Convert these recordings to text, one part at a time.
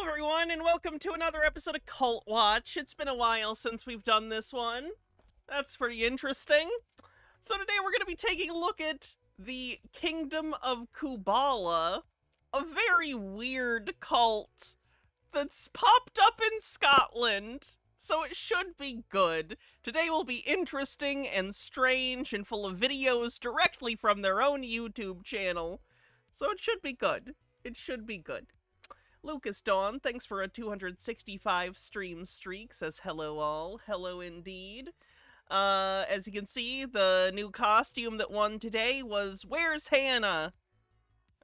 Hello everyone, and welcome to another episode of Cult Watch. It's been a while since we've done this one. That's pretty interesting. So today we're going to be taking a look at the Kingdom of Kubala, a very weird cult that's popped up in Scotland, so it should be good. Today will be interesting and strange and full of videos directly from their own YouTube channel, so it should be good. It should be good. Lucas Dawn, thanks for a 265 stream streak, says hello all. Hello indeed. As you can see, the new costume that won today was Where's Hannah?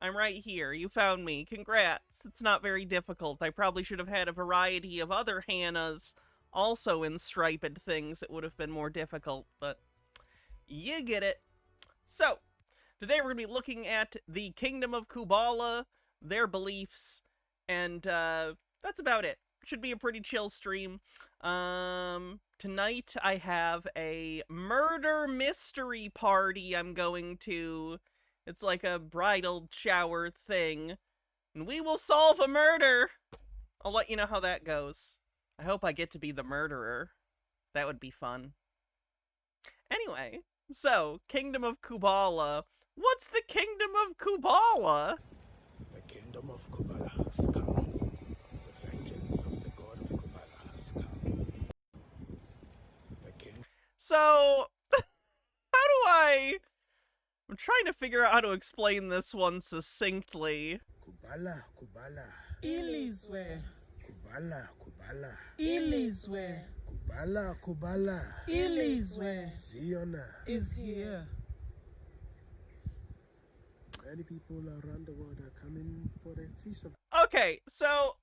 I'm right here. You found me. Congrats. It's not very difficult. I probably should have had a variety of other Hannahs also in striped things. It would have been more difficult, but you get it. So, today we're going to be looking at the Kingdom of Kubala, their beliefs, and that's about it. Should be a pretty chill stream. Tonight I have a murder mystery party I'm going to. It's like a bridal shower thing. And we will solve a murder! I'll let you know how that goes. I hope I get to be the murderer. That would be fun. Anyway, so, Kingdom of Kubala. What's the Kingdom of Kubala? The kingdom of Kubala has come. The vengeance of the god of Kubala has come. So, I'm trying to figure out how to explain this one succinctly. Kubala. Ilizwe. Kubala. Ilizwe. Kubala. Ilizwe Ziona. is here. Many people around the world are coming for the feast of... Okay, so,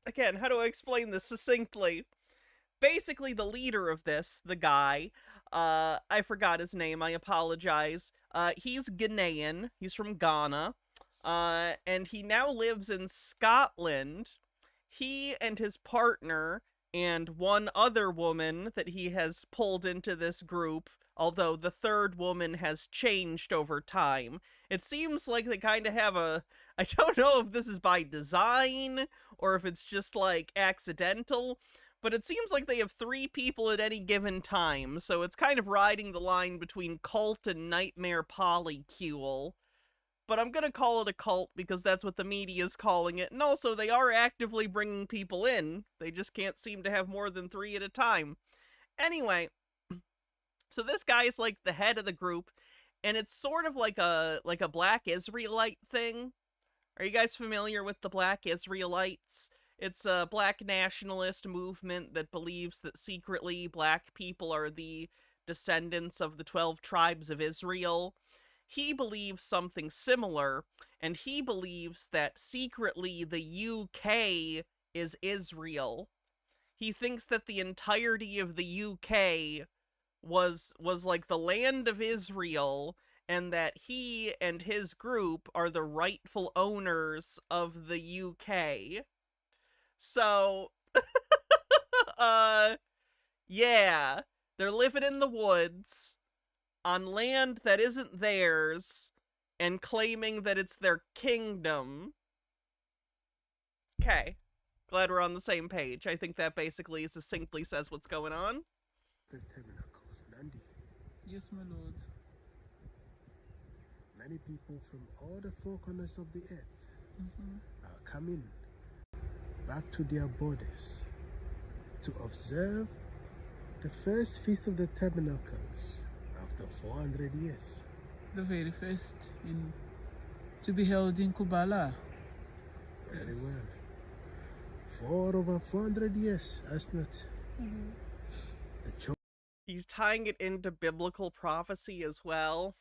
again, how do I explain this succinctly? Basically, the leader of this, the guy, I forgot his name, I apologize. He's Ghanaian, he's from Ghana, and he now lives in Scotland. He and his partner, and one other woman that he has pulled into this group, although the third woman has changed over time. It seems like they kind of have a... I don't know if this is by design, or if it's just, like, accidental, but it seems like they have 3 people at any given time, so it's kind of riding the line between cult and nightmare polycule. But I'm gonna call it a cult because that's what the media's calling it, and also they are actively bringing people in. They just can't seem to have more than 3 at a time. Anyway, so this guy is like the head of the group, and it's sort of like a Black Israelite thing. Are you guys familiar with the Black Israelites? It's a Black nationalist movement that believes that secretly Black people are the descendants of the 12 tribes of Israel. He believes something similar, and he believes that secretly the UK is Israel. He thinks that the entirety of the UK was like the land of Israel, and that he and his group are the rightful owners of the UK. So, yeah, they're living in the woods, on land that isn't theirs, and claiming that it's their kingdom. Okay, glad we're on the same page. I think that basically succinctly says what's going on. The tabernacles, Nandi. Yes, my lord. Many people from all the 4 corners of the earth are coming back to their borders to observe the first Feast of the Tabernacles after 400 years. The very first to be held in Kubala. Very well. For over 400 years, has not the He's tying it into biblical prophecy as well.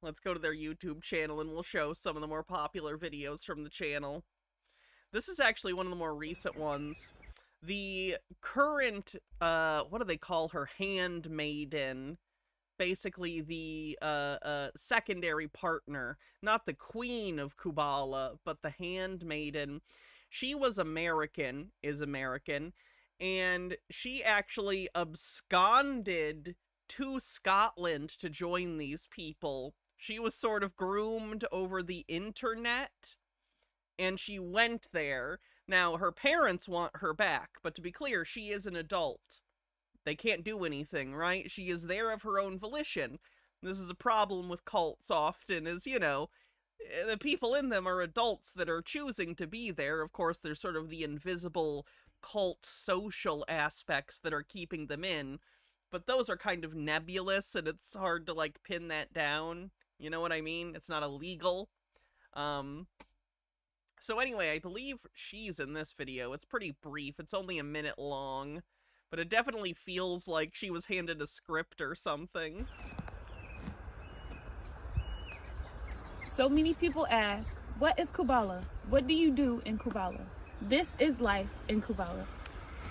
Let's go to their YouTube channel and we'll show some of the more popular videos from the channel. This is actually one of the more recent ones. The current, what do they call her? Handmaiden. Basically the, secondary partner. Not the queen of Kubala, but the handmaiden. She was American, is American, and she actually absconded to Scotland to join these people. She was sort of groomed over the internet and she went there. Now, her parents want her back, but to be clear, she is an adult. They can't do anything, right? She is there of her own volition. This is a problem with cults often, is, the people in them are adults that are choosing to be there. Of course, there's sort of the invisible cult social aspects that are keeping them in, but those are kind of nebulous, and it's hard to, pin that down. You know what I mean? It's not illegal. So anyway, I believe she's in this video. It's pretty brief. It's only a minute long, but it definitely feels like she was handed a script or something. So many people ask, what is Kubala? What do you do in Kubala? This is life in Kubala.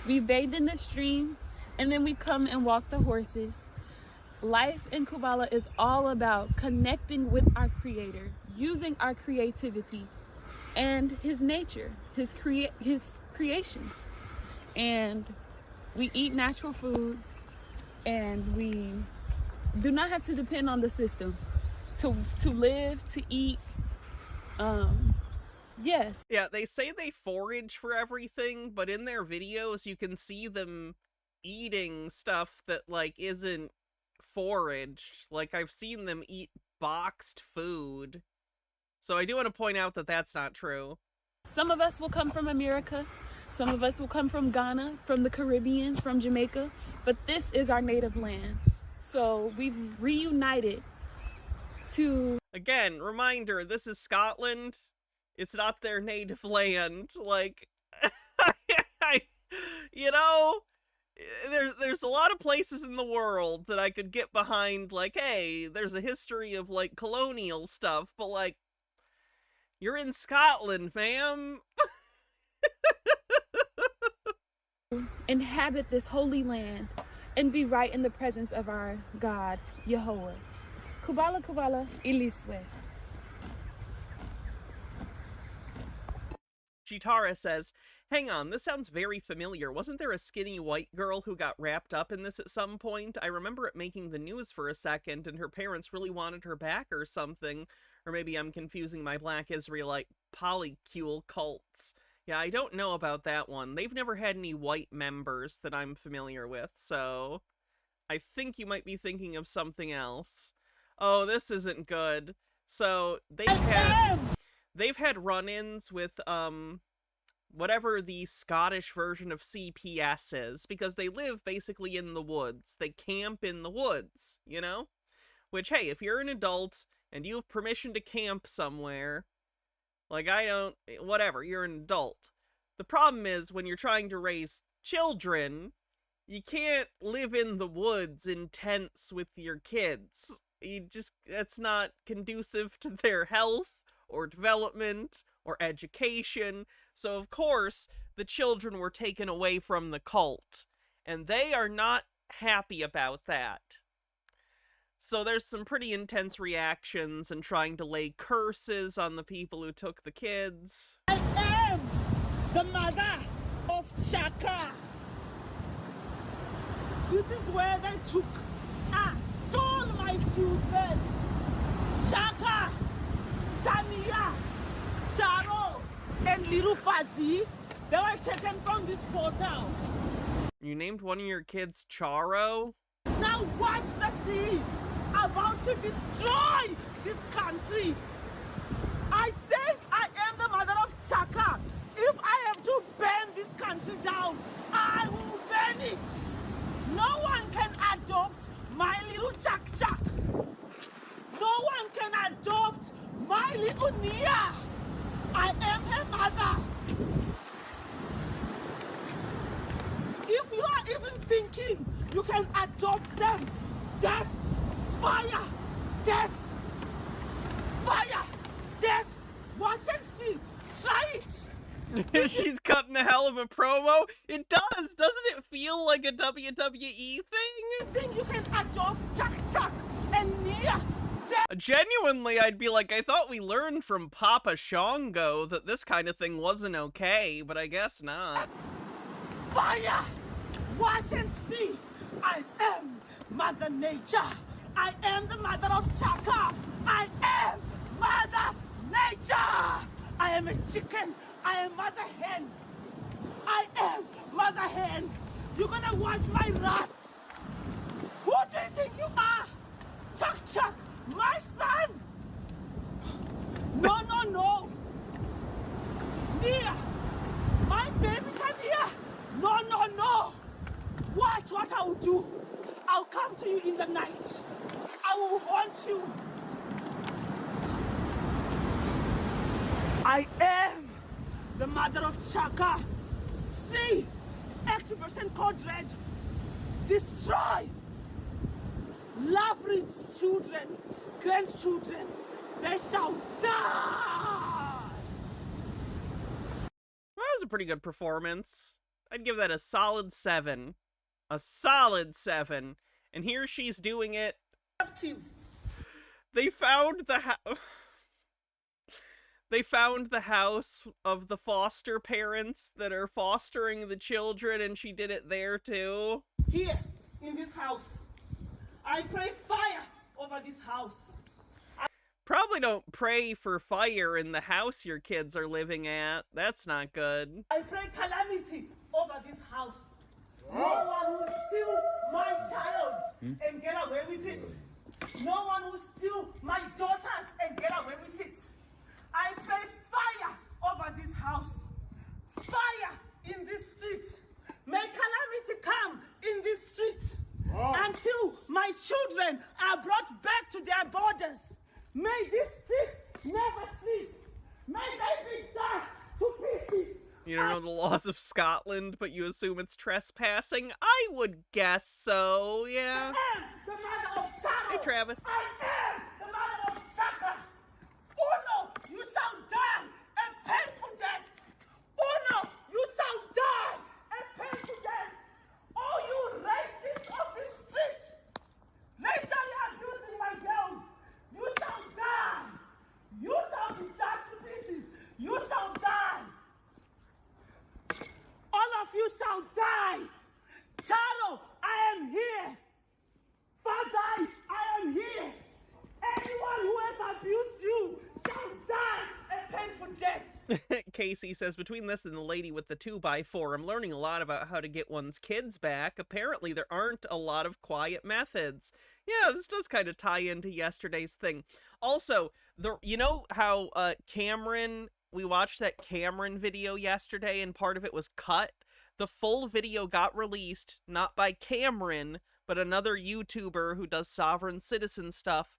We bathe in the stream, and then we come and walk the horses. Life in Kubala is all about connecting with our Creator, using our creativity and His nature, His creations. And we eat natural foods, and we do not have to depend on the system to live, to eat. Yes. Yeah, they say they forage for everything, but in their videos you can see them eating stuff that, isn't foraged. I've seen them eat boxed food. So I do want to point out that that's not true. Some of us will come from America. Some of us will come from Ghana, from the Caribbean, from Jamaica. But this is our native land. So we've reunited to... Again, reminder, this is Scotland. It's not their native land. There's a lot of places in the world that I could get behind, hey, there's a history of, colonial stuff, but, you're in Scotland, fam. Inhabit this holy land and be right in the presence of our God, Yehovah. Kubala, Kubala, Iliswe. Chitara says, hang on, this sounds very familiar. Wasn't there a skinny white girl who got wrapped up in this at some point? I remember it making the news for a second, and her parents really wanted her back or something. Or maybe I'm confusing my Black Israelite polycule cults. Yeah, I don't know about that one. They've never had any white members that I'm familiar with, so I think you might be thinking of something else. Oh, this isn't good. So they've had run-ins with whatever the Scottish version of CPS is, because they live basically in the woods. They camp in the woods, Which, hey, if you're an adult and you have permission to camp somewhere, whatever, you're an adult. The problem is, when you're trying to raise children, you can't live in the woods in tents with your kids. That's not conducive to their health, or development, or education. So, of course, the children were taken away from the cult. And they are not happy about that. So there's some pretty intense reactions and trying to lay curses on the people who took the kids. I am the mother of Chaka. This is where they stole my children. Chaka, Chania, Charo, and little Fadzi. They were taken from this portal. You named one of your kids Charo? Now watch the sea. About to destroy this country. I said I am the mother of Chaka. If I have to burn this country down, I will burn it. No one can adopt my little Chak. No one can adopt my little Nia. I am her mother. If you are even thinking you can adopt them, death, fire, death, fire, death. Watch and see. Try it. She's cutting a hell of a promo. It does. Doesn't it feel like a WWE thing? Think you can adopt Chak and Nia. Genuinely, I'd be like, I thought we learned from Papa Shango that this kind of thing wasn't okay, but I guess not. Fire! Watch and see. I am Mother Nature. I am the mother of Chaka. I am Mother Nature. I am a chicken. I am mother hen. I am mother hen. You're gonna watch my wrath. Who do you think you are? Chuck Chuck, my son. No, no, no. Nia, my baby Tania. No, no, no. Watch what I will do. I'll come to you in the night. I will haunt you. I am the mother of Chaka. See, 80% code red. Destroy. Love reads children, grandchildren. They shall die. That was a pretty good performance. I'd give that a solid 7. A solid 7. And here she's doing it. They found the house of the foster parents that are fostering the children, and she did it there too. Here, in this house, I pray fire over this house. Probably don't pray for fire in the house your kids are living at. That's not good. I pray calamity over this house. No one will steal my child and get away with it. No one will steal my daughters and get away with it. I pray fire over this house. Fire in this street. May calamity come in this street until my children are brought back to their borders. May this street never sleep. May they be dashed to pieces. You don't know the laws of Scotland, but you assume it's trespassing? I would guess so, yeah. I am the mother of Chaka. Hey, Travis. I am the mother of Chaka. Uno, you shall die a painful death. Uno, you shall die a painful death. Oh, you racists of the street, racially abusing my girls, you shall die. You shall be dashed to pieces. You shall die. All of you shall die. Charo, I am here. Father, I am here. Anyone who has abused you shall die a painful death. Casey says, between this and the lady with the 2x4, I'm learning a lot about how to get one's kids back. Apparently, there aren't a lot of quiet methods. Yeah, this does kind of tie into yesterday's thing. Also, you know how Cameron, we watched that Cameron video yesterday and part of it was cut? The full video got released, not by Cameron, but another YouTuber who does sovereign citizen stuff.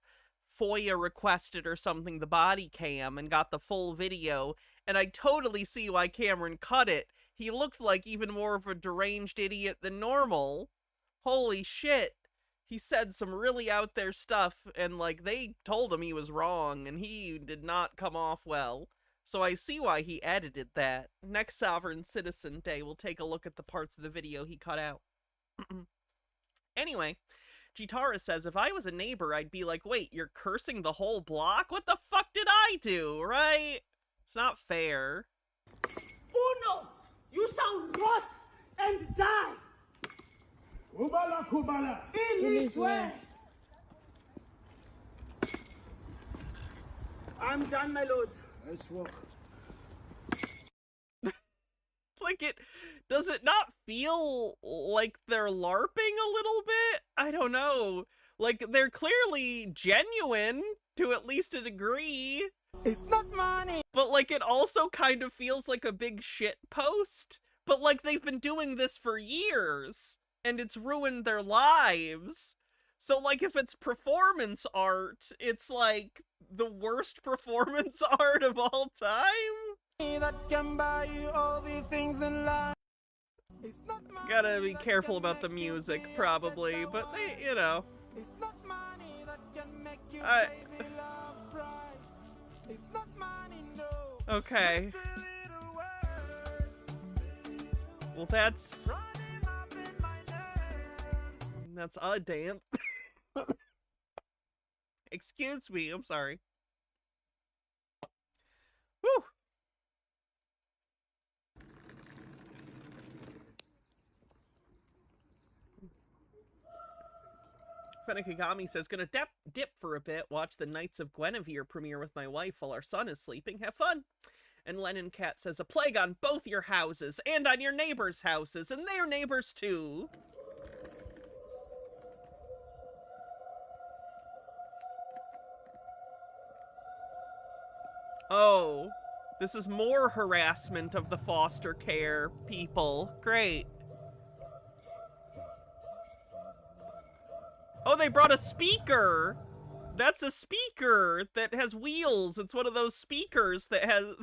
FOIA requested or something the body cam and got the full video, and I totally see why Cameron cut it. He looked like even more of a deranged idiot than normal. Holy shit. He said some really out there stuff, and like they told him he was wrong, and he did not come off well. So I see why he edited that. Next Sovereign Citizen Day, we'll take a look at the parts of the video he cut out. Anyway, Jitara says, if I was a neighbor, I'd be like, wait, you're cursing the whole block? What the fuck did I do, right? It's not fair. Uno, you shall rot and die. Kubala, Kubala. In his way. I'm done, my lord. Let's walk. Like, does it not feel like they're LARPing a little bit? I don't know. Like, they're clearly genuine to at least a degree. It's not money. But, like, it also kind of feels like a big shit post. But, like, they've been doing this for years, and it's ruined their lives. So, like, if it's performance art, it's, like, the worst performance art of all time? That can buy you all the things in life. Gotta be careful about the music, probably, but they, you know. It's not money that can make you I- pay the love price. It's not money, no. Okay. Just a little words Well, that's running up in my nerves. a dance. Excuse me, I'm sorry. Whew. Fenakagami says, gonna dip for a bit, watch the Knights of Guinevere premiere with my wife while our son is sleeping. Have fun. And Lennon Cat says, a plague on both your houses, and on your neighbors' houses, and their neighbors too. Oh, this is more harassment of the foster care people. Great. Oh, they brought a speaker! That's a speaker that has wheels. It's one of those speakers that has...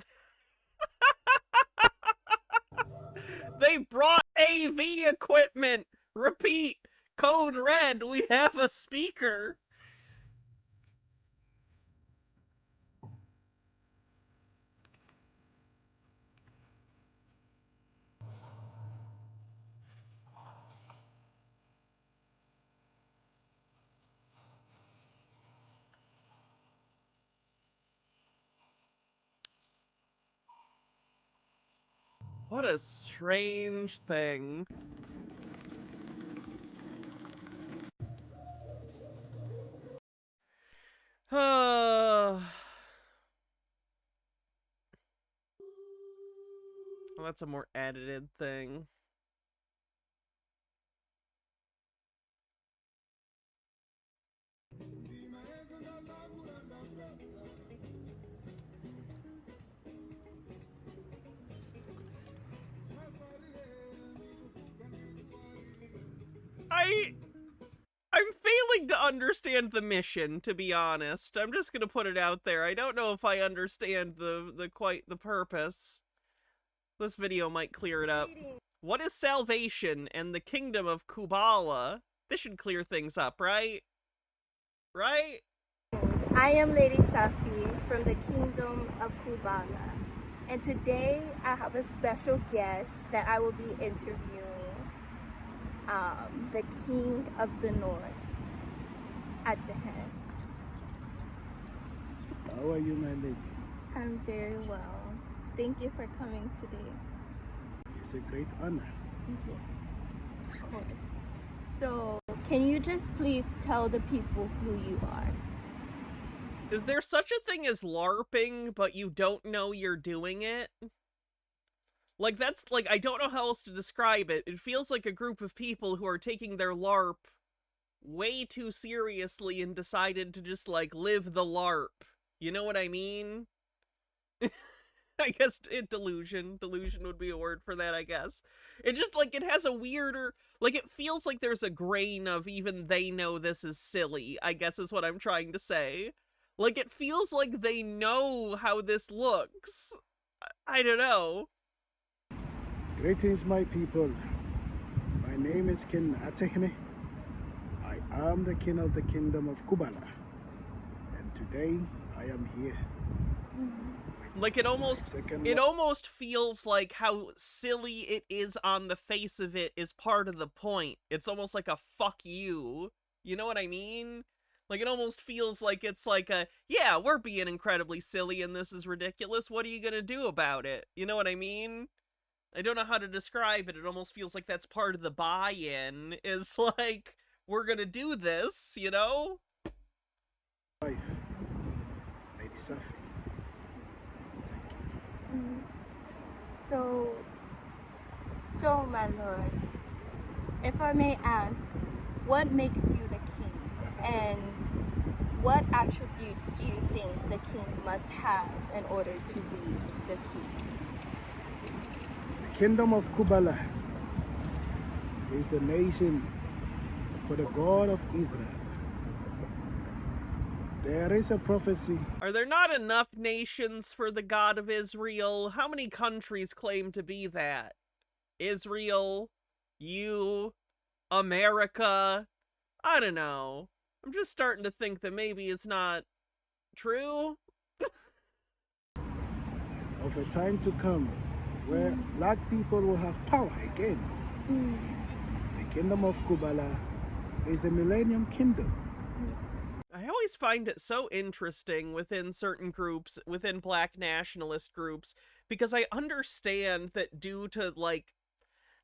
They brought AV equipment! Repeat! Code red, we have a speaker! What a strange thing. Well, that's a more edited thing. I'm failing to understand the mission, to be honest. I'm just gonna put it out there. I don't know if I understand the purpose. This video might clear it up. What is salvation and the kingdom of Kubala? This should clear things up, right? Right? I am Lady Safi from the kingdom of Kubala. And today I have a special guest that I will be interviewing. The King of the North, Atahan. How are you, my lady? I'm very well. Thank you for coming today. It's a great honor. Yes, of course. So, can you just please tell the people who you are? Is there such a thing as LARPing, but you don't know you're doing it? Like, that's, like, I don't know how else to describe it. It feels like a group of people who are taking their LARP way too seriously and decided to just, like, live the LARP. You know what I mean? I guess delusion. Delusion would be a word for that, I guess. It just, like, it has a weirder... Like, it feels like there's a grain of even they know this is silly, I guess is what I'm trying to say. Like, it feels like they know how this looks. I don't know. Greetings, my people. My name is King Atehne. I am the king of the kingdom of Kubala. And today, I am here. Like, it almost feels like how silly it is on the face of it is part of the point. It's almost like a fuck you. You know what I mean? Like, it almost feels like it's like a, yeah, we're being incredibly silly and this is ridiculous. What are you gonna do about it? You know what I mean? I don't know how to describe it. It almost feels like that's part of the buy-in, is like, we're gonna do this, you know? Wife, Lady Safi. So my lords, if I may ask, what makes you the king? And what attributes do you think the king must have in order to be the king? The kingdom of Kubala is the nation for the God of Israel. There is a prophecy. Are there not enough nations for the God of Israel? How many countries claim to be that? Israel, you, America, I don't know. I'm just starting to think that maybe it's not true. Of a time to come where black people will have power again. The kingdom of Kubala is the Millennium Kingdom. I always find it so interesting within certain groups, within black nationalist groups, because I understand that due to, like,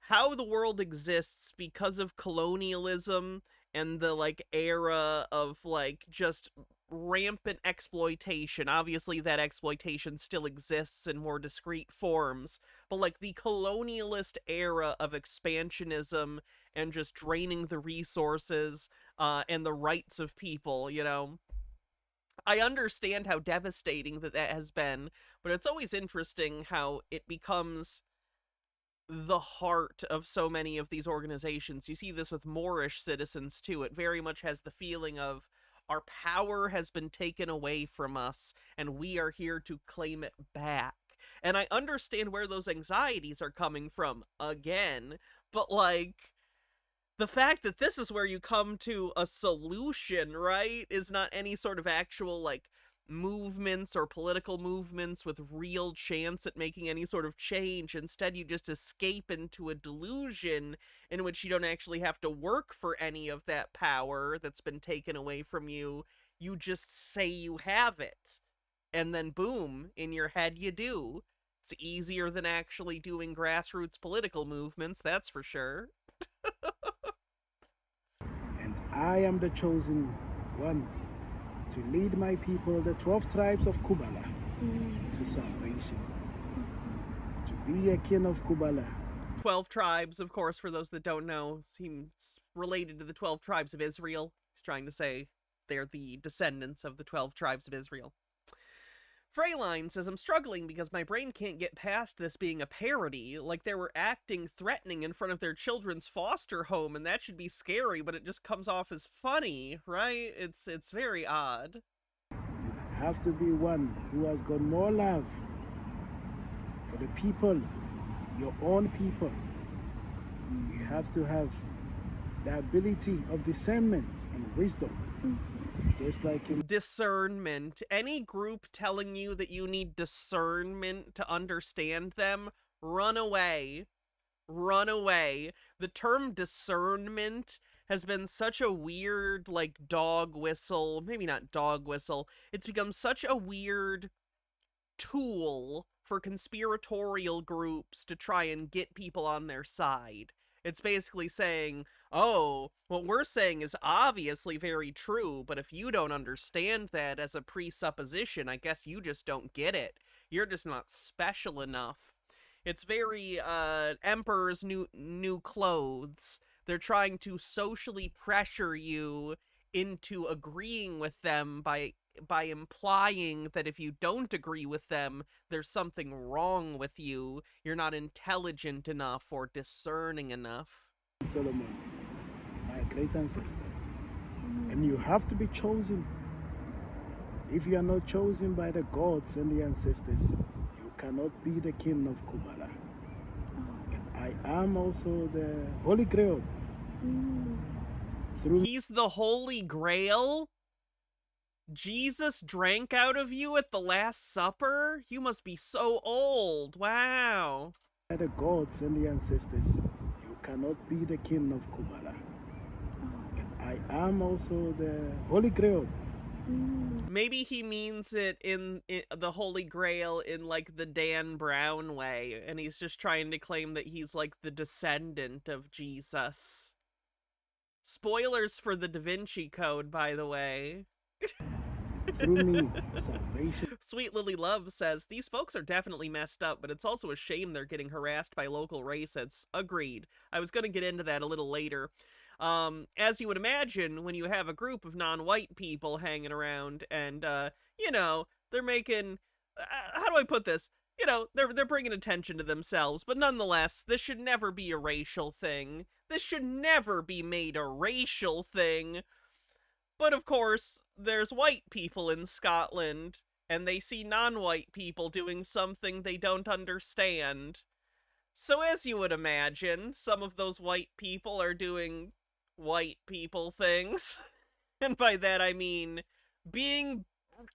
how the world exists because of colonialism and the, like, era of, like, just rampant exploitation. Obviously, that exploitation still exists in more discrete forms, but like the colonialist era of expansionism and just draining the resources and the rights of people, you know. I understand how devastating that has been, but it's always interesting how it becomes the heart of so many of these organizations. You see this with Moorish citizens too. It very much has the feeling of our power has been taken away from us and we are here to claim it back. And I understand where those anxieties are coming from again, but like the fact that this is where you come to a solution, right, is not any sort of actual, like, movements or political movements with real chance at making any sort of change. Instead, you just escape into a delusion in which you don't actually have to work for any of that power that's been taken away from you. You just say you have it. And then, boom, in your head you do. It's easier than actually doing grassroots political movements, that's for sure. And I am the chosen one to lead my people, the 12 tribes of Kubala, to salvation. To be a king of Kubala. 12 tribes, of course, for those that don't know, seems related to the 12 tribes of Israel. He's trying to say they're the descendants of the 12 tribes of Israel. Freyline says, I'm struggling because my brain can't get past this being a parody, like they were acting threatening in front of their children's foster home, and that should be scary, but it just comes off as funny, right? It's very odd. You have to be one who has got more love for the people, your own people. You have to have the ability of discernment and wisdom. Just like in discernment. Any group telling you that you need discernment to understand them, run away. Run away. The term discernment has been such a weird, like, dog whistle. Maybe not dog whistle. It's become such a weird tool for conspiratorial groups to try and get people on their side. It's basically saying, oh, what we're saying is obviously very true, but if you don't understand that as a presupposition, I guess you just don't get it. You're just not special enough. It's very, Emperor's new clothes. They're trying to socially pressure you into agreeing with them by implying that if you don't agree with them, there's something wrong with you. You're not intelligent enough or discerning enough. Solomon, my great ancestor. And you have to be chosen. If you are not chosen by the gods and the ancestors, you cannot be the king of Kubala. And I am also the Holy Grail. He's the Holy Grail? Jesus drank out of you at the Last Supper? You must be so old. Wow. By the gods and the ancestors, you cannot be the king of Kubala. And I am also the Holy Grail. Maybe he means it in the Holy Grail in, like, the Dan Brown way, and he's just trying to claim that he's, like, the descendant of Jesus. Spoilers for the Da Vinci Code, by the way. Through me, salvation. Sweet Lily Love says, these folks are definitely messed up, but it's also a shame they're getting harassed by local racists. Agreed. I was going to get into that a little later. As you would imagine, when you have a group of non-white people hanging around and, you know, they're making, how do I put this? You know, they're bringing attention to themselves, but nonetheless, this should never be a racial thing. This should never be made a racial thing. But of course, there's white people in Scotland, and they see non-white people doing something they don't understand. So as you would imagine, some of those white people are doing white people things. And by that I mean being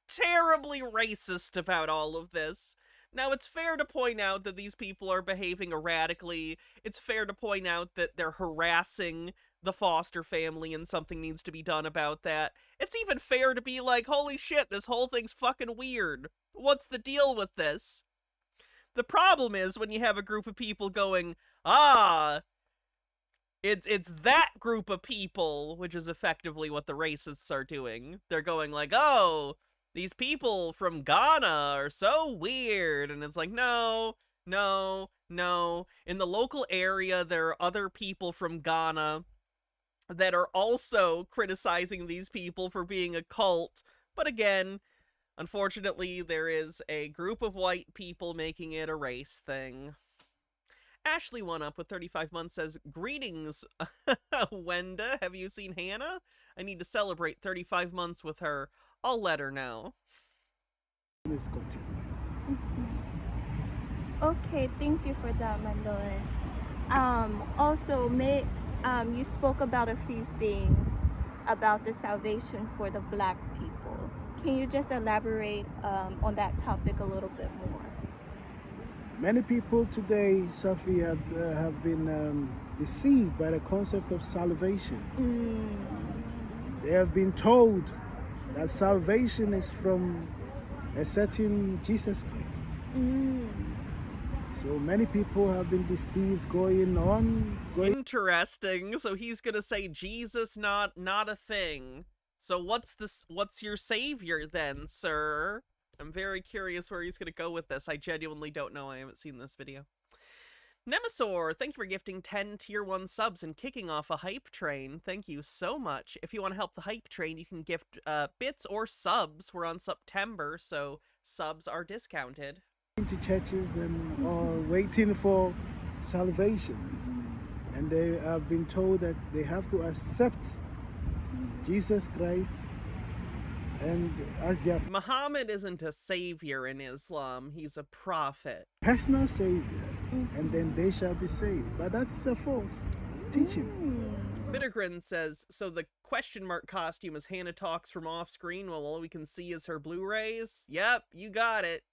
terribly racist about all of this. Now, it's fair to point out that these people are behaving erratically. It's fair to point out that they're harassing the foster family and something needs to be done about that. It's even fair to be like, holy shit, this whole thing's fucking weird. What's the deal with this? The problem is when you have a group of people going, It's that group of people, which is effectively what the racists are doing. They're going like, oh, these people from Ghana are so weird. And it's like, no, no, no. In the local area, there are other people from Ghana that are also criticizing these people for being a cult. But again, unfortunately, there is a group of white people making it a race thing. Ashley One Up with 35 months says, greetings, Wenda. Have you seen Hannah? I need to celebrate 35 months with her. I'll let her know. Let's continue. Okay, thank you for that, my lord. Also, you spoke about a few things about the salvation for the black people. Can you just elaborate on that topic a little bit more? Many people today, Safi, have been deceived by the concept of salvation. They have been told that salvation is from a certain Jesus Christ. So many people have been deceived going. Interesting. So he's gonna say Jesus not a thing. So what's your savior then, sir? I'm very curious where he's gonna go with this. I genuinely don't know. I haven't seen this video. Nemesaur, thank you for gifting 10 tier 1 subs and kicking off a hype train. Thank you so much. If you want to help the hype train, you can gift bits or subs. We're on September, so subs are discounted. To churches and are waiting for salvation, and they have been told that they have to accept Jesus Christ and as their Muhammad isn't a savior in Islam, he's a prophet. Personal savior, and then they shall be saved. But that is a false teaching. Bittergrin says, so the question mark costume is Hannah talks from off screen while all we can see is her Blu-rays? Yep, you got it.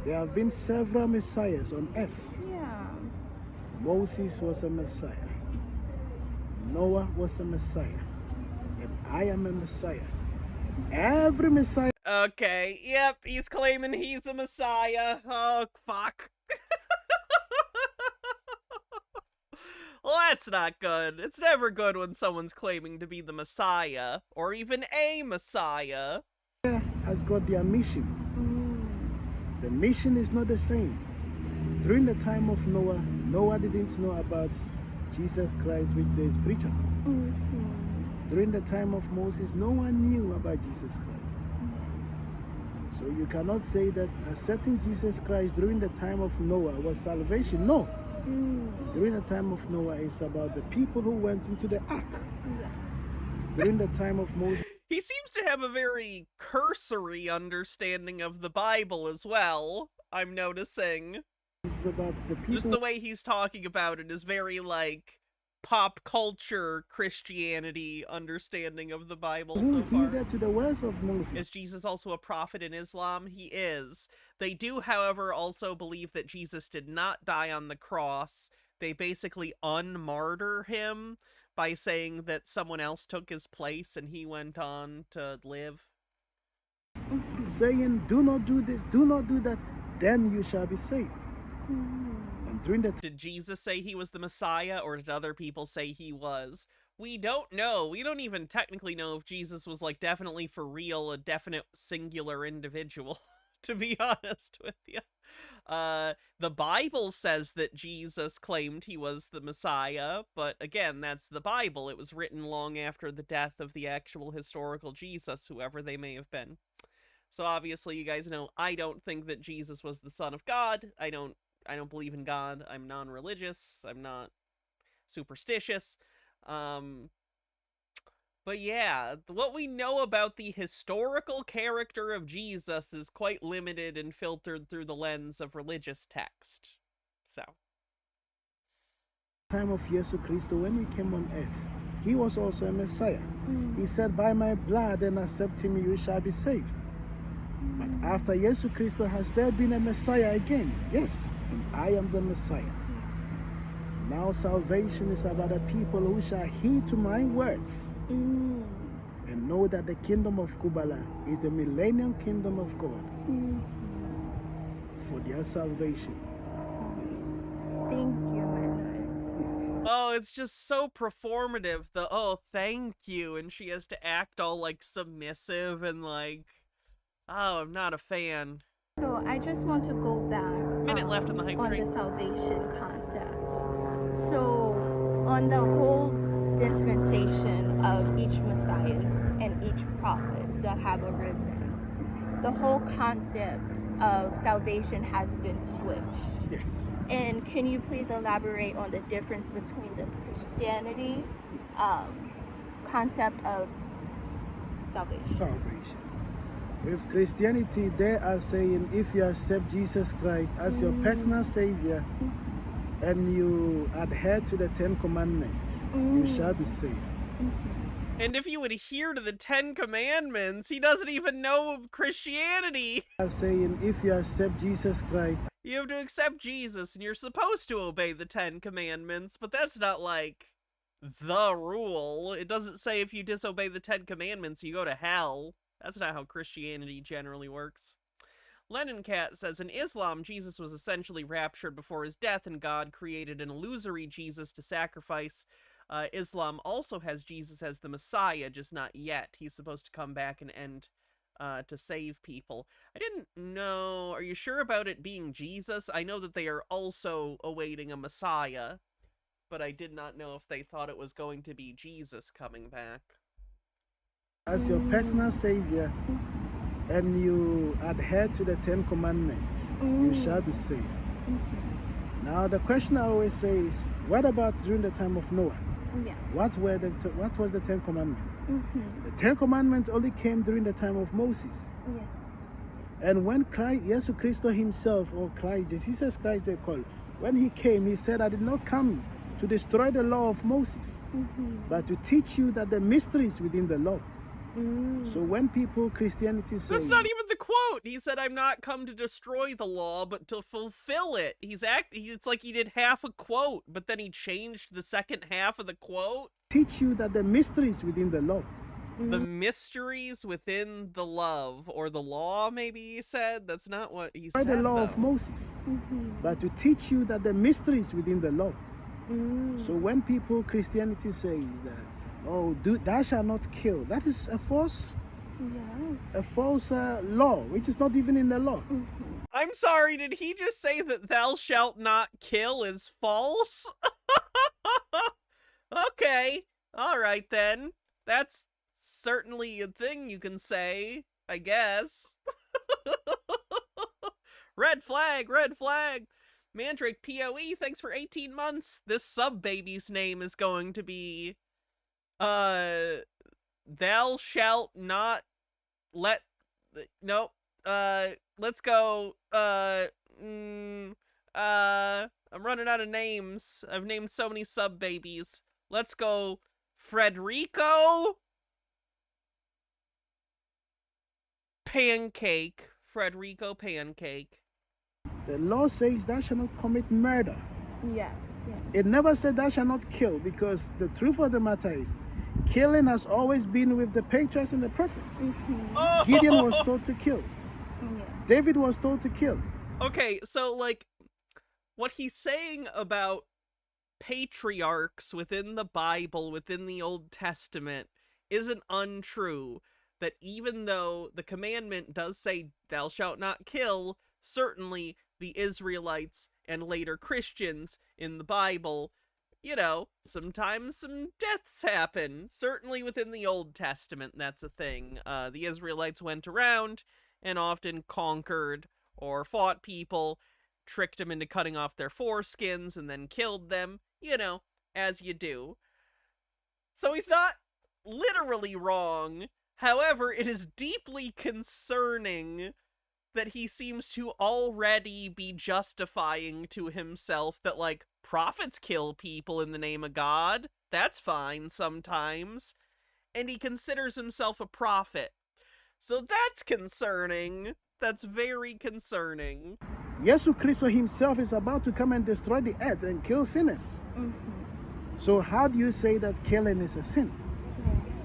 There have been several messiahs on earth. Yeah. Moses was a messiah. Noah was a messiah. And I am a messiah. Every messiah. Okay, yep, he's claiming he's a messiah. Oh, fuck. Well, that's not good. It's never good when someone's claiming to be the messiah, or even a messiah. Has got their mission. The mission is not the same. During the time of Noah, Noah didn't know about Jesus Christ, which they preach about. During the time of Moses, no one knew about Jesus Christ. So you cannot say that accepting Jesus Christ during the time of Noah was salvation. No. During the time of Noah, it's about the people who went into the ark. During the time of Moses. He seems to have a very cursory understanding of the Bible as well, I'm noticing. It's about the people. Just the way he's talking about it is very, like, pop culture Christianity understanding of the Bible so far. Hear to the words of Moses. Is Jesus also a prophet in Islam? He is. They do, however, also believe that Jesus did not die on the cross. They basically unmartyr him by saying that someone else took his place and he went on to live. Saying, do not do this, do not do that, then you shall be saved. And during the Did Jesus say he was the Messiah, or did other people say he was? We don't know. We don't even technically know if Jesus was, like, definitely for real, a definite singular individual, to be honest with you. The Bible says that Jesus claimed he was the Messiah, but again, that's the Bible. It was written long after the death of the actual historical Jesus, whoever they may have been. So obviously, you guys know, I don't think that Jesus was the Son of God. I don't believe in God. I'm non-religious. I'm not superstitious. But yeah, what we know about the historical character of Jesus is quite limited and filtered through the lens of religious text. So. Time of Jesus Christ, when he came on earth, he was also a Messiah. He said, by my blood and accepting me, you shall be saved. But after Jesus Christ, has there been a Messiah again? Yes, and I am the Messiah. Now salvation is about the people who shall heed to my words and know that the kingdom of Kubala is the millennium kingdom of God for their salvation. Yes. Thank you, my lord. Oh, it's just so performative. The oh, thank you, and she has to act all like submissive and like, oh, I'm not a fan. So I just want to go back Minute left on the hype on train. the salvation concept. So on the whole dispensation of each messiahs and each prophets that have arisen, the whole concept of salvation has been switched. Yes. And can you please elaborate on the difference between the Christianity concept of salvation? Salvation. With Christianity, they are saying if you accept Jesus Christ as your personal Savior and you adhere to the 10 Commandments, you shall be saved. And if you adhere to the 10 Commandments, he doesn't even know of Christianity. They are saying if you accept Jesus Christ, You have to accept Jesus, and you're supposed to obey the 10 Commandments, but that's not like the rule. It doesn't say if you disobey the 10 Commandments, you go to hell. That's not how Christianity generally works. Lennon Cat says, in Islam, Jesus was essentially raptured before his death, and God created an illusory Jesus to sacrifice. Islam also has Jesus as the Messiah, just not yet. He's supposed to come back and end to save people. I didn't know. Are you sure about it being Jesus? I know that they are also awaiting a Messiah, but I did not know if they thought it was going to be Jesus coming back. as your personal Savior and you adhere to the 10 Commandments, you shall be saved. Now, the question I always say is, what about during the time of Noah? Yes. What was the 10 Commandments? The 10 Commandments only came during the time of Moses. Yes. And when Christ, Jesus Christ himself, or Christ, Jesus Christ they call, when he came, he said, I did not come to destroy the law of Moses, but to teach you that the mysteries within the law. So when people, Christianity say... That's not even the quote. He said, I'm not come to destroy the law, but to fulfill it. It's like he did half a quote, but then he changed the second half of the quote. Teach you that the mysteries within the law. The mysteries within the love, or the law, maybe he said. That's not what he said, The law though. of Moses, but to teach you that the mysteries within the law. So when people, Christianity say that, oh, thou shalt not kill, that is a false law, which is not even in the law. I'm sorry, did he just say that thou shalt not kill is false? Okay, alright then. That's certainly a thing you can say, I guess. Red flag, red flag. Mandrake PoE, thanks for 18 months. This sub-baby's name is going to be... thou shalt not let... Nope. Let's go. I'm running out of names. I've named so many sub-babies. Let's go Frederico Pancake. Frederico Pancake. The law says thou shalt not commit murder. Yes. It never said thou shalt not kill, because the truth of the matter is, killing has always been with the patriarchs and the prophets. Oh! Gideon was told to kill. Yes. David was told to kill. Okay, so, like, what he's saying about patriarchs within the Bible, within the Old Testament, isn't untrue. That even though the commandment does say, thou shalt not kill, certainly the Israelites and later Christians in the Bible, you know, sometimes some deaths happen. Certainly within the Old Testament, that's a thing. The Israelites went around and often conquered or fought people, tricked them into cutting off their foreskins and then killed them, you know, as you do. So he's not literally wrong. However, it is deeply concerning that he seems to already be justifying to himself that, like, prophets kill people in the name of God. That's fine sometimes. And he considers himself a prophet. So that's concerning. That's very concerning. Jesus Christ himself is about to come and destroy the earth and kill sinners. So how do you say that killing is a sin?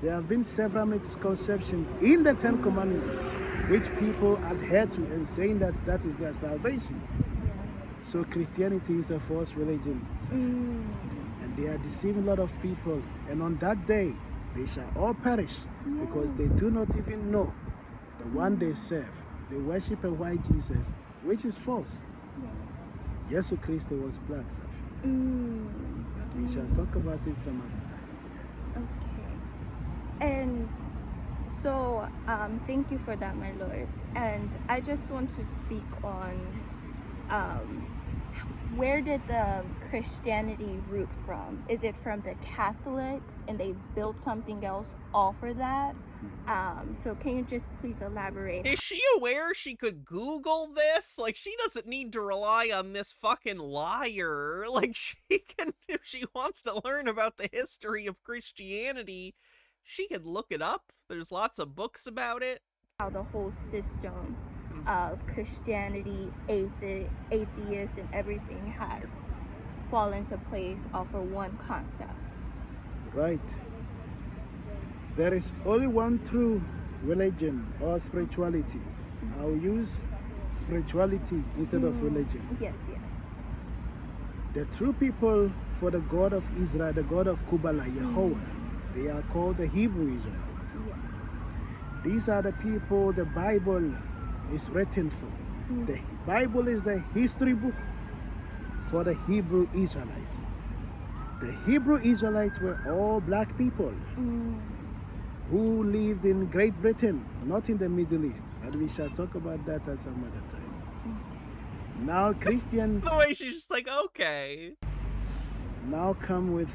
There have been several misconceptions in the 10 Commandments which people adhere to and saying that that is their salvation. So Christianity is a false religion. And They are deceiving a lot of people, and on that day they shall all perish, because they do not even know the one they serve. They worship a white Jesus, which is false. Jesus Christ was black, Safi. But we shall talk about it some other time. Yes. Okay. And so, thank you for that, my lords. And I just want to speak on where did the Christianity root from? Is it from the Catholics and they built something else off of that? So can you just please elaborate? Is she aware she could Google this? Like, she doesn't need to rely on this fucking liar. Like, she can, if she wants to learn about the history of Christianity, she could look it up. There's lots of books about it. How the whole system of Christianity, atheists, and everything has fallen into place off of one concept. Right. There is only one true religion or spirituality. I'll use spirituality instead of religion. Yes, yes. The true people for the God of Israel, the God of Kubala, Yahweh, they are called the Hebrew Israelites. Yes. These are the people the Bible is written for. The Bible is the history book for the Hebrew Israelites. The Hebrew Israelites were all black people who lived in Great Britain, not in the Middle East. But we shall talk about that at some other time. Now Christians The way she's just like, okay. now come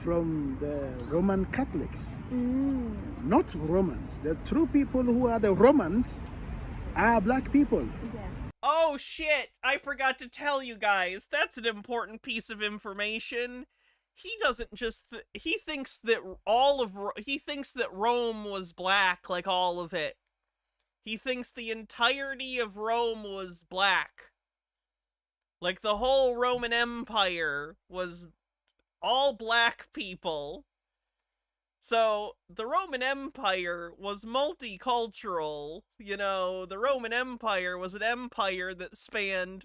from the Roman Catholics. Not Romans. The true people who are the Romans are black people. Yes. Oh shit, I forgot to tell you guys. That's an important piece of information. He doesn't just he thinks that he thinks that Rome was black, like all of it. He thinks the entirety of Rome was black. Like the whole Roman Empire was all black people. So, the Roman Empire was multicultural. You know, the Roman Empire was an empire that spanned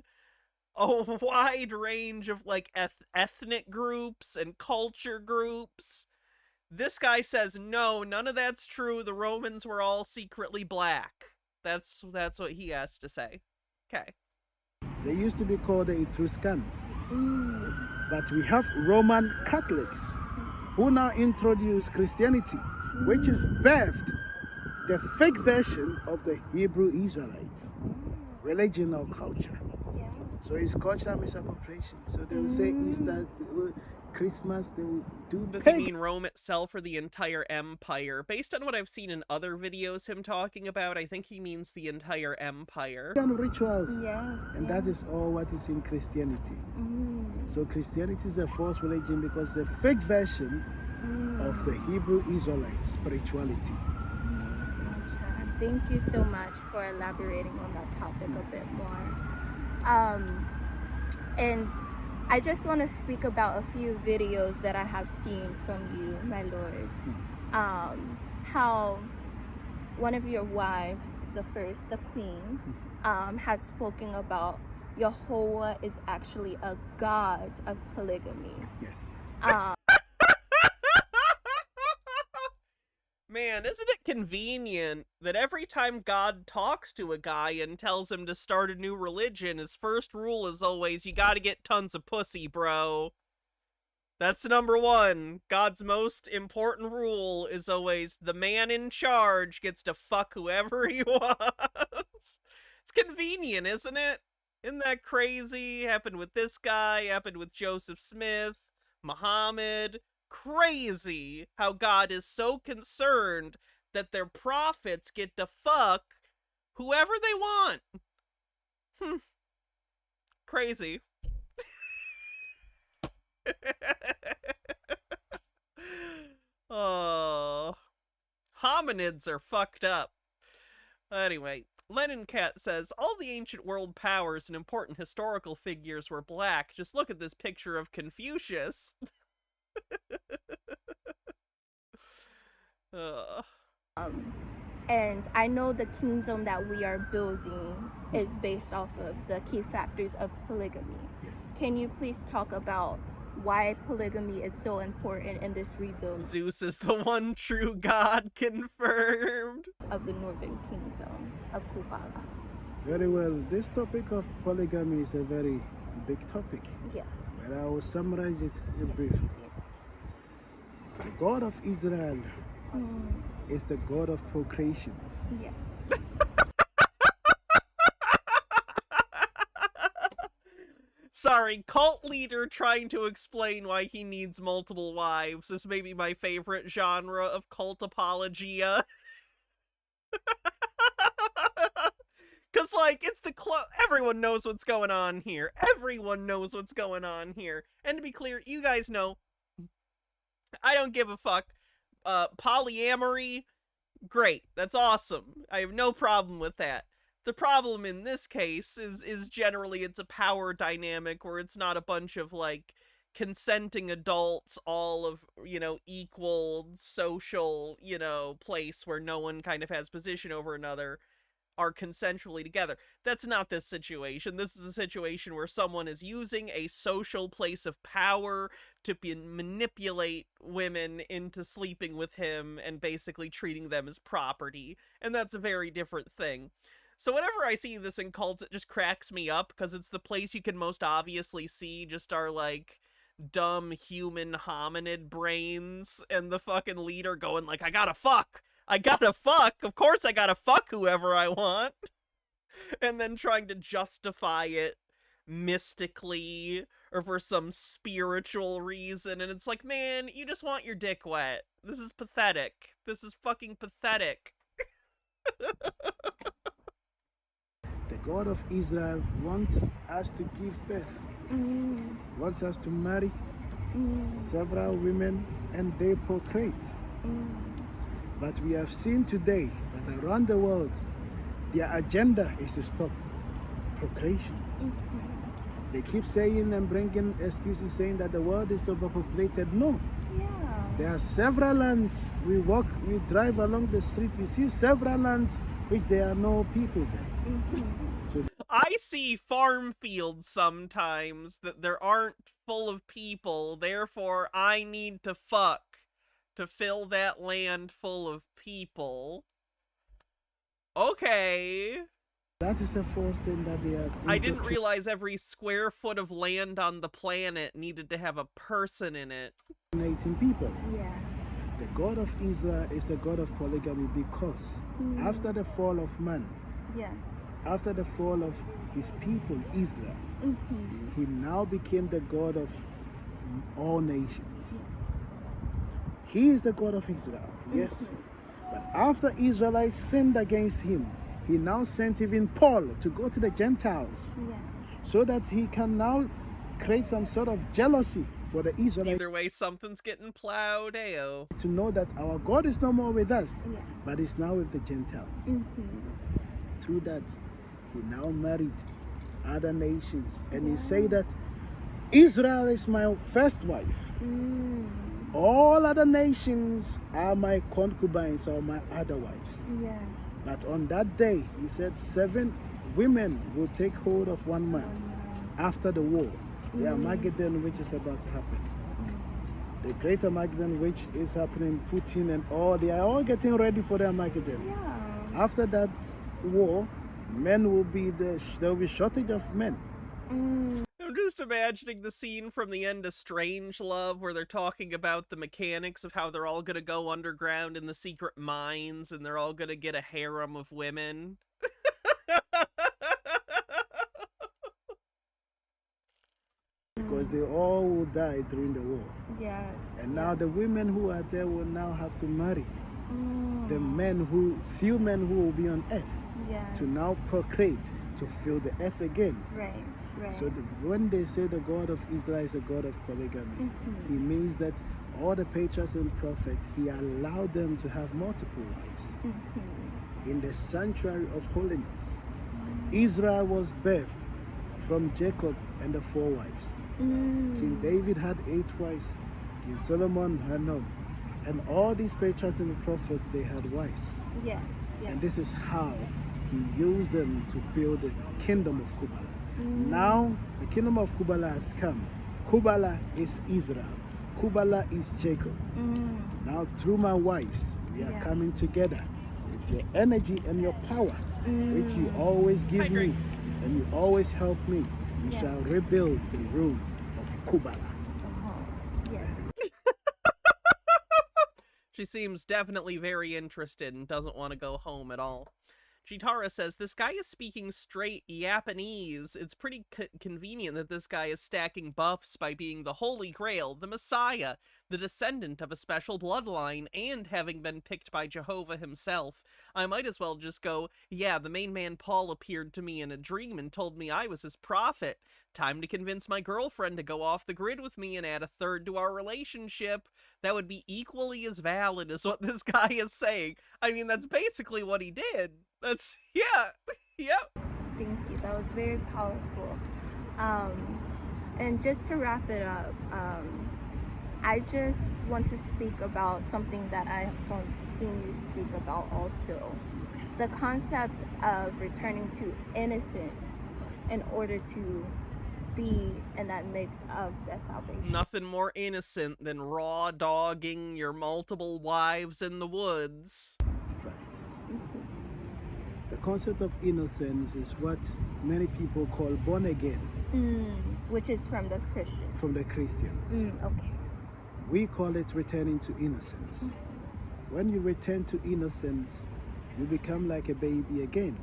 a wide range of, like, ethnic groups and culture groups. This guy says, no, none of that's true. The Romans were all secretly black. That's what he has to say. Okay. They used to be called the Etruscans. But we have Roman Catholics who now introduce Christianity, which is birthed the fake version of the Hebrew Israelites, religion or culture. So it's cultural misappropriation. So they will say Easter, Christmas, they will do Does he mean Rome itself or the entire empire? Based on what I've seen in other videos him talking about, I think he means the entire empire. rituals. Yes. And that is all what is in Christianity. So Christianity is the false religion because the fake version of the Hebrew Israelite spirituality. Thank you so much for elaborating on that topic a bit more. And I just want to speak about a few videos that I have seen from you, my lords. How one of your wives, the queen, has spoken about Yahweh is actually a god of polygamy. Yes. Man, isn't it convenient that every time God talks to a guy and tells him to start a new religion, his first rule is always, you gotta get tons of pussy, bro. That's number one. God's most important rule is always, the man in charge gets to fuck whoever he wants. It's convenient, isn't it? Isn't that crazy? Happened with this guy, happened with Joseph Smith, Muhammad. Crazy how God is so concerned that their prophets get to fuck whoever they want. Crazy. Oh, hominids are fucked up. Anyway, Lenin Cat says, all the ancient world powers and important historical figures were black. Just look at this picture of Confucius. And I know the kingdom that we are building is based off of the key factors of polygamy. Yes. Can you please talk about why polygamy is so important in this rebuild Zeus is the one true god, confirmed. of the Northern Kingdom of Kubala. Very well. This topic of polygamy is a very big topic. Yes. But I will summarize it Yes. briefly. Yes. The God of Israel is the God of procreation. Yes. Sorry, cult leader trying to explain why he needs multiple wives is maybe my favorite genre of cult apologia. Cause like, it's the everyone knows what's going on here. Everyone knows what's going on here. And to be clear, you guys know, I don't give a fuck. Polyamory, great. That's awesome. I have no problem with that. The problem in this case is generally it's a power dynamic where it's not a bunch of, like, consenting adults, all of, you know, equal social, you know, place where no one kind of has position over another, are consensually together. That's not this situation. This is a situation where someone is using a social place of power to manipulate women into sleeping with him and basically treating them as property. And that's a very different thing. So whenever I see this in cults, it just cracks me up, because it's the place you can most obviously see just our, like, dumb human hominid brains, and the fucking leader going like, I gotta fuck! Of course I gotta fuck whoever I want! And then trying to justify it mystically, or for some spiritual reason, and it's like, man, you just want your dick wet. This is pathetic. This is fucking pathetic. The God of Israel wants us to give birth, wants us to marry several women, and they procreate. But we have seen today that around the world, their agenda is to stop procreation. They keep saying and bringing excuses saying that the world is overpopulated. No. Yeah. There are several lands. We drive along the street, we see several lands which there are no people there. So I see farm fields sometimes that there aren't full of people, therefore I need to fuck to fill that land full of people. Okay. that is the first thing that they are. I didn't realize every square foot of land on the planet needed to have a person in it. Indoctrinating people. Yes. The God of Israel is the God of polygamy because after the fall of man, Yes. after the fall of his people, Israel, he now became the God of all nations. He is the God of Israel, yes. But after Israelites sinned against him, he now sent even Paul to go to the Gentiles Yeah. so that he can now create some sort of jealousy for the Israelites Either way, something's getting plowed, ayo. to know that our God is no more with us, Yes. but is now with the Gentiles. Through that, he now married other nations, and he said that Israel is my first wife. All other nations are my concubines or my other wives. Yes. But on that day, he said 7 women will take hold of one man after the war, the Armageddon, which is about to happen. The great Armageddon, which is happening, Putin and all, they are all getting ready for the Armageddon. Yeah. After that war, men will be there will be shortage of men. I'm just imagining the scene from the end of Strangelove where they're talking about the mechanics of how they're all gonna go underground in the secret mines and they're all gonna get a harem of women. Because they all will die during the war. Yes. And now the women who are there will now have to marry the few men who will be on earth Yes. to now procreate, to fill the earth again. Right. Right. So when they say the God of Israel is a God of polygamy, he means that all the patriarchs and prophets, he allowed them to have multiple wives. In the sanctuary of holiness, Israel was birthed from Jacob and the 4 wives. King David had 8 wives. King Solomon had no. And all these patriarchs and prophets, they had wives. Yes. Yes. And this is how he used them to build the kingdom of Kubala. Now, the kingdom of Kubala has come. Kubala is Israel. Kubala is Jacob. Now through my wives, we are coming together with your energy and your power, which you always give me and you always help me. We shall rebuild the ruins of Kubala. Yes. She seems definitely very interested and doesn't want to go home at all. Chitara says, this guy is speaking straight Japanese. It's pretty convenient that this guy is stacking buffs by being the Holy Grail, the Messiah, the descendant of a special bloodline, and having been picked by Jehovah himself. I might as well just go, yeah, the main man Paul appeared to me in a dream and told me I was his prophet. Time to convince my girlfriend to go off the grid with me and add a third to our relationship. That would be equally as valid as what this guy is saying. I mean, that's basically what he did. That's, yeah, yep. Thank you. That was very powerful. And just to wrap it up, I just want to speak about something that I have seen you speak about also. The concept of returning to innocence in order to be in that mix of the salvation. Nothing more innocent than raw dogging your multiple wives in the woods. Right. The concept of innocence is what many people call born again. Which is from the Christians. From the Christians. Okay. We call it returning to innocence. When you return to innocence, you become like a baby again.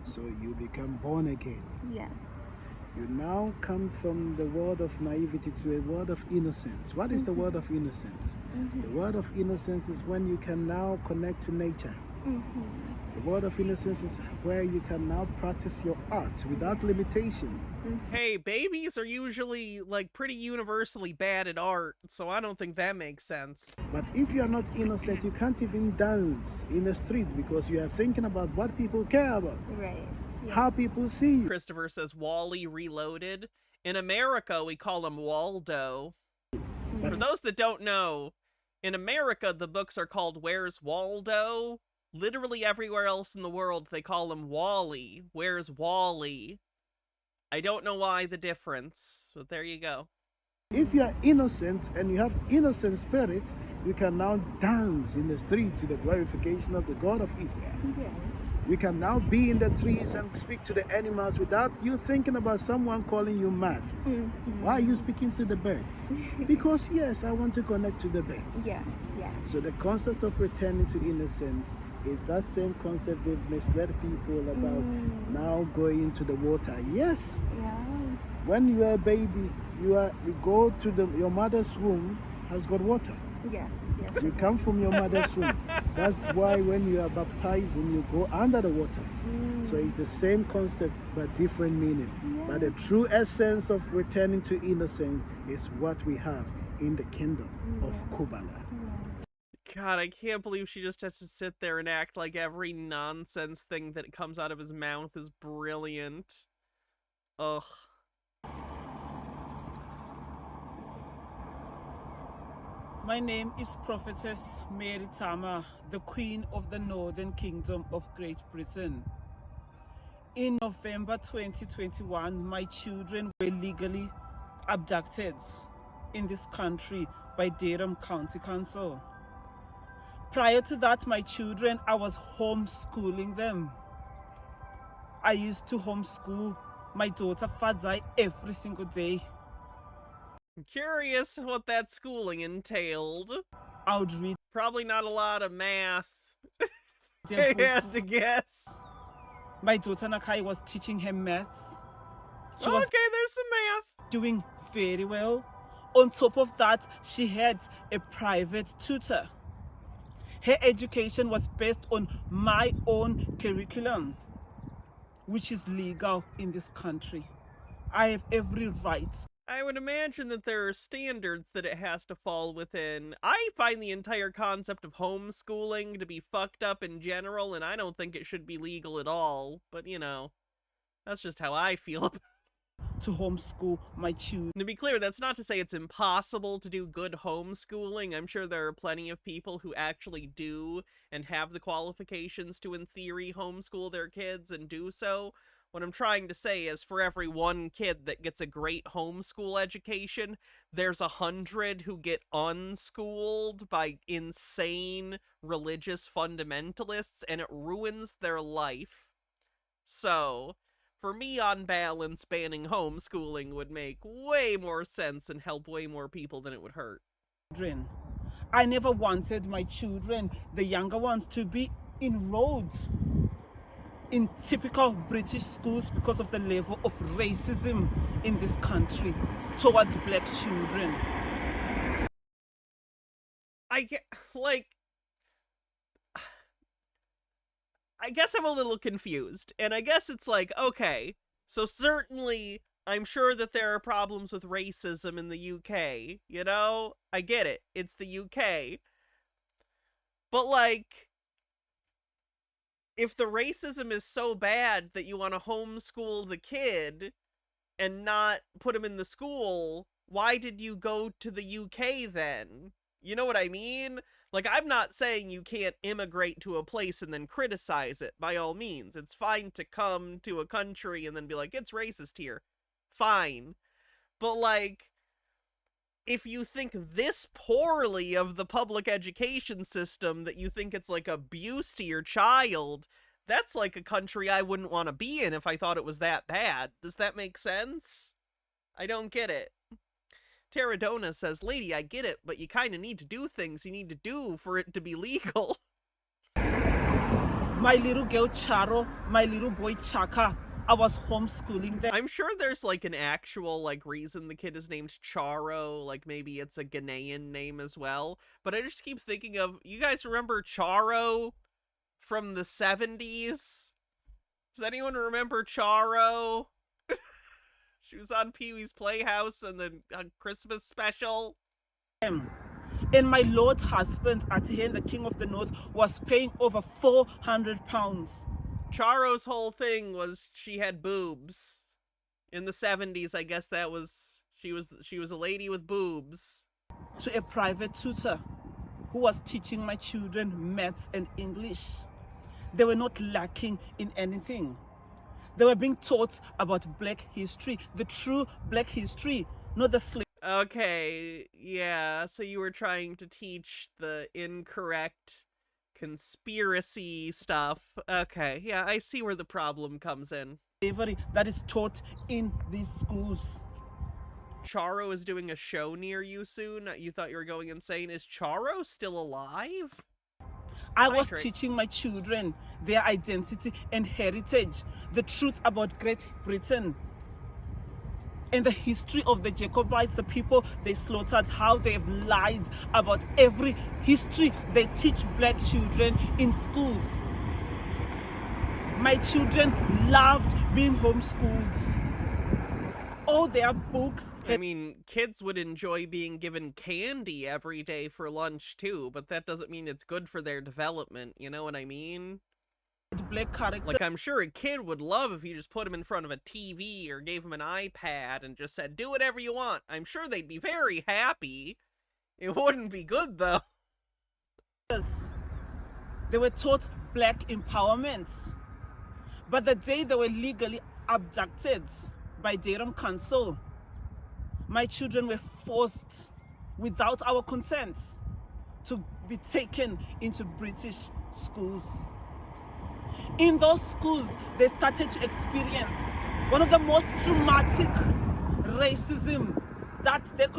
So you become born again. Yes. You now come from the world of naivety to a world of innocence. What is the world of innocence? The world of innocence is when you can now connect to nature. The world of innocence is where you can now practice your art without limitation. Hey, babies are usually, like, pretty universally bad at art, so I don't think that makes sense. But if you are not innocent, you can't even dance in the street because you are thinking about what people care about. Right. Yes. How people see you. Christopher says Wally Reloaded. In America, we call him Waldo. For those that don't know, in America, the books are called Where's Waldo? Literally everywhere else in the world, they call him Wally. Where's Wally? I don't know why the difference, but there you go. If you are innocent and you have innocent spirit, you can now dance in the street to the glorification of the God of Israel. Yes. You can now be in the trees and speak to the animals without you thinking about someone calling you mad. Why are you speaking to the birds? Because yes, I want to connect to the birds. Yes, yes. So the concept of returning to innocence is that same concept they've misled people about now going to the water. Yes. Yeah. When you are a baby, you go to your mother's womb has got water. Yes, yes. You come from your mother's womb. That's why when you are baptizing, you go under the water. So it's the same concept but different meaning. Yes. But the true essence of returning to innocence is what we have in the kingdom of Kubala. God, I can't believe she just has to sit there and act like every nonsense thing that comes out of his mouth is brilliant. Ugh. My name is Prophetess Mary Tama, the Queen of the Northern Kingdom of Great Britain. In November 2021, my children were legally abducted in this country by Durham County Council. Prior to that, my children, I was homeschooling them. I used to homeschool my daughter Fadzai every single day. I'm curious what that schooling entailed. I would read Probably not a lot of math. their I had books. to guess. My daughter Nakai was teaching her maths. She Okay, was there's some math. doing very well. On top of that, she had a private tutor. Her education was based on my own curriculum, which is legal in this country. I have every right. I would imagine that there are standards that it has to fall within. I find the entire concept of homeschooling to be fucked up in general, and I don't think it should be legal at all. But, you know, that's just how I feel. To homeschool my children. To be clear, that's not to say it's impossible to do good homeschooling. I'm sure there are plenty of people who actually do and have the qualifications to, in theory, homeschool their kids and do so. What I'm trying to say is for every one kid that gets a great homeschool education, there's 100 who get unschooled by insane religious fundamentalists, and it ruins their life. So, for me, on balance, banning homeschooling would make way more sense and help way more people than it would hurt. Children. I never wanted my children, the younger ones, to be enrolled in typical British schools because of the level of racism in this country towards black children. I get, like, I guess I'm a little confused. And I guess it's like, okay, so certainly I'm sure that there are problems with racism in the UK, you know? I get it. It's the UK. But, like, if the racism is so bad that you want to homeschool the kid and not put him in the school, why did you go to the UK then? You know what I mean? Like, I'm not saying you can't immigrate to a place and then criticize it, by all means. It's fine to come to a country and then be like, it's racist here. Fine. But, like, if you think this poorly of the public education system that you think it's like abuse to your child, that's like a country I wouldn't want to be in if I thought it was that bad. Does that make sense? I don't get it. Terradona says, lady, I get it, but you kind of need to do things you need to do for it to be legal. My little girl Charo, my little boy Chaka, I was homeschooling them. I'm sure there's like an actual like reason the kid is named Charo, like maybe it's a Ghanaian name as well. But I just keep thinking of, you guys remember Charo from the 70s? Does anyone remember Charo? She was on Pee-wee's Playhouse and the Christmas special. And my lord husband, Atihen, the king of the north, was paying over £400. Charo's whole thing was she had boobs. In the 70s, I guess that was she was a lady with boobs. To a private tutor who was teaching my children maths and English. They were not lacking in anything. They were being taught about black history, the true black history, not the slave. Okay, yeah, so you were trying to teach the incorrect conspiracy stuff. Okay, yeah, I see where the problem comes in. Slavery that is taught in these schools. Charo is doing a show near you soon. You thought you were going insane. Is Charo still alive? I was teaching my children their identity and heritage, the truth about Great Britain, and the history of the Jacobites, the people they slaughtered, how they've lied about every history they teach black children in schools. My children loved being homeschooled. All their books. I mean, kids would enjoy being given candy every day for lunch too, but that doesn't mean it's good for their development, you know what I mean? Black character. Like, I'm sure a kid would love if you just put him in front of a TV or gave him an iPad and just said, do whatever you want. I'm sure they'd be very happy. It wouldn't be good, though. They were taught black empowerment. But the day they were legally abducted by Durham Council, my children were forced, without our consent, to be taken into British schools. In those schools, they started to experience one of the most traumatic racism that they've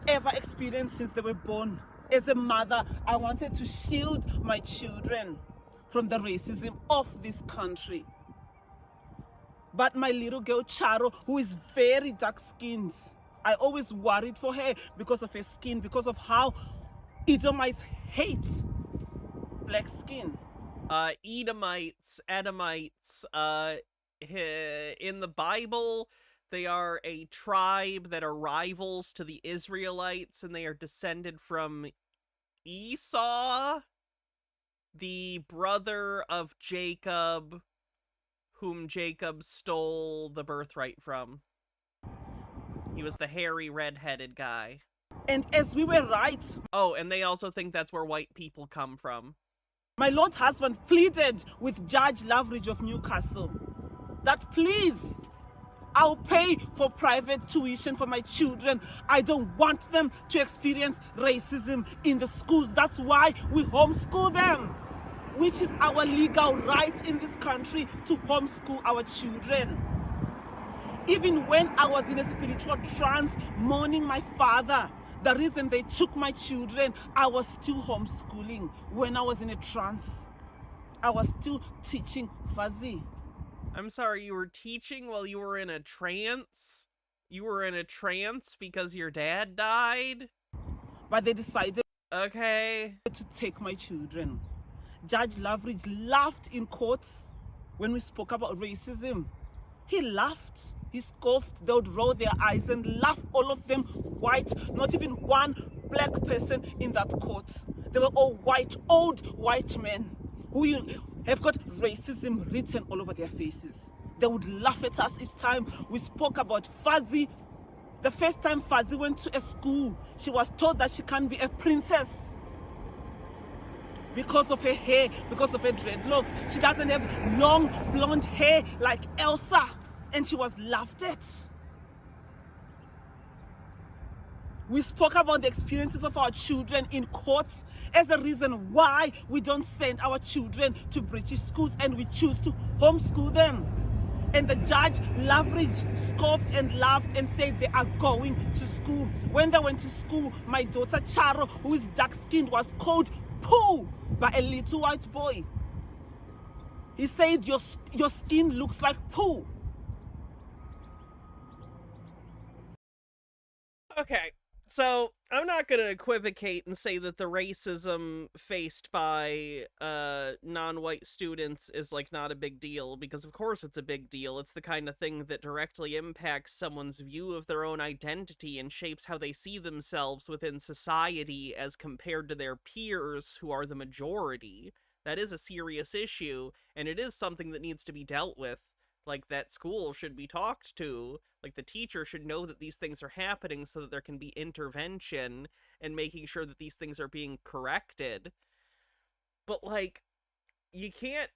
ever experienced since they were born. As a mother, I wanted to shield my children from the racism of this country. But my little girl Charo, who is very dark-skinned, I always worried for her because of her skin, because of how Edomites hate black skin. Edomites, in the Bible, they are a tribe that are rivals to the Israelites, and they are descended from Esau, the brother of Jacob, whom Jacob stole the birthright from. He was the hairy, red-headed guy. And as we were right... Oh, and they also think that's where white people come from. My Lord's husband pleaded with Judge Loveridge of Newcastle that please, I'll pay for private tuition for my children. I don't want them to experience racism in the schools. That's why we homeschool them, which is our legal right in this country to homeschool our children. Even when I was in a spiritual trance mourning my father, the reason they took my children, I was still homeschooling. When I was in a trance, I was still teaching Fuzzy. I'm sorry, you were teaching while you were in a trance? You were in a trance because your dad died? But they decided Okay. to take my children. Judge Loveridge laughed in courts when we spoke about racism. He laughed, he scoffed, they would roll their eyes and laugh, all of them white, not even one black person in that court. They were all white, old white men who have got racism written all over their faces. They would laugh at us each time we spoke about Fuzzy. The first time Fuzzy went to a school, she was told that she can't be a princess because of her hair, because of her dreadlocks. She doesn't have long blonde hair like Elsa, and she was laughed at. We spoke about the experiences of our children in courts as a reason why we don't send our children to British schools and we choose to homeschool them. And the judge, Loveridge, scoffed and laughed and said they are going to school. When they went to school, my daughter Charo, who is dark-skinned, was called Pooh by a little white boy. He said, your skin looks like poo. Okay, so I'm not going to equivocate and say that the racism faced by non-white students is like not a big deal, because of course it's a big deal. It's the kind of thing that directly impacts someone's view of their own identity and shapes how they see themselves within society as compared to their peers who are the majority. That is a serious issue, and it is something that needs to be dealt with. Like, that school should be talked to. Like, the teacher should know that these things are happening so that there can be intervention and making sure that these things are being corrected. But, like, you can't...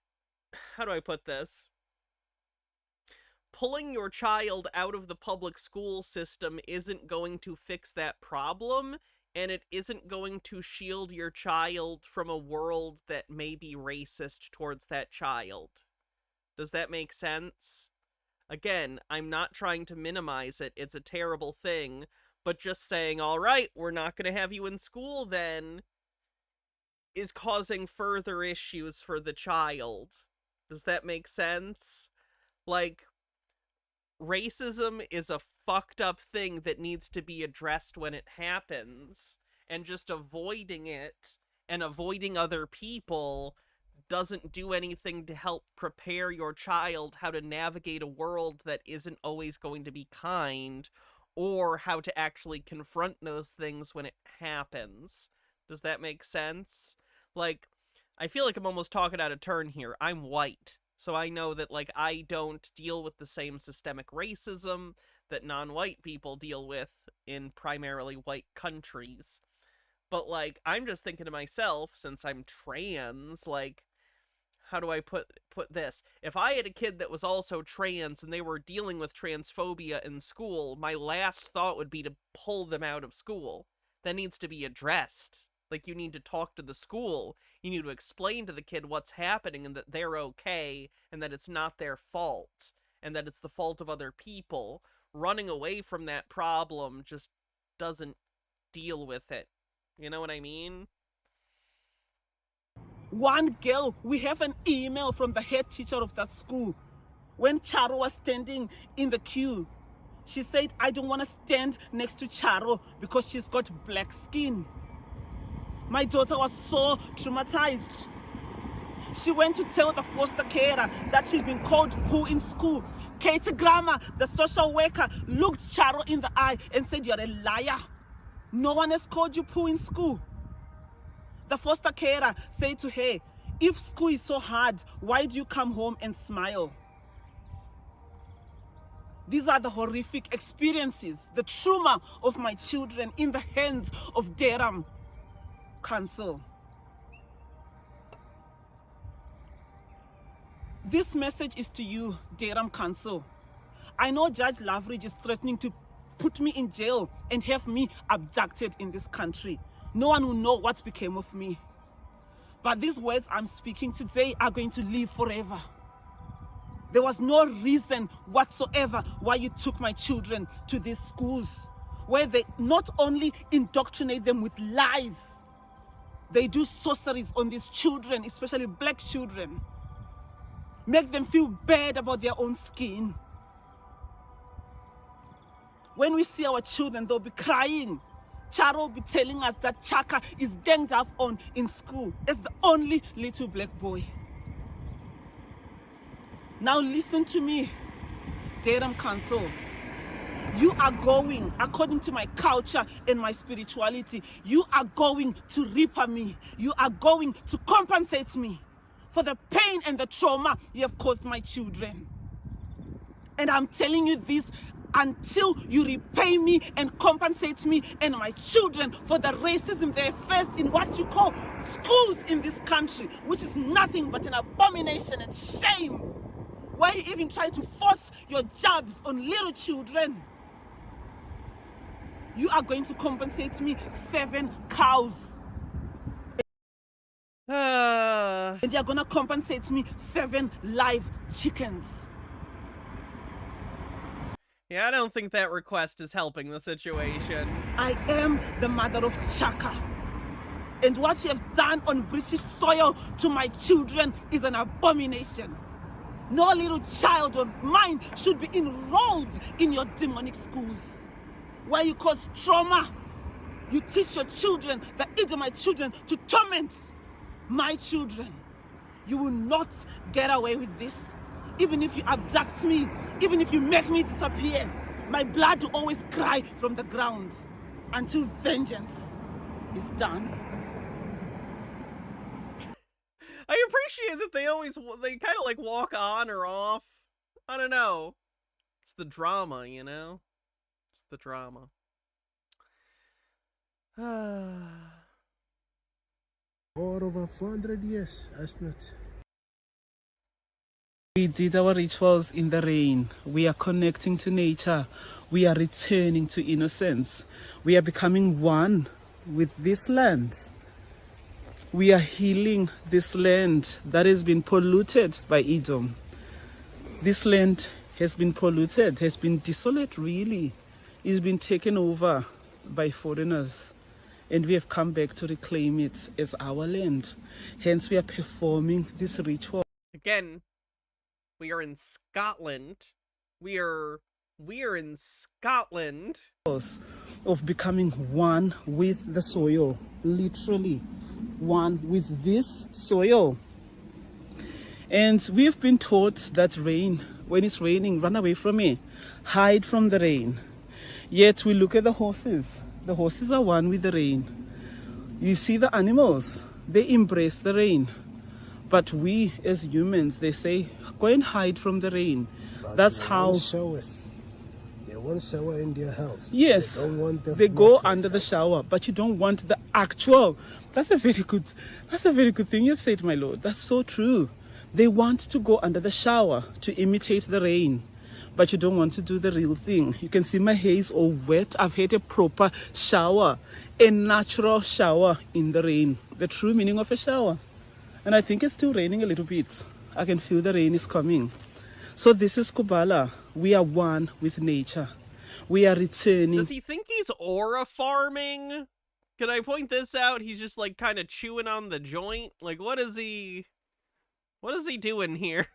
How do I put this? Pulling your child out of the public school system isn't going to fix that problem, and it isn't going to shield your child from a world that may be racist towards that child. Does that make sense? Again, I'm not trying to minimize it. It's a terrible thing. But just saying, all right, we're not going to have you in school then, is causing further issues for the child. Does that make sense? Like, racism is a fucked up thing that needs to be addressed when it happens. And just avoiding it and avoiding other people doesn't do anything to help prepare your child how to navigate a world that isn't always going to be kind, or how to actually confront those things when it happens. Does that make sense? Like, I feel like I'm almost talking out of turn here. I'm white, so I know that, like, I don't deal with the same systemic racism that non-white people deal with in primarily white countries. But, like, I'm just thinking to myself, since I'm trans, like, how do I put this? If I had a kid that was also trans and they were dealing with transphobia in school, my last thought would be to pull them out of school. That needs to be addressed. Like, you need to talk to the school. You need to explain to the kid what's happening and that they're okay and that it's not their fault and that it's the fault of other people. Running away from that problem just doesn't deal with it. You know what I mean? One girl, we have an email from the head teacher of that school. When Charo was standing in the queue, she said, I don't want to stand next to Charo because she's got black skin. My daughter was so traumatized. She went to tell the foster carer that she's been called poo in school. Kate Grammer, the social worker, looked Charo in the eye and said, you're a liar. No one has called you poo in school. The foster carer said to her, if school is so hard, why do you come home and smile? These are the horrific experiences, the trauma of my children in the hands of Durham Council. This message is to you, Durham Council. I know Judge Lavridge is threatening to put me in jail and have me abducted in this country. No one will know what became of me. But these words I'm speaking today are going to live forever. There was no reason whatsoever why you took my children to these schools, where they not only indoctrinate them with lies, they do sorceries on these children, especially black children. Make them feel bad about their own skin. When we see our children, they'll be crying. Charo will be telling us that Chaka is ganged up on in school as the only little black boy. Now listen to me, Durham Council. You are going, according to my culture and my spirituality, you are going to reaper me. You are going to compensate me for the pain and the trauma you have caused my children. And I'm telling you this until you repay me and compensate me and my children for the racism they faced in what you call schools in this country, which is nothing but an abomination and shame. Why you even try to force your jabs on little children? You are going to compensate me 7 cows. And you're going to compensate me 7 live chickens. Yeah, I don't think that request is helping the situation. I am the mother of Chaka. And what you have done on British soil to my children is an abomination. No little child of mine should be enrolled in your demonic schools, where you cause trauma. You teach your children, the Edomite children, to torment my children. You will not get away with this. Even if you abduct me, even if you make me disappear, my blood will always cry from the ground until vengeance is done. I appreciate that they kind of like walk on or off. I don't know. It's the drama, you know? It's the drama. For over 400 years, that's not. We did our rituals in the rain. We are connecting to nature. We are returning to innocence. We are becoming one with this land. We are healing this land that has been polluted by Edom. This land has been polluted, has been desolate really. It's been taken over by foreigners. And we have come back to reclaim it as our land. Hence we are performing this ritual. Again, we are in Scotland. We are in Scotland. Of becoming one with the soil, literally one with this soil. And we've been taught that rain, when it's raining, run away from it, hide from the rain. Yet we look at the horses. The horses are one with the rain. You see the animals, they embrace the rain. But we as humans, they say, go and hide from the rain. But that's they how. won't show us. They won't shower in their house. Yes, they, don't want the they go natural under the shower. shower, but you don't want the actual. That's a very good thing you've said, my lord. That's so true. They want to go under the shower to imitate the rain, but you don't want to do the real thing. You can see my hair is all wet. I've had a proper shower, a natural shower in the rain, the true meaning of a shower. And I think it's still raining a little bit. I can feel the rain is coming. So this is Kubala. We are one with nature. We are returning. Does he think he's aura farming? Can I point this out? He's just like kind of chewing on the joint. Like, what is he doing here?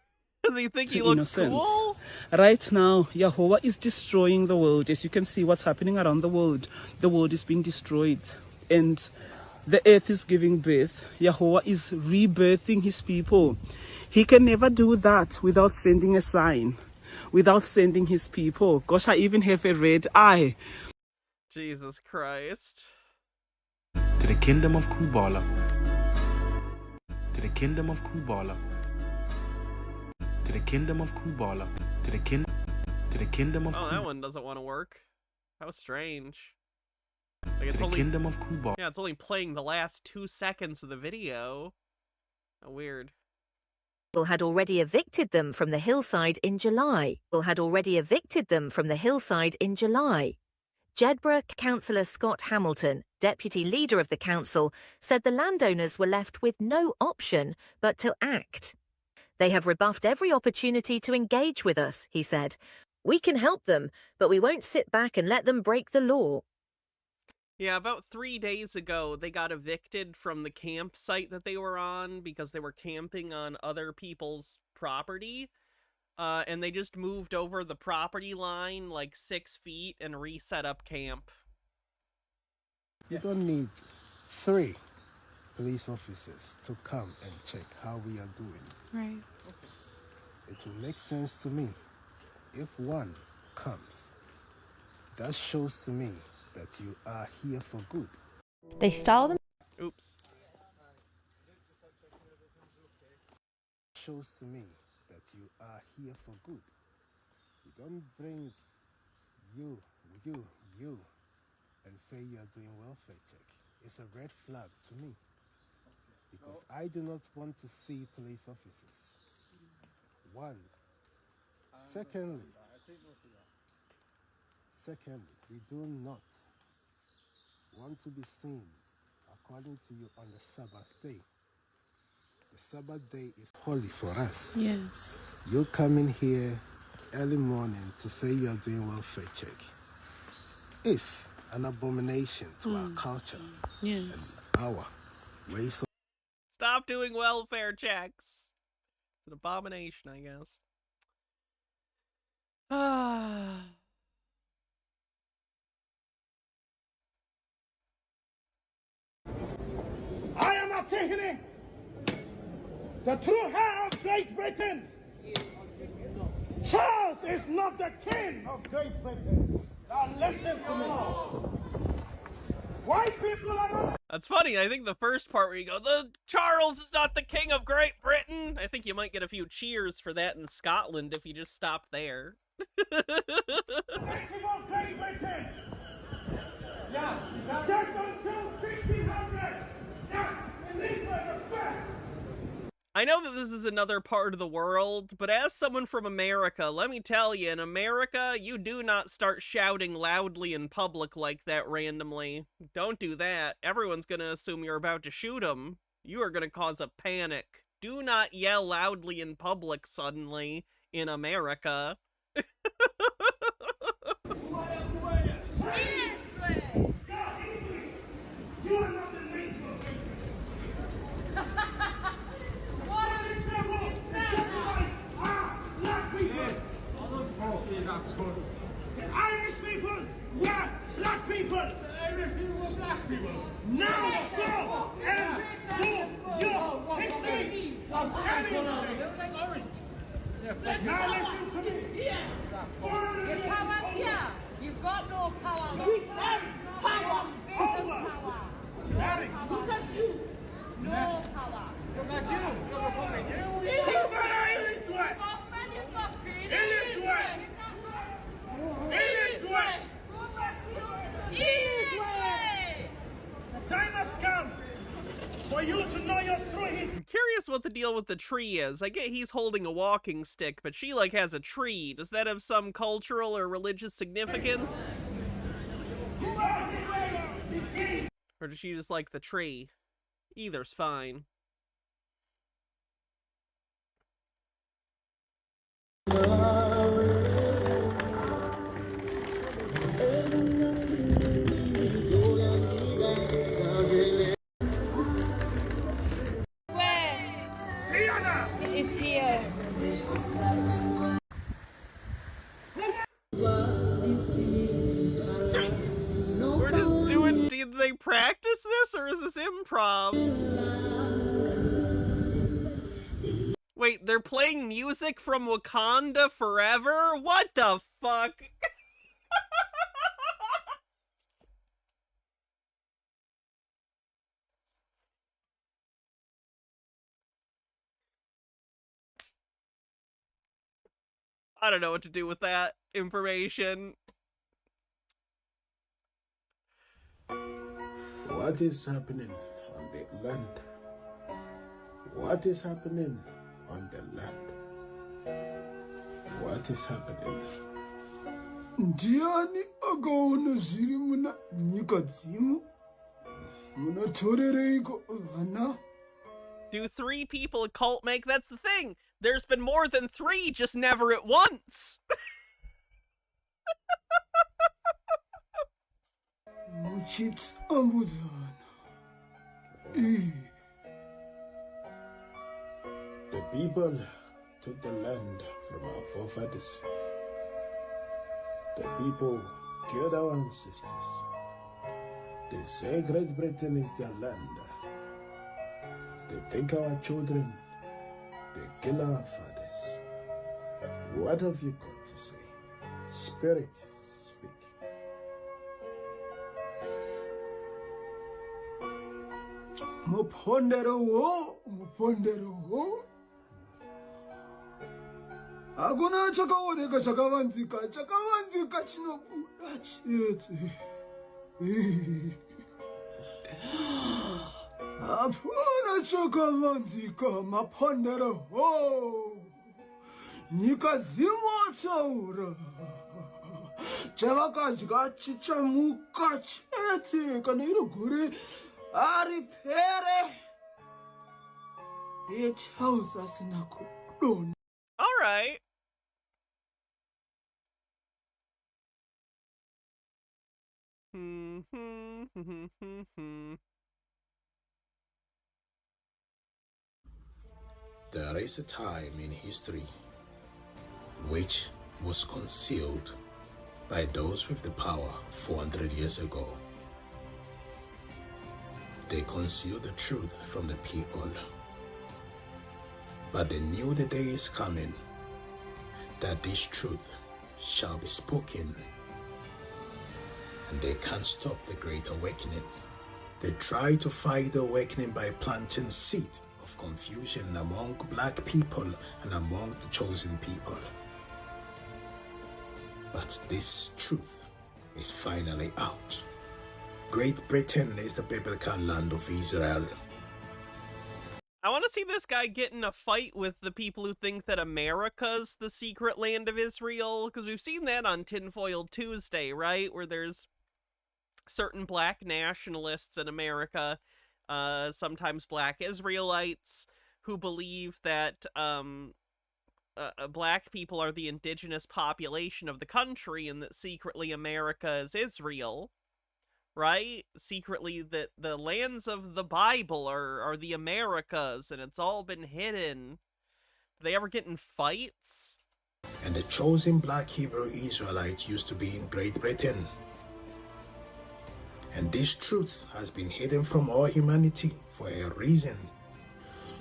Does he think he looks cool? Right now, Yahweh is destroying the world. As you can see what's happening around the world is being destroyed. And the earth is giving birth. Yahweh is rebirthing his people. He can never do that without sending a sign, without sending his people. Gosh, I even have a red eye. Jesus Christ. To the kingdom of Kubala. To the kingdom of Kubala. To the kingdom of Kubala. To the kingdom of Oh, that one doesn't want to work. How strange. Like, to the kingdom of Kubala. Yeah, it's only playing the last 2 seconds of the video. How weird. had already evicted them from the hillside in July. Jedburgh Councillor Scott Hamilton, deputy leader of the council, said the landowners were left with no option but to act. They have rebuffed every opportunity to engage with us, he said. We can help them, but we won't sit back and let them break the law. Yeah, about 3 days ago, they got evicted from the campsite that they were on because they were camping on other people's property. And they just moved over the property line like 6 feet and reset up camp. You don't need 3 police officers to come and check how we are doing. Right. It will make sense to me if one comes. That shows to me that you are here for good. They style them. Oops. Shows to me that you are here for good. You don't bring you, and say you are doing welfare check. It's a red flag to me. Because I do not want to see police officers. One. Secondly, we do not want to be seen, according to you, on the Sabbath day. The Sabbath day is holy for us. Yes. You come in here early morning to say you are doing welfare check. It's an abomination to our culture and our ways of. Stop doing welfare checks. It's an abomination, I guess. I am Antigone, the true heir of Great Britain. Charles is not the king of Great Britain. Now listen to me. White people are not. That's funny. I think the first part where you go, the Charles is not the king of Great Britain. I think you might get a few cheers for that in Scotland if you just stopped there. Great Britain. Yeah, just until 1600. Yeah, and these were the best. I know that this is another part of the world, but as someone from America, let me tell you, in America, you do not start shouting loudly in public like that randomly. Don't do that. Everyone's gonna assume you're about to shoot them. You are gonna cause a panic. Do not yell loudly in public suddenly in America. Irish people, yeah, black people. Irish people were black people. Now go and do your history of everything. Now listen to me. Your power here. You've got no power. We have power over. Harry, look at you. No power. Look at you. Look at it this way. In this way. In this way. This way. The time has come for you to know your true history. I'm curious what the deal with the tree is. I get he's holding a walking stick, but she, like, has a tree. Does that have some cultural or religious significance? Or does she just like the tree? Either's fine. Is here. We're just doing. Did they practice this or is this improv? Wait, they're playing music from Wakanda Forever? What the fuck? I don't know what to do with that information. What is happening on the land? What is happening on the land. What is happening? Ndiani akaona zviri muna nyika dzimo? Munotorereiko vana? Do 3 people a cult make? That's the thing. There's been more than 3, just never at once. Muchitsambudzana. The people took the land from our forefathers. The people killed our ancestors. They say Great Britain is their land. They take our children. They kill our fathers. What have you got to say? Spirit, speak. Mupondero wo. Hakuna chakaoneka chakavanzika chinobuda chete. Hapana chakavanzika mapondero ho. Nyika dzimotsaura. Chavakadya chichamuka chete kana iro gore ari pere. Echausa asina kudonha. All right. There is a time in history which was concealed by those with the power 400 years ago. They concealed the truth from the people. But they knew the day is coming that this truth shall be spoken. And they can't stop the Great Awakening. They try to fight the awakening by planting seed of confusion among black people and among the chosen people. But this truth is finally out. Great Britain is the biblical land of Israel. I want to see this guy get in a fight with the people who think that America's the secret land of Israel, because we've seen that on Tinfoil Tuesday, right? Where there's certain black nationalists in America, sometimes black Israelites, who believe that black people are the indigenous population of the country and that secretly America is Israel. Right? Secretly, that the lands of the Bible are the Americas, and it's all been hidden. Do they ever get in fights? And the chosen black Hebrew Israelites used to be in Great Britain. And this truth has been hidden from all humanity for a reason,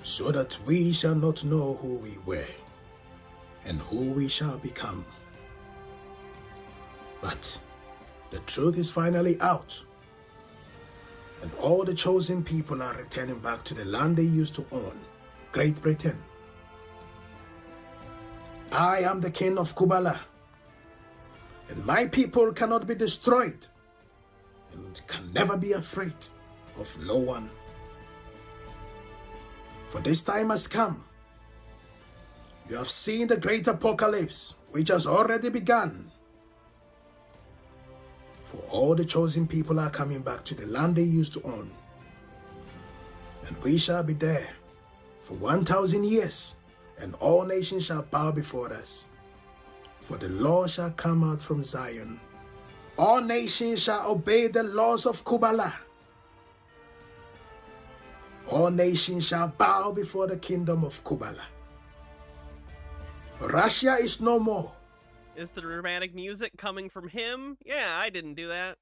so that we shall not know who we were and who we shall become. But the truth is finally out, and all the chosen people are returning back to the land they used to own, Great Britain. I am the king of Kubala, and my people cannot be destroyed and can never be afraid of no one. For this time has come. You have seen the great apocalypse, which has already begun. For all the chosen people are coming back to the land they used to own. And we shall be there for 1,000 years, and all nations shall bow before us. For the law shall come out from Zion. All nations shall obey the laws of Kubala. All nations shall bow before the kingdom of Kubala. Russia is no more. Is the dramatic music coming from him? Yeah, I didn't do that.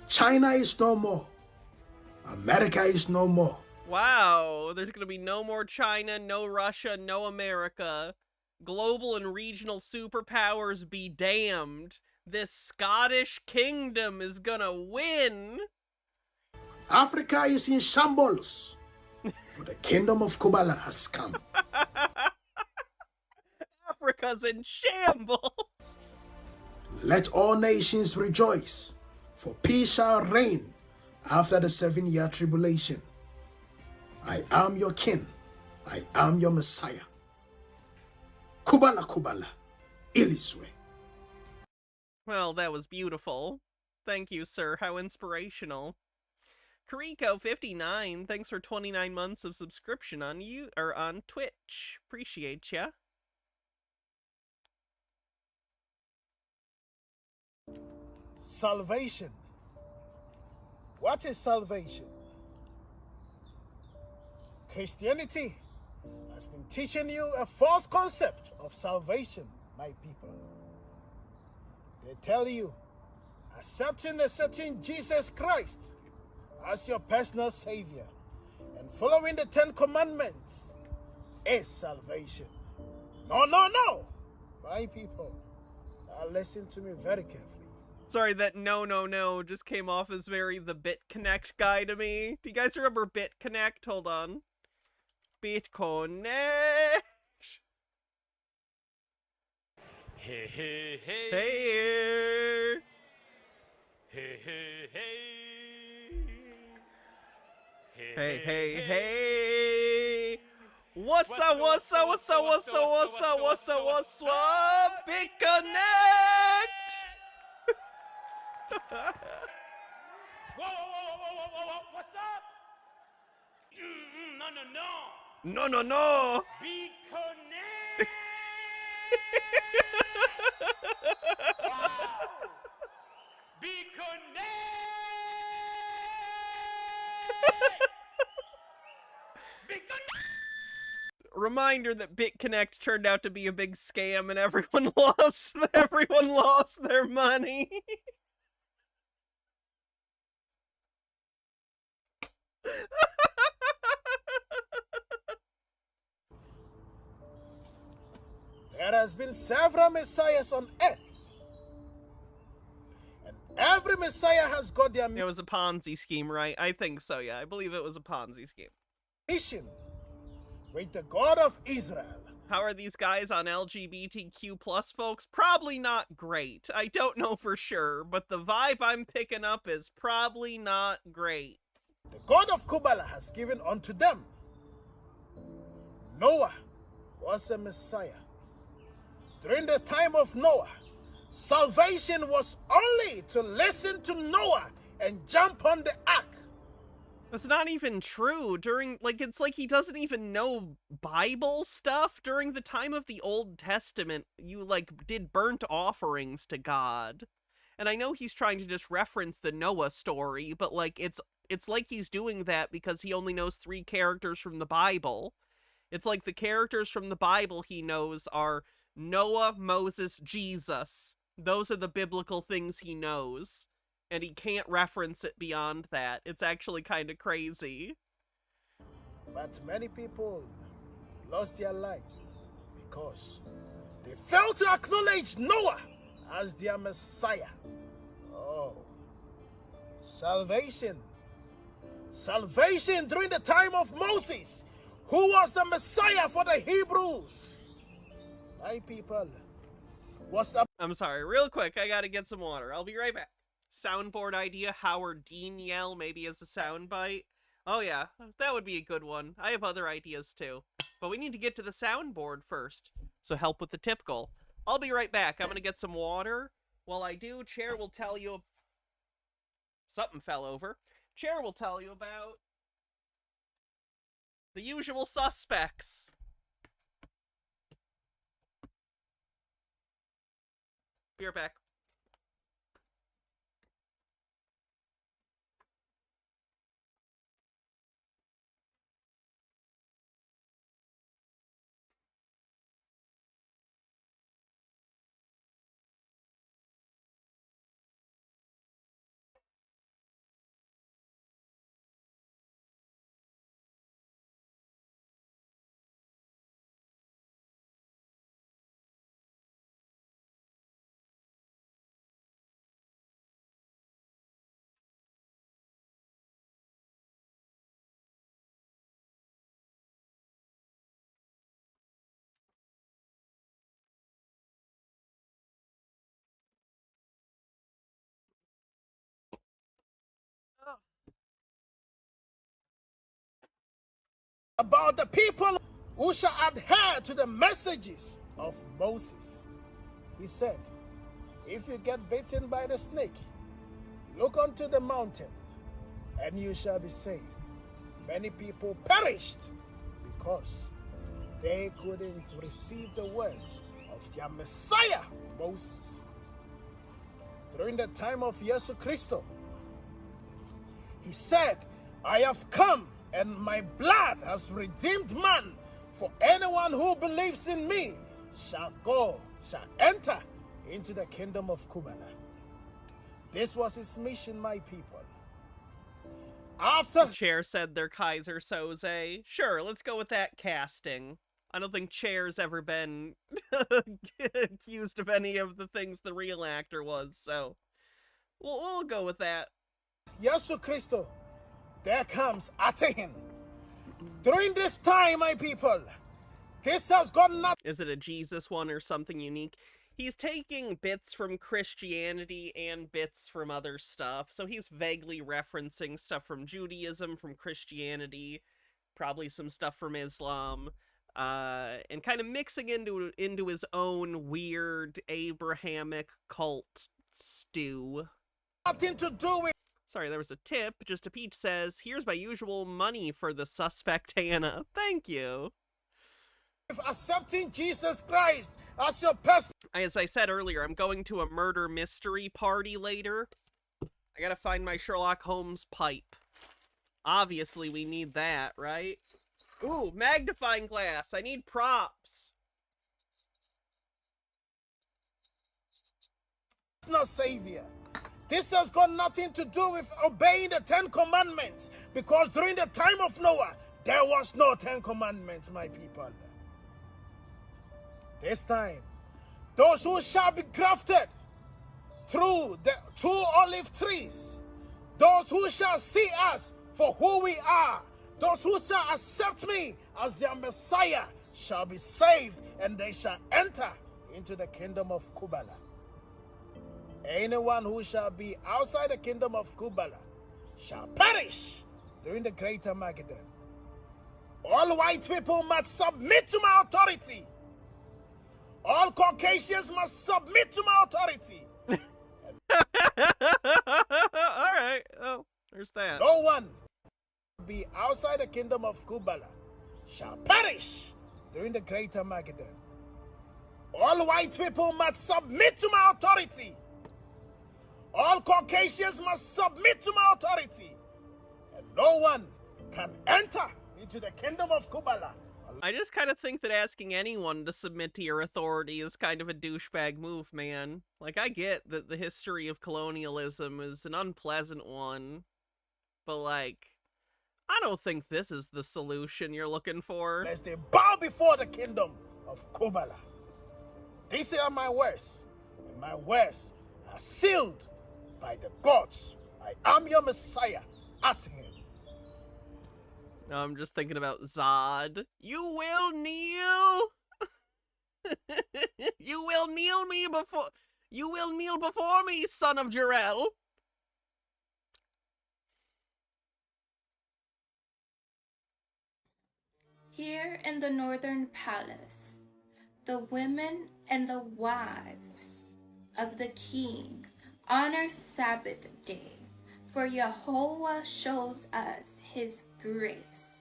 China is no more. America is no more. Wow, there's gonna be no more China, no Russia, no America. Global and regional superpowers be damned. This Scottish kingdom is gonna win. Africa is in shambles. For the kingdom of Kubala has come. Africa's in shambles. Let all nations rejoice, for peace shall reign after the 7-year tribulation. I am your king. I am your Messiah. Kubala Kubala, Iliswe. Well, that was beautiful. Thank you, sir. How inspirational. Kariko59, thanks for 29 months of subscription on on Twitch. Appreciate ya. Salvation. What is salvation? Christianity has been teaching you a false concept of salvation, my people. They tell you accepting a certain Jesus Christ as your personal savior and following the 10 commandments is salvation. No, no, no, my people. Now listen to me very carefully. Sorry, that no just came off as very the BitConnect guy to me. Do you guys remember BitConnect? Hold on. BitConnect. Hey, hey, hey. Hey. Hey, hey, hey. Hey, hey, hey. What's up, what's up, what's up, what's up, what's up, what's up, what's up? BitConnect! Whoa, what's up? No. No. Be connect. Wow. Be connect. Be connect. Reminder that BitConnect turned out to be a big scam and everyone lost their money. There has been several messiahs on earth. And every messiah has got their It was a Ponzi scheme, right? I think so, yeah. I believe it was a Ponzi scheme. mission with the God of Israel. How are these guys on LGBTQ plus, folks? Probably not great. I don't know for sure, but the vibe I'm picking up is probably not great. The God of Kubala has given unto them. Noah was a messiah. During the time of Noah, salvation was only to listen to Noah and jump on the ark. That's not even true. It's like he doesn't even know Bible stuff. During the time of the Old Testament, you, did burnt offerings to God. And I know he's trying to just reference the Noah story, but, it's like he's doing that because he only knows 3 characters from the Bible. It's like the characters from the Bible he knows are Noah, Moses, Jesus. Those are the biblical things he knows. And he can't reference it beyond that. It's actually kind of crazy. But many people lost their lives because they failed to acknowledge Noah as their Messiah. Oh, salvation. Salvation during the time of Moses, who was the Messiah for the Hebrews. My people, what's up? I'm sorry, real quick, I gotta get some water. I'll be right back. Soundboard idea, Howard Dean yell, maybe as a soundbite. Oh yeah, that would be a good one. I have other ideas too. But we need to get to the soundboard first. So help with the tip goal. I'll be right back. I'm gonna get some water. While I do, Chair will tell you... Something fell over. Chair will tell you about... the usual suspects. Be right back. About the people who shall adhere to the messages of Moses. He said, if you get bitten by the snake, look unto the mountain, and you shall be saved. Many people perished because they couldn't receive the words of their Messiah, Moses. During the time of Jesus Christ, he said, I have come and my blood has redeemed man. For anyone who believes in me shall enter into the kingdom of Kubala. This was his mission, my people. After The chair said they're Kaiser Soze. Sure, let's go with that casting. I don't think Chair's ever been accused of any of the things the real actor was, so we'll go with that. Jesus Christ, there comes Atehen. During this time, my people, this has got nothing. Is it a Jesus one or something unique? He's taking bits from Christianity and bits from other stuff, so he's vaguely referencing stuff from Judaism, from Christianity, probably some stuff from Islam, and kind of mixing into his own weird Abrahamic cult stew. Nothing to do with. Sorry, there was a tip. Just a Peach says, here's my usual money for the suspect Hannah. Thank you. Accepting Jesus Christ as your personal. As I said earlier, I'm going to a murder mystery party later. I gotta find my Sherlock Holmes pipe. Obviously, we need that, right? Ooh, magnifying glass. I need props. No savior. This has got nothing to do with obeying the 10 Commandments, because during the time of Noah, there was no 10 Commandments, my people. This time, those who shall be grafted through the 2 olive trees, those who shall see us for who we are, those who shall accept me as their Messiah shall be saved, and they shall enter into the kingdom of Kubala. Anyone who shall be outside the kingdom of Kubala shall perish during the great Armageddon. All white people must submit to my authority. All Caucasians must submit to my authority. Alright, oh, there's that. No one be outside the kingdom of Kubala shall perish during the great Armageddon. All white people must submit to my authority. All Caucasians must submit to my authority. And no one can enter into the kingdom of Kubala. I just kind of think that asking anyone to submit to your authority is kind of a douchebag move, man. Like, I get that the history of colonialism is an unpleasant one, but, like, I don't think this is the solution you're looking for. As they bow before the kingdom of Kubala. These are my words, and my words are sealed by the gods. I am your Messiah at him. I'm just thinking about Zod. You will kneel. You will kneel before me, son of Jarell. Here in the northern palace, the women and the wives of the king honor Sabbath day, for Yehovah shows us his grace.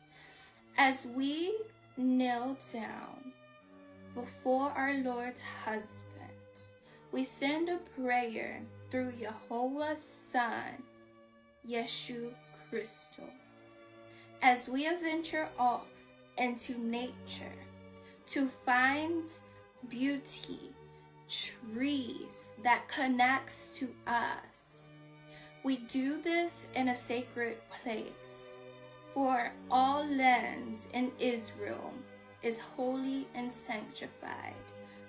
As we kneel down before our Lord's husband, we send a prayer through Yehovah's Son, Yeshu Christo. As we venture off into nature to find beauty, trees that connects to us, we do this in a sacred place, for all lands in Israel is holy and sanctified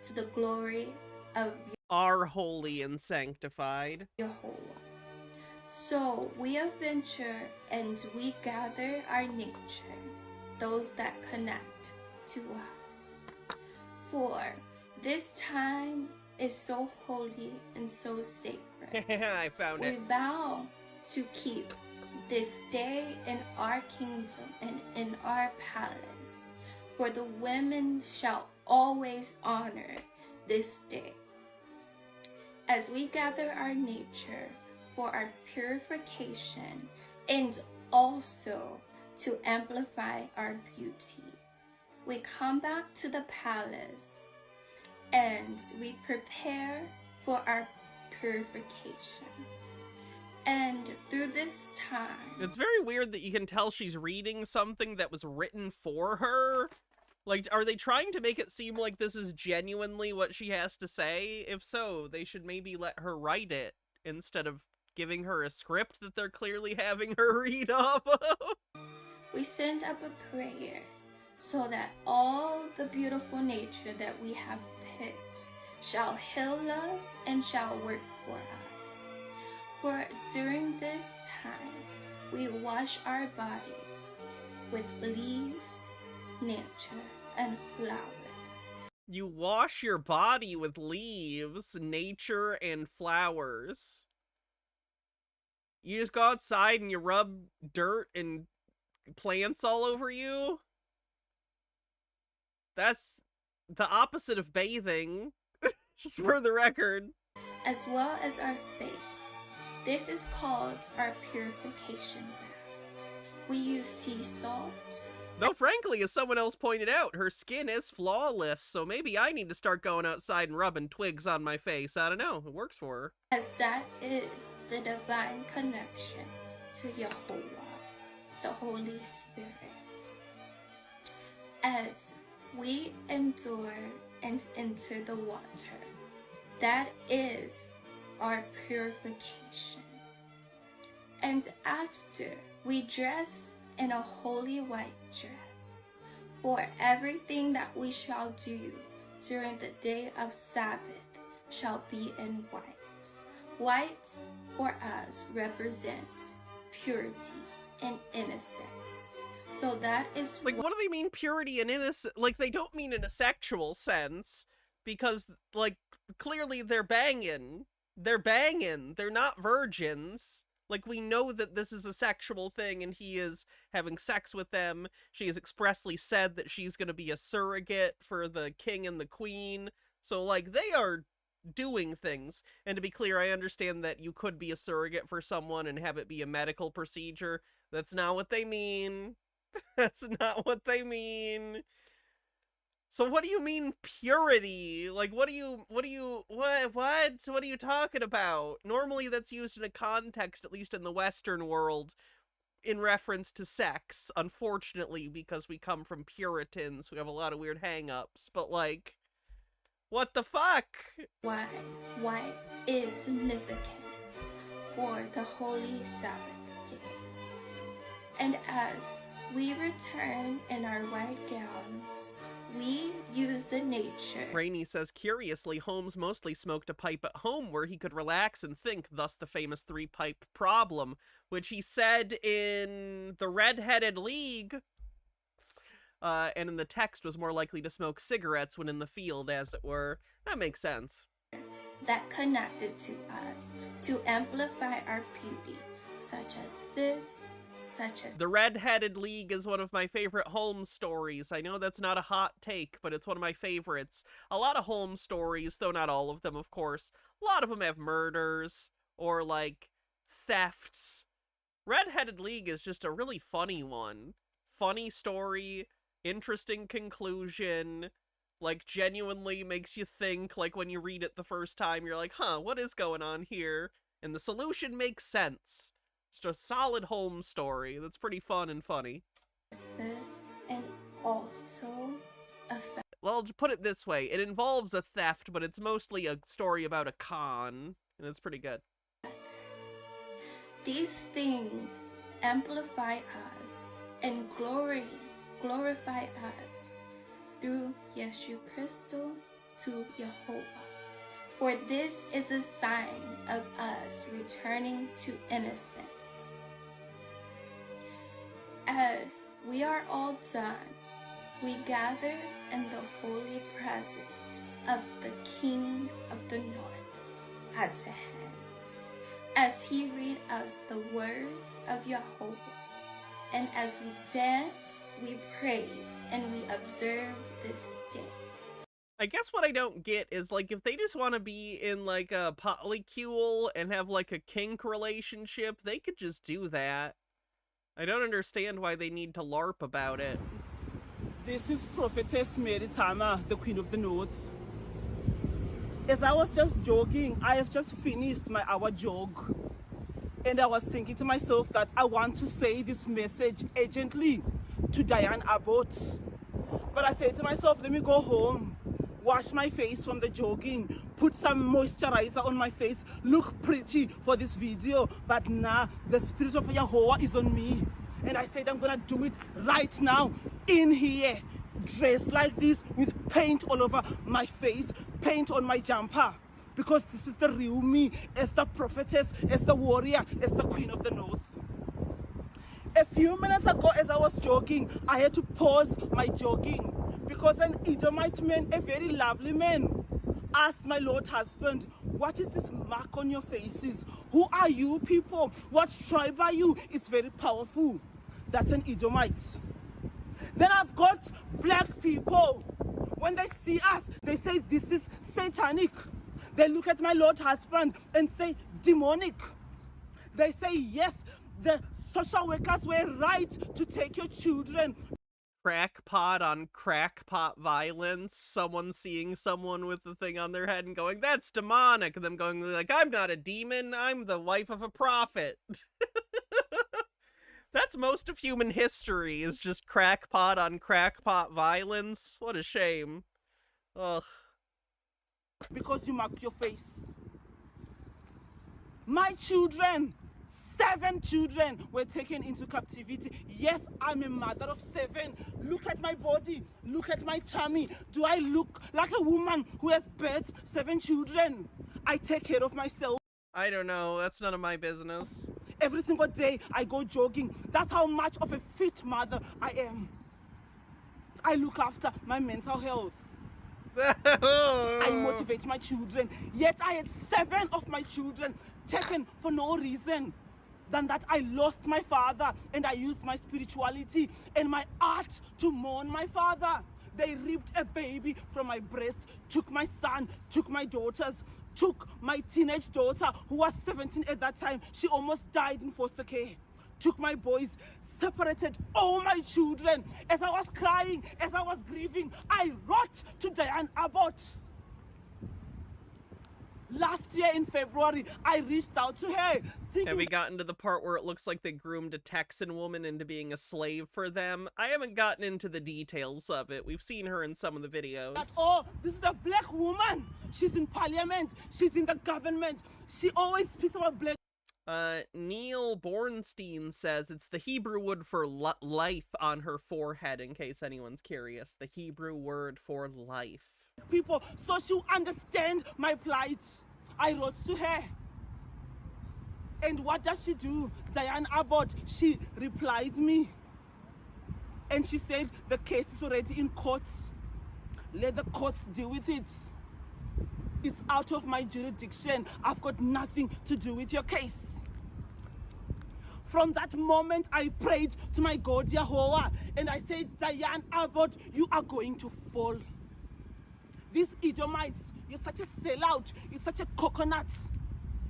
to the glory of Are holy and sanctified. Yehovah. So we adventure and we gather our nature, those that connect to us. For this time is so holy and so sacred. I found it. We vow to keep this day in our kingdom and in our palace for the women shall always honor this day. As we gather our nature for our purification and also to amplify our beauty, we come back to the palace and we prepare for our purification. And through this time, it's very weird that you can tell she's reading something that was written for her. Like, are they trying to make it seem like this is genuinely what she has to say? If so, they should maybe let her write it instead of giving her a script that they're clearly having her read off of. we send up a prayer so that all the beautiful nature that we have picked shall heal us and shall work for us. For during this time, we wash our bodies with leaves, nature, and flowers. You wash your body with leaves, nature, and flowers. You just go outside and you rub dirt and plants all over you? That's the opposite of bathing, just for the record. As well as our face. This is called our purification bath. We use sea salt. Though frankly, as someone else pointed out, her skin is flawless, so maybe I need to start going outside and rubbing twigs on my face. I don't know, it works for her. As that is the divine connection to Yahuwah, the Holy Spirit. As we endure and enter the water, that is our purification. And after, we dress in a holy white dress for everything that we shall do during the day of Sabbath shall be in white. White for us represents purity and innocence. So that is like, what do they mean purity and innocence? Like, they don't mean in a sexual sense, because, like, clearly they're banging. They're banging. They're not virgins. Like, we know that this is a sexual thing and he is having sex with them. She has expressly said that she's going to be a surrogate for the king and the queen. So, like, they are doing things. And to be clear, I understand that you could be a surrogate for someone and have it be a medical procedure. That's not what they mean. That's not what they mean. So what do you mean purity? Like, what are you talking about? Normally that's used in a context, at least in the Western world, in reference to sex, unfortunately, because we come from Puritans who have a lot of weird hang-ups, but like, what the fuck? why white is significant for the Holy Sabbath day. And as we return in our white gowns, we use the nature. Rainey says, curiously, Holmes mostly smoked a pipe at home where he could relax and think, thus the famous 3-pipe problem, which he said in The Red-Headed League, and in the text was more likely to smoke cigarettes when in the field, as it were. That makes sense. That connected to us to amplify our beauty, such as this, such as The Red-Headed League is one of my favorite Holmes stories. I know that's not a hot take, but it's one of my favorites. A lot of Holmes stories, though not all of them, of course, a lot of them have murders or, like, thefts. Red-Headed League is just a really funny one. Funny story, interesting conclusion, like, genuinely makes you think, like, when you read it the first time, you're like, huh, what is going on here? And the solution makes sense. Just a solid Holmes story that's pretty fun and funny. this, and also a Well, to put it this way, it involves a theft, but it's mostly a story about a con, and it's pretty good. These things amplify us and glorify us through Yeshu Crystal to Yehovah. For this is a sign of us returning to innocence. As we are all done, we gather in the holy presence of the King of the North at the hands, as he read us the words of Yehovah, And as we dance, we praise, and we observe this day. I guess what I don't get is, like, if they just want to be in, like, a polycule and have, like, a kink relationship, they could just do that. I don't understand why they need to LARP about it. This is Prophetess Mary Tama, the Queen of the North. As I was just jogging, I have just finished my hour jog. And I was thinking to myself that I want to say this message urgently to Diane Abbott. But I said to myself, let me go home, wash my face from the jogging, put some moisturizer on my face, look pretty for this video. But nah, the spirit of Yahweh is on me. And I said I'm gonna do it right now, in here, dressed like this with paint all over my face, paint on my jumper. Because this is the real me, as the prophetess, as the warrior, as the Queen of the North. A few minutes ago, as I was jogging, I had to pause my jogging because an Edomite man, a very lovely man, asked my Lord husband, what is this mark on your faces? Who are you people? What tribe are you? It's very powerful. That's an Edomite. Then I've got black people. When they see us, they say this is satanic. They look at my Lord husband and say demonic. They say yes, the social workers were right to take your children. Crackpot on crackpot violence. Someone seeing someone with the thing on their head and going, that's demonic. And them going like, I'm not a demon, I'm the wife of a prophet. That's most of human history, is just crackpot on crackpot violence. What a shame. Ugh. Because you mark your face. My children, 7 children were taken into captivity. Yes, I'm a mother of 7. Look at my body. Look at my tummy. Do I look like a woman who has birthed 7 children? I take care of myself. I don't know. That's none of my business. Every single day I go jogging. That's how much of a fit mother I am. I look after my mental health. I motivate my children. Yet I had 7 of my children taken for no reason than that I lost my father, and I used my spirituality and my art to mourn my father. They ripped a baby from my breast, took my son, took my daughters, took my teenage daughter who was 17 at that time. She almost died in foster care. Took my boys, separated all my children. As I was crying, as I was grieving, I wrote to Diane Abbott. Last year in February, I reached out to her. Have we gotten to the part where it looks like they groomed a Texan woman into being a slave for them? I haven't gotten into the details of it. We've seen her in some of the videos. Oh, this is a black woman. She's in parliament. She's in the government. She always speaks about black. Neil Bornstein says it's the Hebrew word for life on her forehead, in case anyone's curious. The Hebrew word for life. People, so she'll understand my plight. I wrote to her. And what does she do? Diane Abbott, she replied me. And she said, the case is already in court. Let the courts deal with it. It's out of my jurisdiction. I've got nothing to do with your case. From that moment, I prayed to my God, Yahweh, and I said, Diane Abbott, you are going to fall. These Edomites, you're such a sellout. You're such a coconut.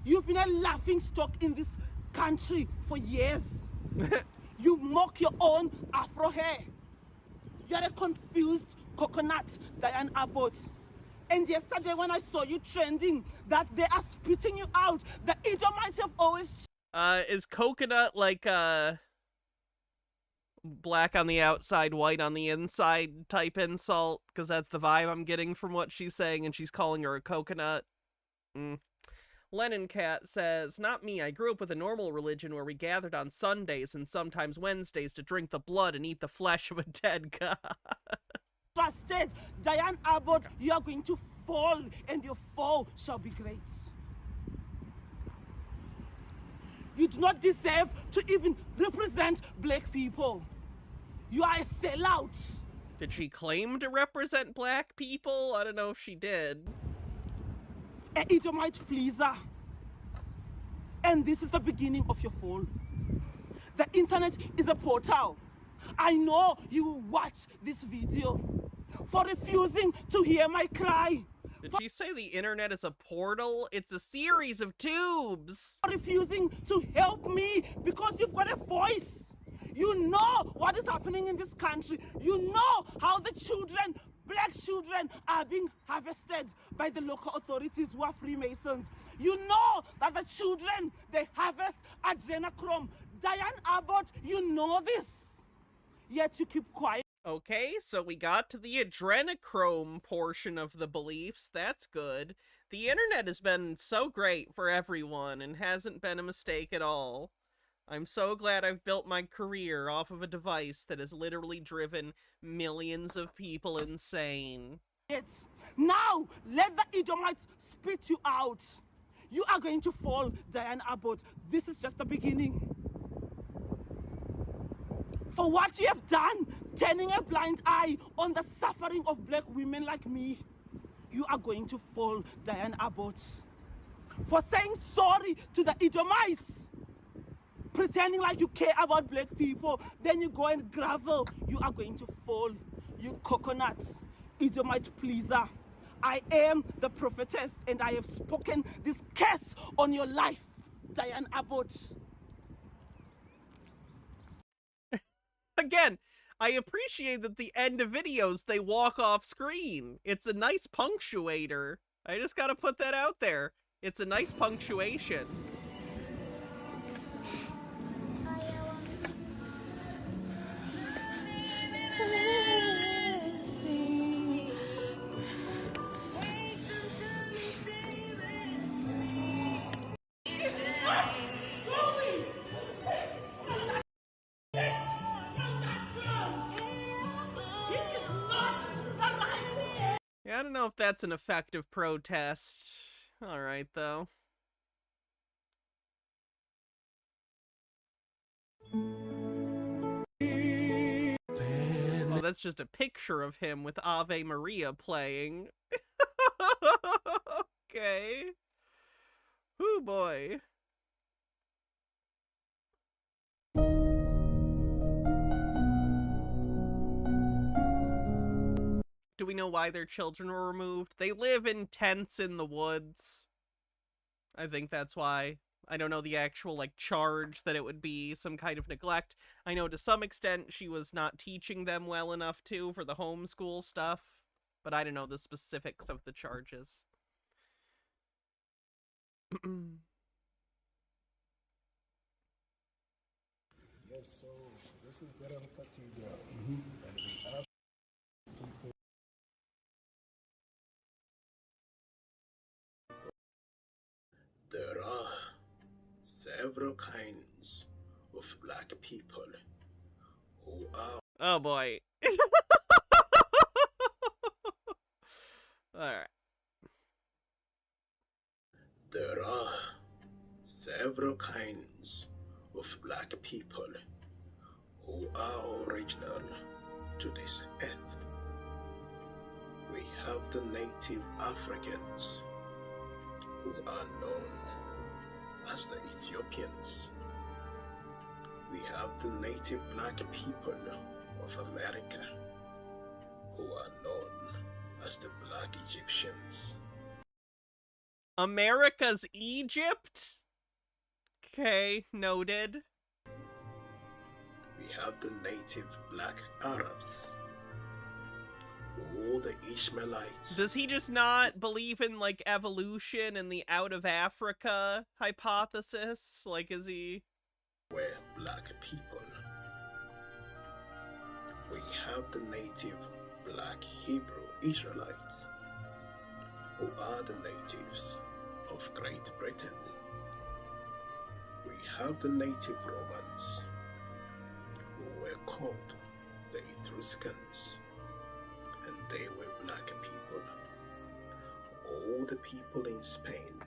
You've been a laughing stock in this country for years. You mock your own Afro hair. You're a confused coconut, Diane Abbott. And yesterday when I saw you trending, that they are spitting you out, the Edomites have always... Is coconut like, black on the outside, white on the inside type insult? Because that's the vibe I'm getting from what she's saying, and she's calling her a coconut. Lennon Cat says, not me, I grew up with a normal religion where we gathered on Sundays and sometimes Wednesdays to drink the blood and eat the flesh of a dead god. Trusted, Diane Abbott, you are going to fall, and your fall shall be great. You do not deserve to even represent black people. You are a sellout. Did she claim to represent black people? I don't know if she did. An Edomite pleaser. And this is the beginning of your fall. The internet is a portal. I know you will watch this video for refusing to hear my cry. Did she say the internet is a portal? It's a series of tubes. For refusing to help me because you've got a voice. You know what is happening in this country. You know how the children, black children, are being harvested by the local authorities who are Freemasons. You know that the children they harvest adrenochrome. Diane Abbott, you know this. Yet you keep quiet. Okay, so we got to the adrenochrome portion of the beliefs. That's good. The internet has been so great for everyone and hasn't been a mistake at all. I'm so glad I've built my career off of a device that has literally driven millions of people insane. Now, let the Edomites spit you out. You are going to fall, Diane Abbott. This is just the beginning. For what you have done, turning a blind eye on the suffering of black women like me, you are going to fall, Diane Abbott. For saying sorry to the Edomites, pretending like you care about black people, then you go and gravel, you are going to fall, you coconuts, Edomite pleaser. I am the prophetess and I have spoken this curse on your life, Diane Abbott. Again, I appreciate that the end of videos, they walk off screen. It's a nice punctuator. I just gotta put that out there. It's a nice punctuation. Yeah, I don't know if that's an effective protest. Alright, though. Oh, that's just a picture of him with Ave Maria playing. Okay. Whoo boy. Do we know why their children were removed? They live in tents in the woods. I think that's why. I don't know the actual, like, charge that it would be some kind of neglect. I know to some extent she was not teaching them well enough, too, for the homeschool stuff. But I don't know the specifics of the charges. Yes, so this is the Cathedral. And we have people. There are several kinds of black people who are. Oh boy. Alright. There are several kinds of black people who are original to this earth. We have the native Africans who are known as the Ethiopians. We have the native black people of America who are known as the Black Egyptians. America's Egypt? Okay, noted. We have the native black Arabs. All the Ishmaelites. Does he just not believe in, like, evolution and the out of Africa hypothesis? Like, is he... Were black people. We have the native black Hebrew Israelites, who are the natives of Great Britain. We have the native Romans, who were called the Etruscans, and they were black people. All the people in Spain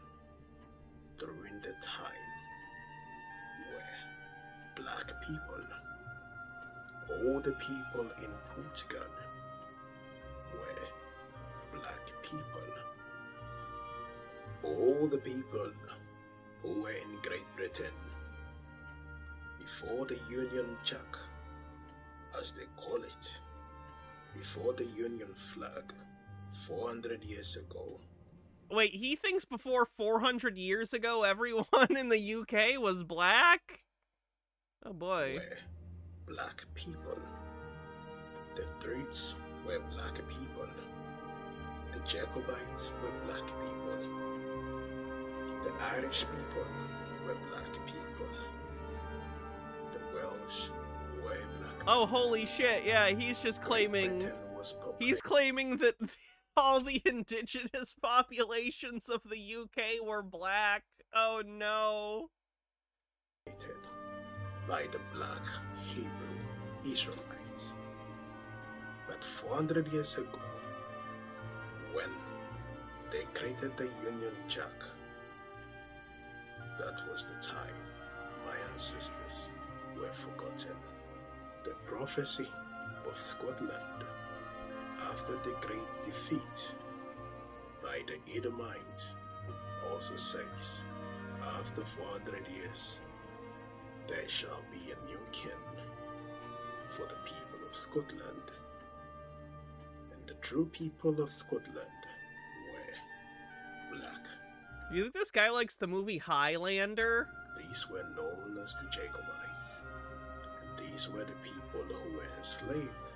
during the time were black people. All the people in Portugal were black people. All the people who were in Great Britain, before the Union Jack, as they call it, before the Union flag, 400 years ago. Wait, he thinks before 400 years ago everyone in the UK was black? Oh boy. Were black people. The Druids were black people. The Jacobites were black people. The Irish people were black people. The Welsh were black people. Oh, holy shit, yeah, he's just claiming... Britain was He's claiming that all the indigenous populations of the UK were black. Oh no. By the black Hebrew Israelites. But 400 years ago, when they created the Union Jack, that was the time my ancestors were forgotten. The prophecy of Scotland after the great defeat by the Edomites also says, after 400 years, there shall be a new king for the people of Scotland. And the true people of Scotland were black. You think this guy likes the movie Highlander? These were known as the Jacobites, and these were the people who were enslaved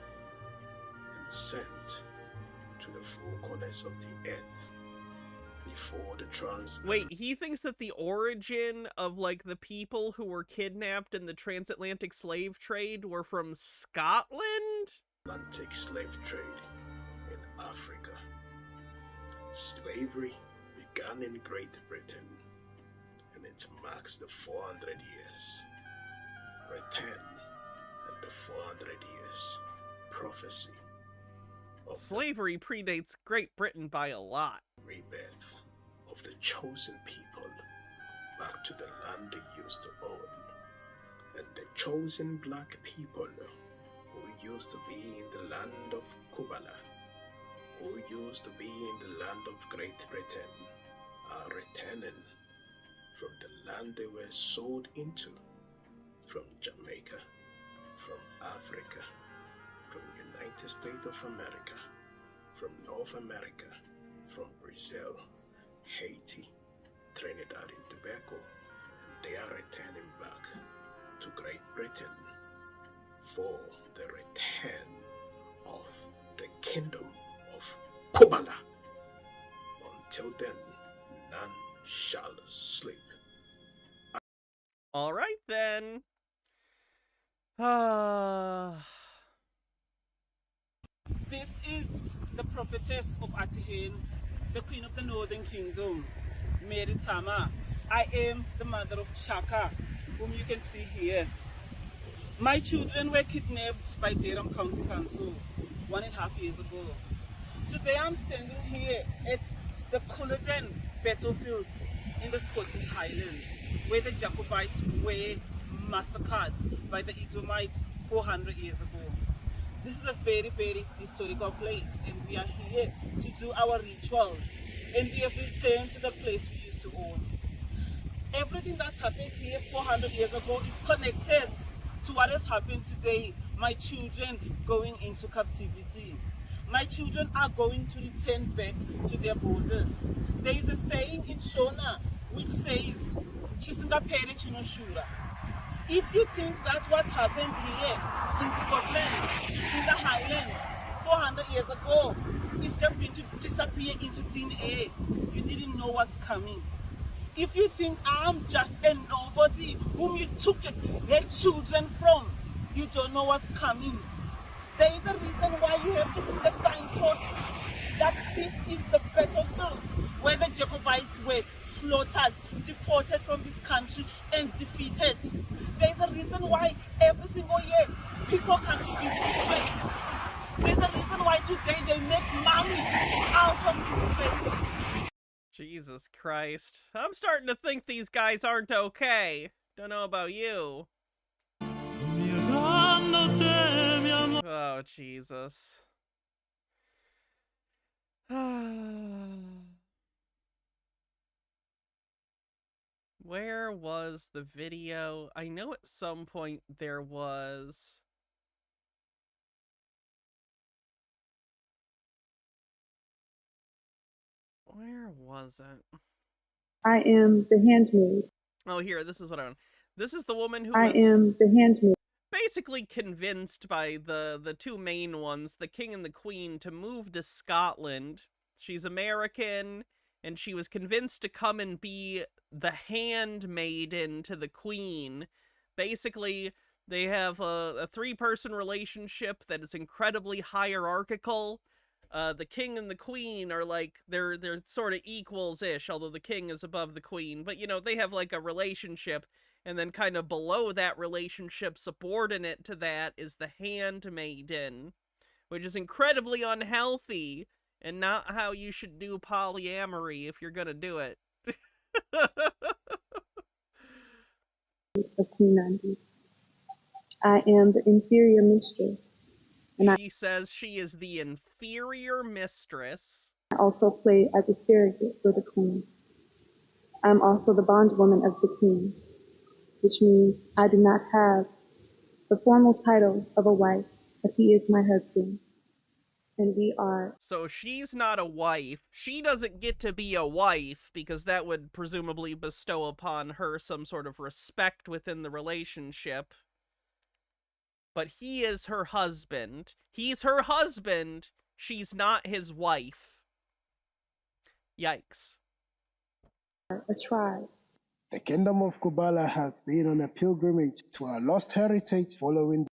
and sent to the four corners of the earth before the Wait, he thinks that the origin of, like, the people who were kidnapped in the transatlantic slave trade were from Scotland? Atlantic slave trade in Africa. Slavery began in Great Britain, and it marks the 400 years return and the 400 years prophecy of slavery predates Great Britain by a lot. Rebirth of the chosen people back to the land they used to own, and the chosen black people who used to be in the land of Kubala, who used to be in the land of Great Britain, are returning from the land they were sold into, from Jamaica, from Africa, from United States of America, from North America, from Brazil, Haiti, Trinidad and Tobago, and they are returning back to Great Britain for the return of the kingdom of Kubala. Until then, none shall sleep. All right then. This is the prophetess of Atihin, the queen of the northern kingdom, Mary Tama. I am the mother of Chaka, whom you can see here. My children were kidnapped by Durham County Council 1.5 years ago. Today I'm standing here at the Culloden battlefield in the Scottish Highlands, where the Jacobites were massacred by the Edomites 400 years ago. This is a very, very historical place, and we are here to do our rituals, and we have returned to the place we used to own. Everything that's happened here 400 years ago is connected to what has happened today. My children going into captivity. My children are going to return back to their borders. There is a saying in Shona which says, Chisinga Pere Chinoshura. If you think that what happened here in Scotland, in the Highlands, 400 years ago, is just going to disappear into thin air, you didn't know what's coming. If you think I'm just a nobody whom you took your children from, you don't know what's coming. There is a reason why you have to put a signpost that this is the battlefield where the Jacobites were slaughtered, deported from this country, and defeated. There's a reason why every single year people come to visit this place. There's a reason why today they make money out of this place. Jesus Christ. I'm starting to think these guys aren't okay. Don't know about you. Oh, Jesus. Where was the video? I know at some point there was... Where was it? I am the handmaid. Oh, here, this is what I want. This is the woman who I was am the handmaid. basically convinced by the two main ones, the king and the queen, to move to Scotland. She's American, and she was convinced to come and be the handmaiden to the queen. Basically, they have a three-person relationship that is incredibly hierarchical. The king and the queen are like, they're sort of equals-ish, although the king is above the queen. But, you know, they have like a relationship, and then kind of below that relationship, subordinate to that, is the handmaiden, which is incredibly unhealthy, and not how you should do polyamory if you're gonna do it. Of Queen Anne. I am the inferior mistress. And She says she is the inferior mistress. I also play as a surrogate for the queen. I'm also the bondwoman of the king, which means I do not have the formal title of a wife, but he is my husband. And we are... So she's not a wife. She doesn't get to be a wife, because that would presumably bestow upon her some sort of respect within the relationship. But he is her husband. He's her husband. She's not his wife. Yikes. a tribe. The kingdom of Kubala has been on a pilgrimage to our lost heritage following...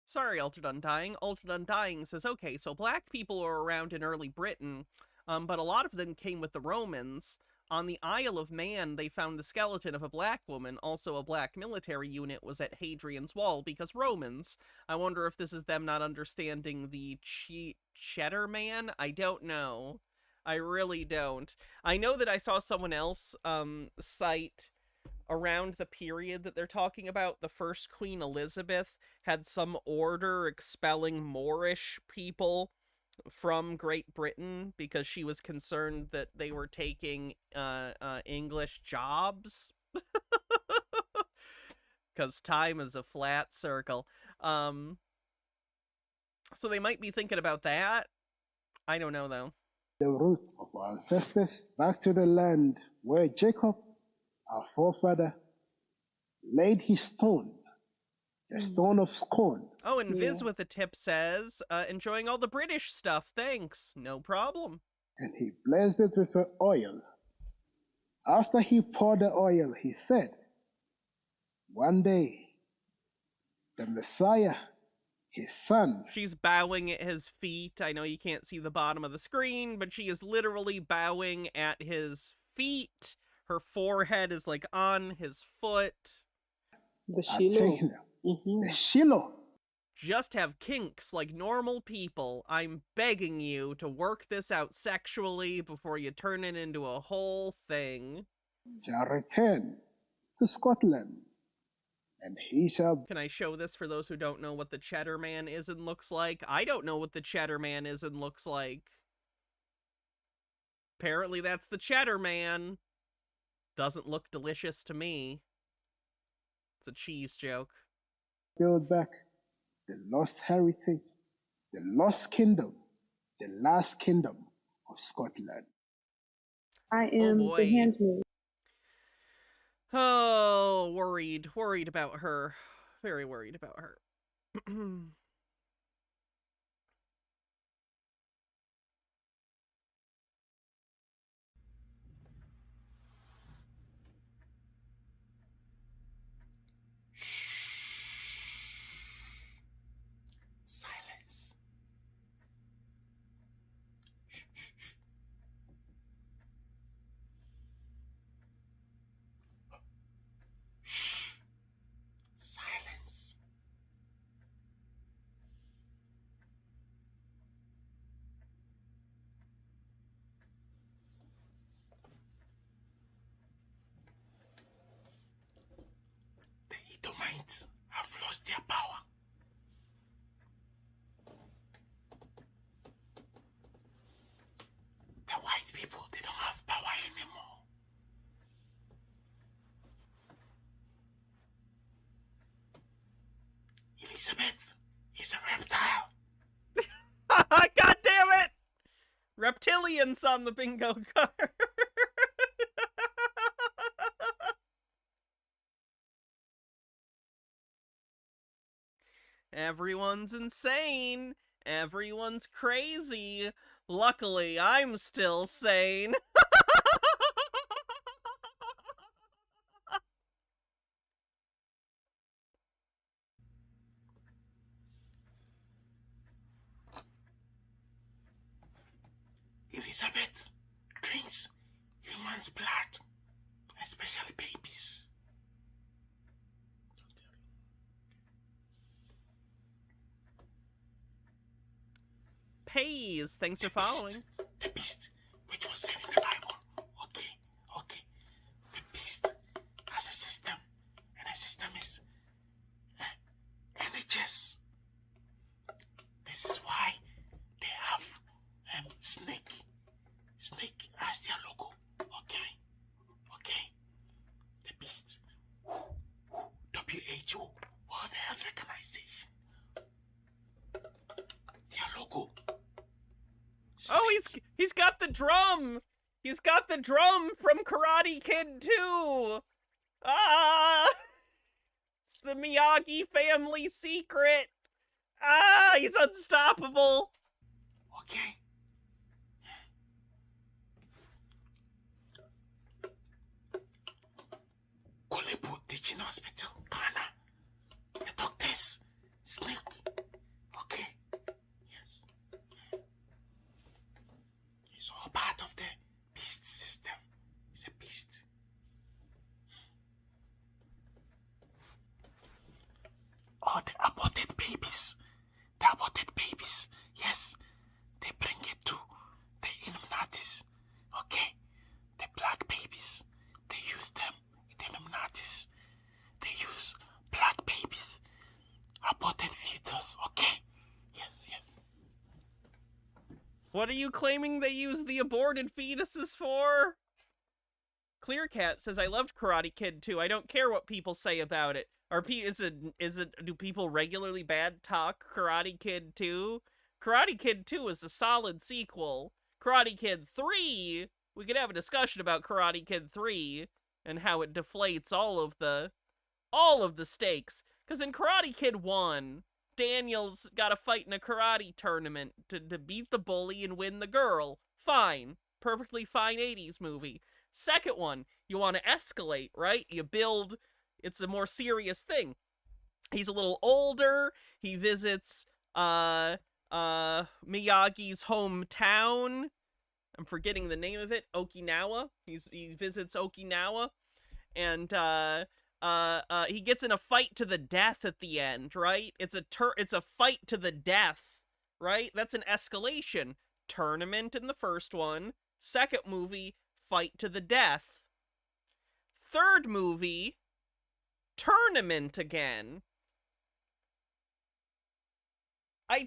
Sorry, Altered Undying. Altered Undying says, okay, so black people were around in early Britain, but a lot of them came with the Romans. On the Isle of Man, they found the skeleton of a black woman. Also, a black military unit was at Hadrian's Wall, because Romans. I wonder if this is them not understanding the Cheddar Man? I don't know. I really don't. I know that I saw someone else cite around the period that they're talking about, the first Queen Elizabeth had some order expelling Moorish people from Great Britain because she was concerned that they were taking English jobs. Because time is a flat circle. So they might be thinking about that. I don't know, though. The roots of our ancestors back to the land where Jacob, our forefather, laid his stone, the stone of scorn. Oh, and Viz with a tip says, enjoying all the British stuff, thanks. No problem. And he blessed it with oil. After he poured the oil, he said, one day, the Messiah, his son... She's bowing at his feet. I know you can't see the bottom of the screen, but she is literally bowing at his feet. Her forehead is like on his foot. The Shiloh. The Shiloh. Just have kinks like normal people. I'm begging you to work this out sexually before you turn it into a whole thing. Shall return to Scotland, and he shall... Can I show this for those who don't know what the Cheddar Man is and looks like? I don't know what the Cheddar Man is and looks like. Apparently that's the Cheddar Man. Doesn't look delicious to me. It's a cheese joke. Build back the lost heritage, the lost kingdom, the last kingdom of Scotland. I am the handmaid. Oh, worried about her. Very worried about her. Silence. Silence. The Edomites have lost their power. The white people, they don't have power anymore. reptilians on the bingo card. Everyone's insane. Everyone's crazy. Luckily, I'm still sane. Elizabeth drinks human's blood, especially babies. Pays, thanks for following. The beast, which was said in the Bible. Okay. The beast has a system, and the system is NHS. This is why they have snake as their logo. Okay. The beast. WHO, World Health Organization. Their logo. Snake. Oh, he's got the drum. He's got the drum from Karate Kid 2. Ah! It's the Miyagi family secret. Ah, he's unstoppable. Okay. Kolebu Teaching Hospital, Ghana. The doctors, snake. Okay. Yes. It's all part of the beast system. It's a beast. Oh, the aborted babies. Yes. They bring it to the Illuminatis. Okay. The black babies. They use them in the Illuminatis. They use black babies. Aborted fetus. Okay. Yes. What are you claiming they use the aborted fetuses for? Clearcat says, I loved Karate Kid 2. I don't care what people say about it. Do people regularly bad talk Karate Kid 2? Karate Kid 2 is a solid sequel. Karate Kid 3, we could have a discussion about Karate Kid 3 and how it deflates all of the stakes. Because in Karate Kid 1, Daniel's got to fight in a karate tournament to beat the bully and win the girl. Fine. Perfectly fine 80s movie. Second one, you want to escalate, right? You build, it's a more serious thing. He's a little older. He visits Miyagi's hometown. I'm forgetting the name of it. Okinawa. He visits Okinawa, and he gets in a fight to the death at the end, right? It's a fight to the death, right? That's an escalation. Tournament in the first one. Second movie, fight to the death. Third movie, tournament again. I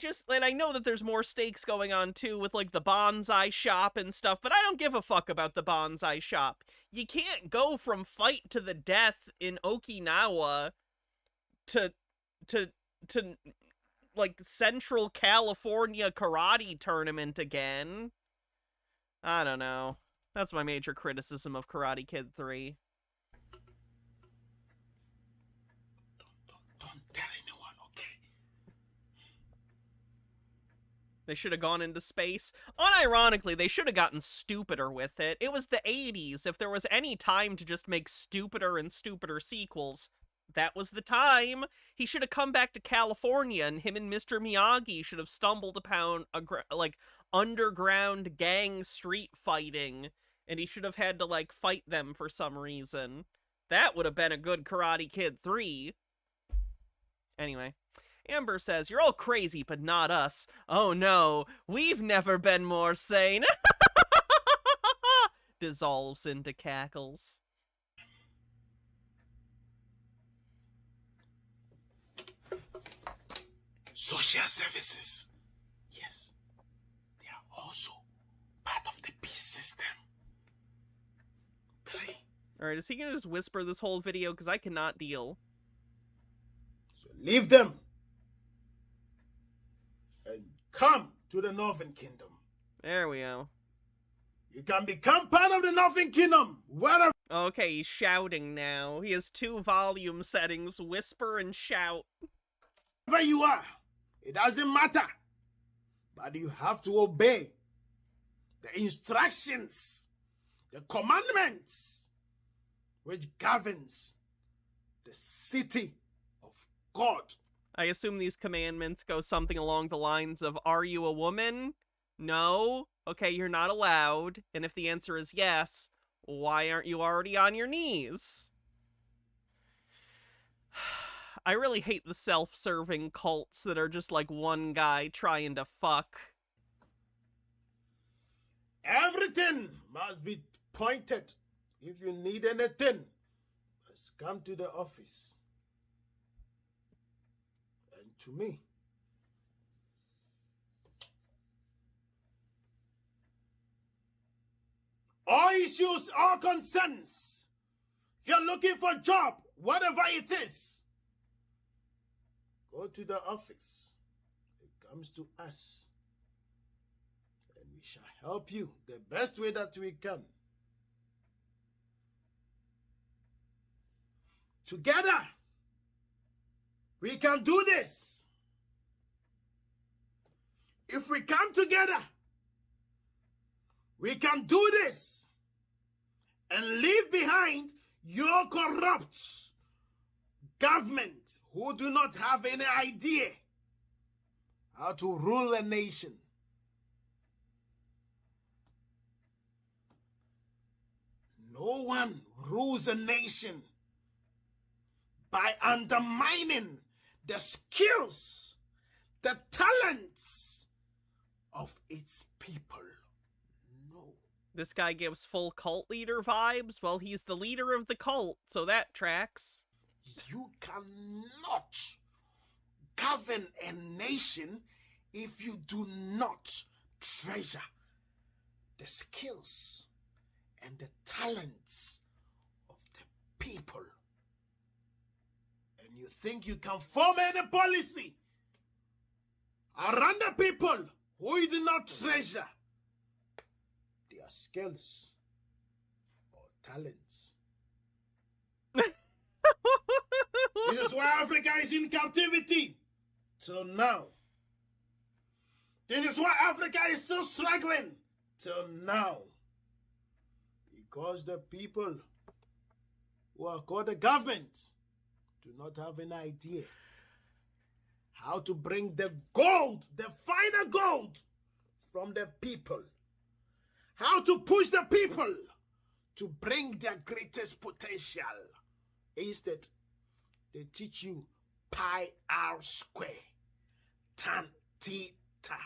know that there's more stakes going on too with like the bonsai shop and stuff, but I don't give a fuck about the bonsai shop. You can't go from fight to the death in Okinawa to like Central California karate tournament again. I don't know. That's my major criticism of Karate Kid 3. Don't tell anyone, okay? They should have gone into space. Unironically, they should have gotten stupider with it. It was the 80s. If there was any time to just make stupider and stupider sequels, that was the time. He should have come back to California, and him and Mr. Miyagi should have stumbled upon underground gang street fighting, and he should have had to like fight them for some reason. That would have been a good Karate Kid 3. Anyway, Amber says, you're all crazy, but not us. Oh no, we've never been more sane. Dissolves into cackles. Social services. Yes. They are also part of the peace system. 3. Alright, is he gonna just whisper this whole video? Because I cannot deal. So leave them and come to the Northern Kingdom. There we go. You can become part of the Northern Kingdom, wherever Okay, he's shouting now. He has 2 volume settings, whisper and shout. you are. It doesn't matter. But you have to obey the instructions, the commandments, which governs the city of God. I assume these commandments go something along the lines of, are you a woman? No? Okay, you're not allowed. And if the answer is yes, why aren't you already on your knees? I really hate the self-serving cults that are just like one guy trying to fuck. Everything must be pointed. If you need anything, just come to the office. And to me. All issues, all concerns. If you're looking for a job, whatever it is, go to the office. It comes to us. And we shall help you the best way that we can. Together, we can do this. If we come together, we can do this and leave behind your corrupt government who do not have any idea how to rule a nation. No one rules a nation by undermining the skills, the talents of its people. No. This guy gives full cult leader vibes. Well, he's the leader of the cult, so that tracks. You cannot govern a nation if you do not treasure the skills and the talents of the people. And you think you can form any policy around the people who you do not treasure their skills or talents. This is why Africa is in captivity till now. This is why Africa is still struggling till now. Because the people who are called the government do not have an idea how to bring the gold, the finer gold from the people. How to push the people to bring their greatest potential. Instead, they teach you pi r square, tan theta,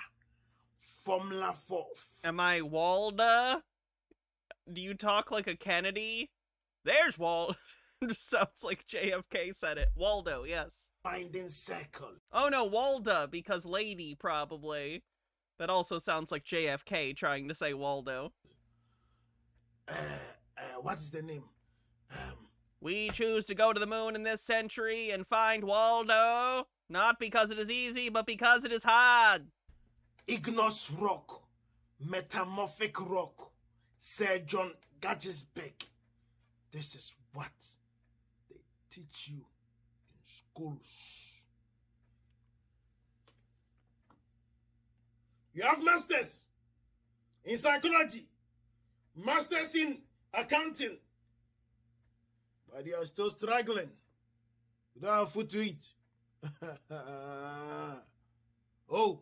formula for... Am I Walda? Do you talk like a Kennedy? There's Wald. Just sounds like JFK said it. Waldo, yes. Finding circle. Oh no, Walda, because lady, probably. That also sounds like JFK trying to say Waldo. What is the name? We choose to go to the moon in this century and find Waldo, not because it is easy, but because it is hard. Ignos Rock, Metamorphic Rock, Sir John Gadgesbeck. This is what they teach you in schools. You have masters in psychology, masters in accounting, but you are still struggling. You don't have food to eat. Oh,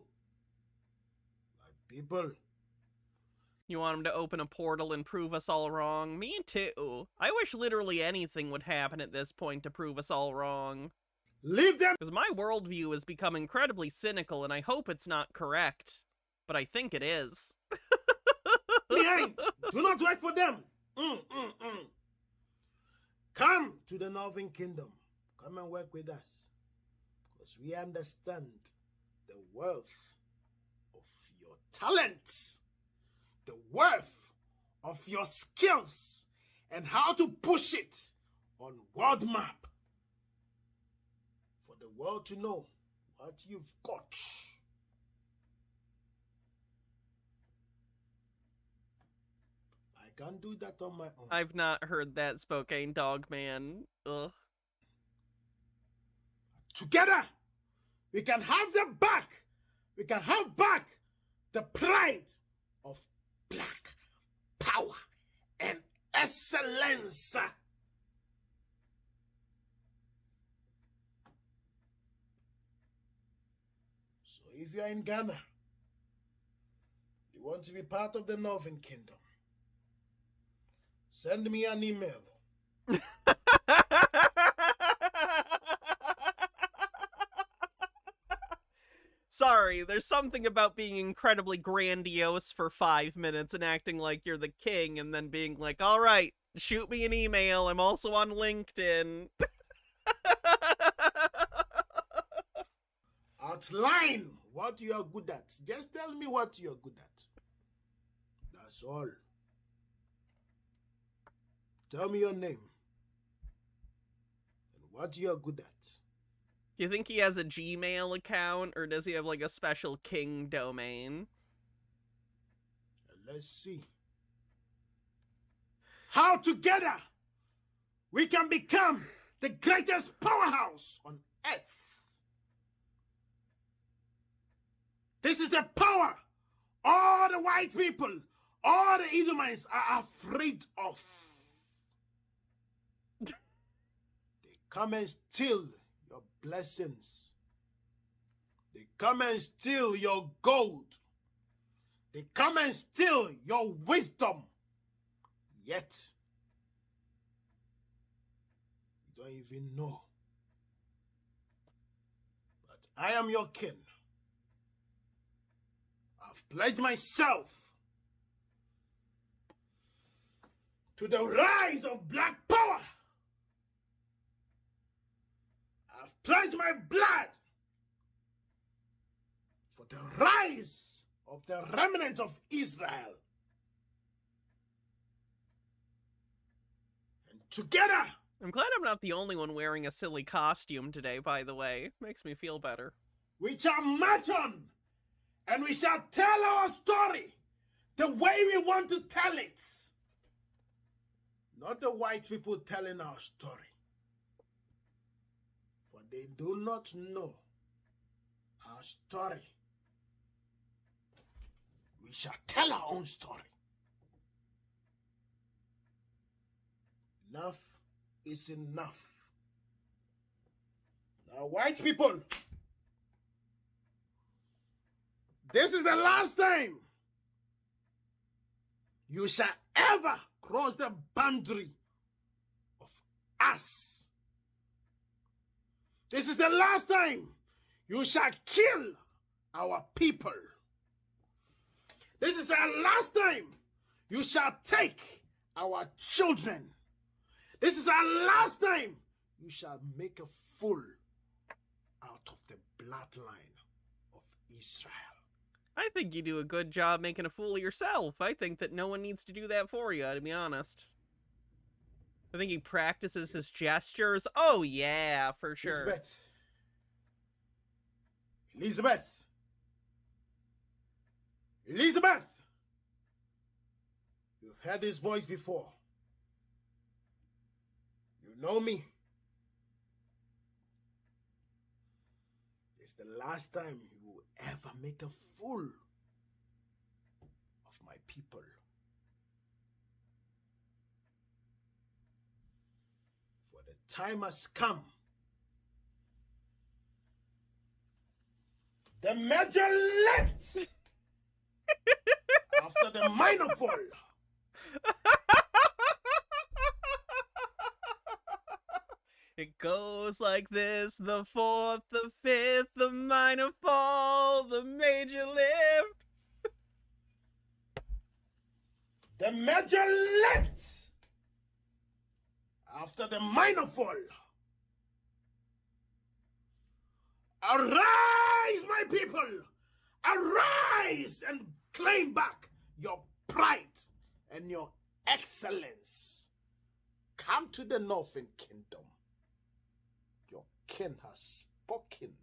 my people. You want him to open a portal and prove us all wrong? Me too. I wish literally anything would happen at this point to prove us all wrong. Leave them! Because my worldview has become incredibly cynical, and I hope it's not correct. But I think it is. Behind! Do not wait for them! Come to the Northern Kingdom. Come and work with us. Because we understand the worth of your talents, the worth of your skills, and how to push it on world map for the world to know what you've got. can't do that on my own. I've not heard that Spokane Dog Man. Ugh. Together, we can have them back. We can have back the pride of black power and excellence. So if you are in Ghana, you want to be part of the Northern Kingdom, send me an email. Sorry, there's something about being incredibly grandiose for 5 minutes and acting like you're the king and then being like, all right, shoot me an email. I'm also on LinkedIn. Outline what you are good at. Just tell me what you are good at. That's all. Tell me your name and what you are good at. Do you think he has a Gmail account, or does he have like a special king domain? Let's see how together we can become the greatest powerhouse on earth. This is the power all the white people, all the Edomites are afraid of. They come and steal your blessings. They come and steal your gold. They come and steal your wisdom. Yet, you don't even know. But I am your king. I've pledged myself to the rise of black power. I've pledged my blood for the rise of the remnant of Israel. And together, I'm glad I'm not the only one wearing a silly costume today, by the way. Makes me feel better. we shall march on and we shall tell our story the way we want to tell it. Not the white people telling our story. For they do not know our story. We shall tell our own story. Enough is enough. Now, white people, this is the last time you shall ever cross the boundary of us. This is the last time you shall kill our people. This is the last time you shall take our children. This is our last time you shall make a fool out of the bloodline of Israel. I think you do a good job making a fool of yourself. I think that no one needs to do that for you, to be honest. I think he practices his gestures. Oh, yeah, for sure. Elizabeth. Elizabeth. Elizabeth. You've heard this voice before. You know me. It's the last time you will ever make a fool of my people. For the time has come. The major left after the minor fall. It goes like this: the fourth, the fifth, the minor fall, the major lift. The major left after the minor fall. Arise, my people! Arise and claim back your pride and your excellence. Come to the Northern Kingdom. Your king has spoken.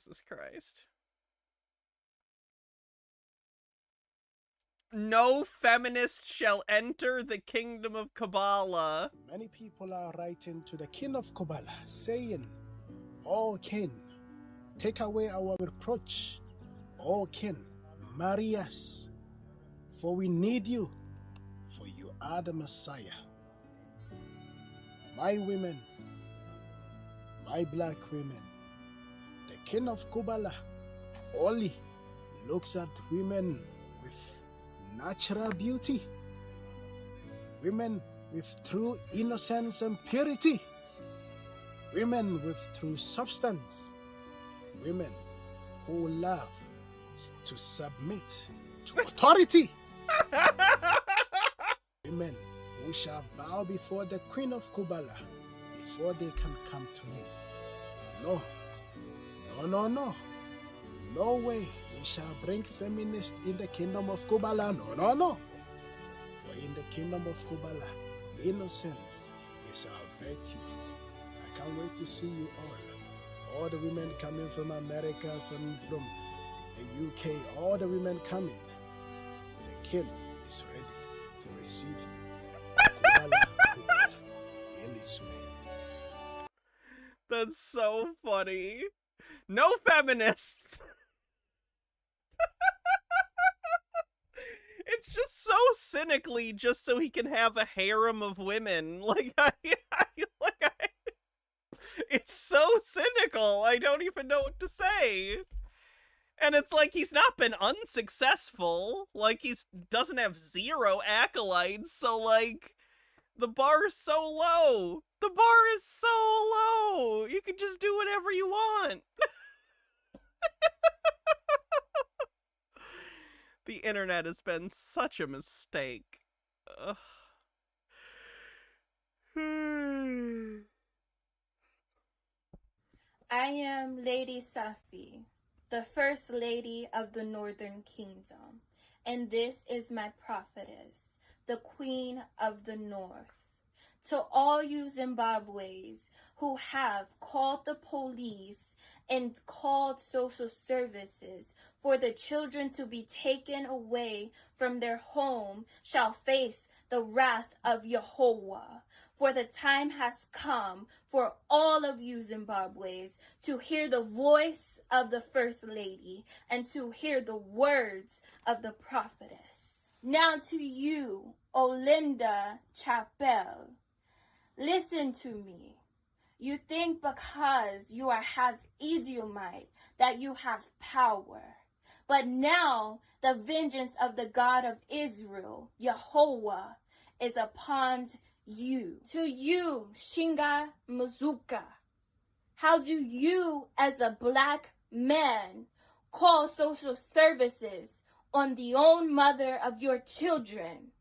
Jesus Christ. No feminist shall enter the kingdom of Kubala. Many people are writing to the king of Kubala, saying, "O king, take away our reproach. O king, marry us, for we need you, for you are the Messiah." My women, my black women, the king of Kubala only looks at women with natural beauty, women with true innocence and purity, women with true substance, women who love to submit to authority, women who shall bow before the queen of Kubala before they can come to me. No, no, no, no. No way we shall bring feminists in the kingdom of Kubala. No, no, no. For in the kingdom of Kubala, innocence is our virtue. I can't wait to see you all. All the women coming from America, from the UK, all the women coming. The king is ready to receive you. Kubala, Kubala, Elisue. That's so funny. No feminists. It's just so cynically just so he can have a harem of women. It's so cynical. I don't even know what to say. And it's like he's not been unsuccessful. Like, he doesn't have 0 acolytes, so like, the bar is so low. The bar is so low. You can just do whatever you want. The internet has been such a mistake. Ugh. I am Lady Safi, the First Lady of the Northern Kingdom, and this is my prophetess, the Queen of the North. To all you Zimbabweans who have called the police and called social services for the children to be taken away from their home shall face the wrath of Yehovah. For the time has come for all of you Zimbabweans to hear the voice of the First Lady and to hear the words of the prophetess. Now to you, Olinda Chapel, listen to me. You think because you are half Edomite that you have power. But now the vengeance of the God of Israel, Yehovah, is upon you. To you, Shinga Muzuka, how do you as a black man call social services on the own mother of your children?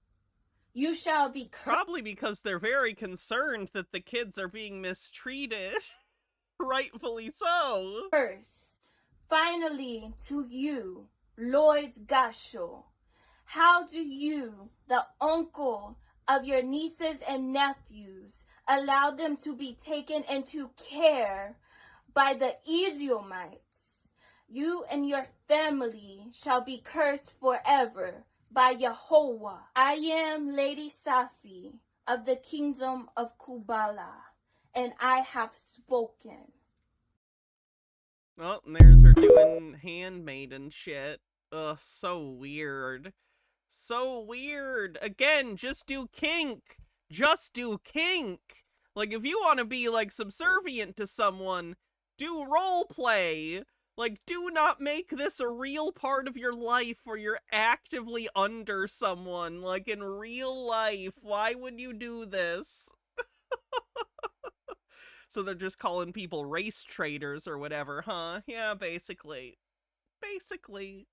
You shall be probably because they're very concerned that the kids are being mistreated. Rightfully so. First, finally, to you, Lloyd Gasho, how do you, the uncle of your nieces and nephews, allow them to be taken into care by the Edomites? You and your family shall be cursed forever by Yehovah. I am Lady Safi of the kingdom of Kubala, and I have spoken. Well, and there's her doing handmaiden shit. Ugh, so weird. So weird. Again, just do kink. Just do kink. Like, if you want to be, like, subservient to someone, do role play. Like, do not make this a real part of your life where you're actively under someone. Like, in real life, why would you do this? So they're just calling people race traitors or whatever, huh? Yeah, basically. Basically.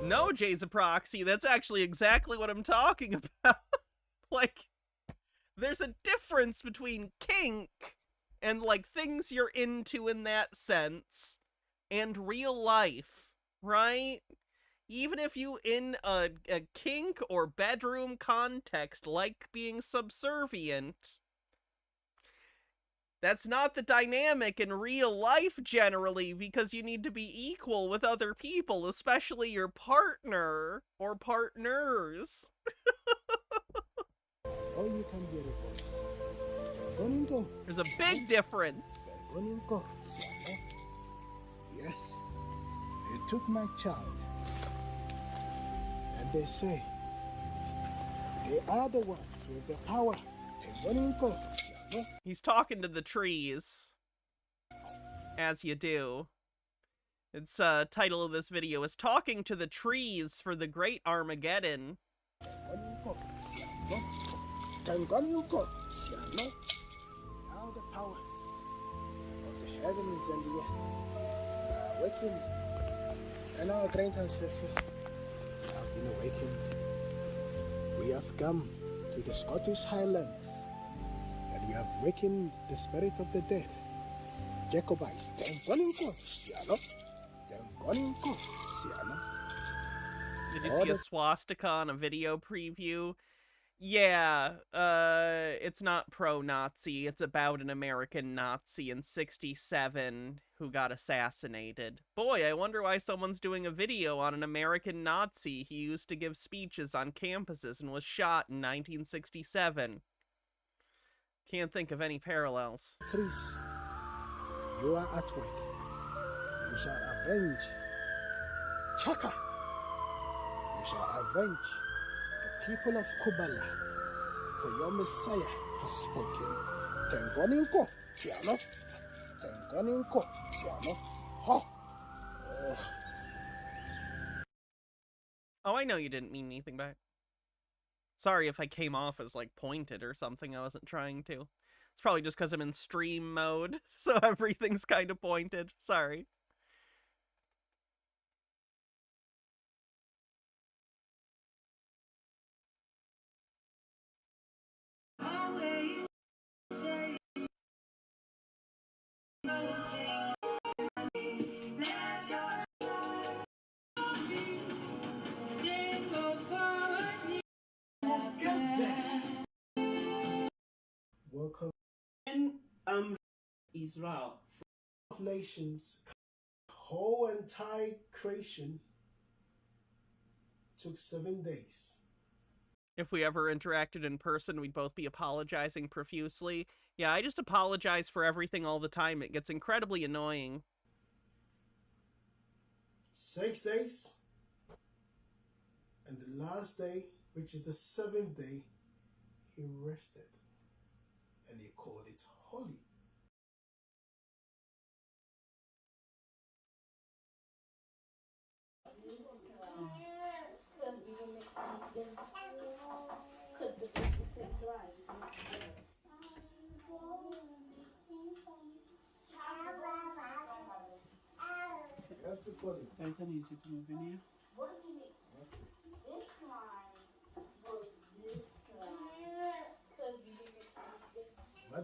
No, Jayzaproxy, that's actually exactly what I'm talking about. Like, there's a difference between kink and like things you're into in that sense, and real life, right? Even if you in a kink or bedroom context like being subservient, that's not the dynamic in real life generally, because you need to be equal with other people, especially your partner or partners. Oh, you can get it, boys. There's a big difference. Yes, they took my child, and they say they are the ones with the power. He's talking to the trees, as you do. Its title of this video is Talking to the Trees for the Great Armageddon. Now the powers of the heavens and the earth are awakened, and our great ancestors have been awakened. We have come to the Scottish Highlands, and we have wakened the spirit of the dead. Jacobites, did you see a swastika on a video preview? Yeah, it's not pro-Nazi, it's about an American Nazi in '67 who got assassinated. Boy, I wonder why someone's doing a video on an American Nazi who used to give speeches on campuses and was shot in 1967. Can't think of any parallels. Trees, you are at work. You shall avenge Chaka. You shall avenge the people of Kubala, for your Messiah has spoken. Tengoninko, Tiano. Tengoninko, Tiano. Ha. Oh, I know you didn't mean anything back. Sorry if I came off as, like, pointed or something. I wasn't trying to. It's probably just because I'm in stream mode, so everything's kind of pointed. Sorry. Welcome. Israel. Of nations, whole entire creation took 7 days. If we ever interacted in person, we'd both be apologizing profusely. Yeah, I just apologize for everything all the time. It gets incredibly annoying. 6 days. And the last day, which is the 7th day, he rested. And he called it holy. You have to put it. Guys, I need you to move in here. What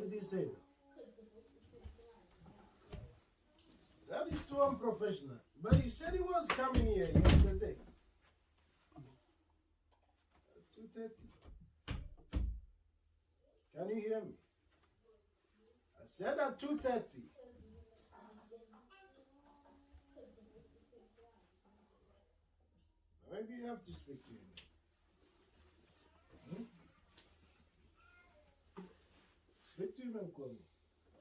did he say? That is too unprofessional. But he said he was coming here yesterday. 2:30. Can you hear me? I said at 2:30. Maybe you have to speak to him. Speak to him and call me.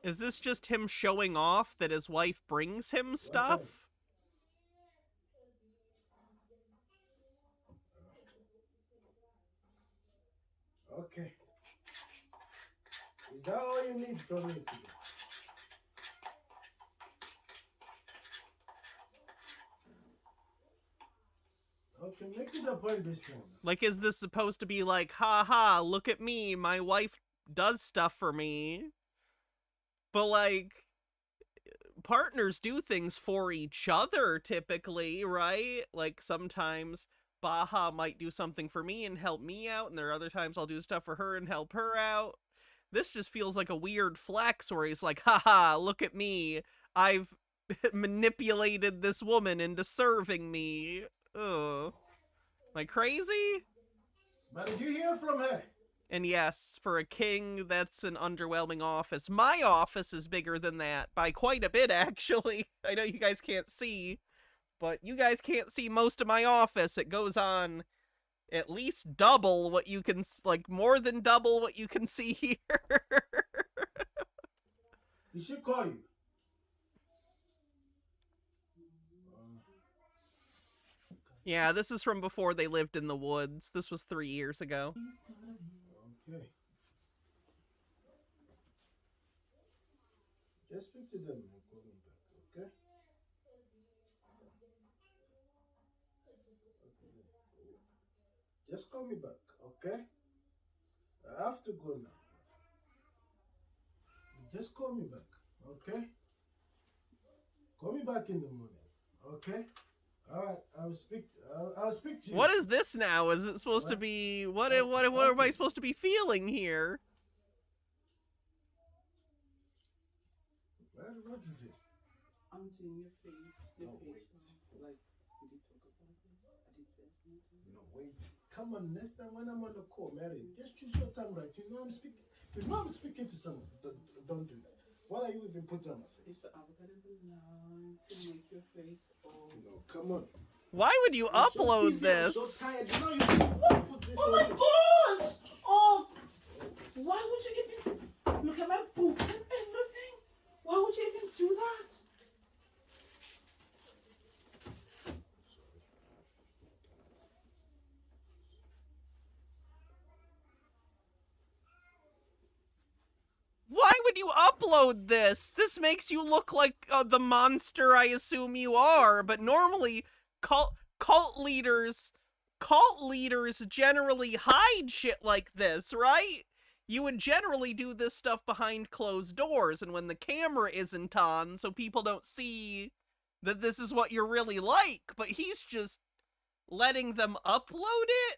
Is this just him showing off that his wife brings him stuff? Okay. Is that all you need from me today? Okay, make it a point this time. Like, is this supposed to be like, ha ha, look at me, my wife does stuff for me? But, like, partners do things for each other, typically, right? Like, sometimes Baha might do something for me and help me out, and there are other times I'll do stuff for her and help her out. This just feels like a weird flex where he's like, haha, look at me. I've manipulated this woman into serving me. Ugh. Am I crazy? But did you hear from her? And yes, for a king, that's an underwhelming office. My office is bigger than that, by quite a bit, actually. I know you guys can't see, but you guys can't see most of my office. It goes on at least double what you can, like, more than double what you can see here. Did she call you? Yeah, this is from before they lived in the woods. This was 3 years ago. Okay. Just speak to them and call me back, okay? Just call me back, okay? I have to go now. Just call me back, okay? Call me back in the morning, okay? All right, I'll speak to you. What is this now? Is it supposed to be what am I supposed to be feeling here? What is it? I'm seeing your face. Your No, face. wait. Like, did you talk about this? I did say something. No, wait. Come on, next time when I'm on the call, Mary, just choose your time right. You know I'm speaking to someone. Don't do that. What are you even putting on my face? It's the avocado line to make your face all... No, come on. Why would you I'm upload so busy, this? I'm so tired. You know you put this Oh on my your- gosh! Oh, why would you even look at my boobs and everything? Why would you even do that? Why would you upload this? This makes you look like the monster I assume you are, but normally cult leaders generally hide shit like this, right? You would generally do this stuff behind closed doors and when the camera isn't on so people don't see that this is what you're really like, but he's just letting them upload it?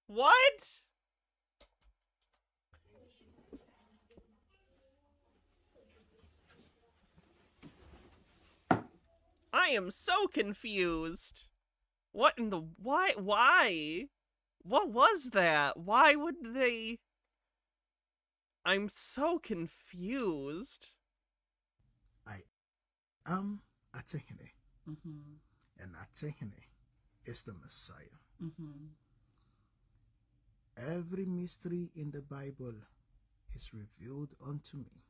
What? I am so confused. What in the... Why? What was that? Why would they... I'm so confused. I am Atehene, Mm-hmm. and Atehene is the Messiah. Mm-hmm. Every mystery in the Bible is revealed unto me.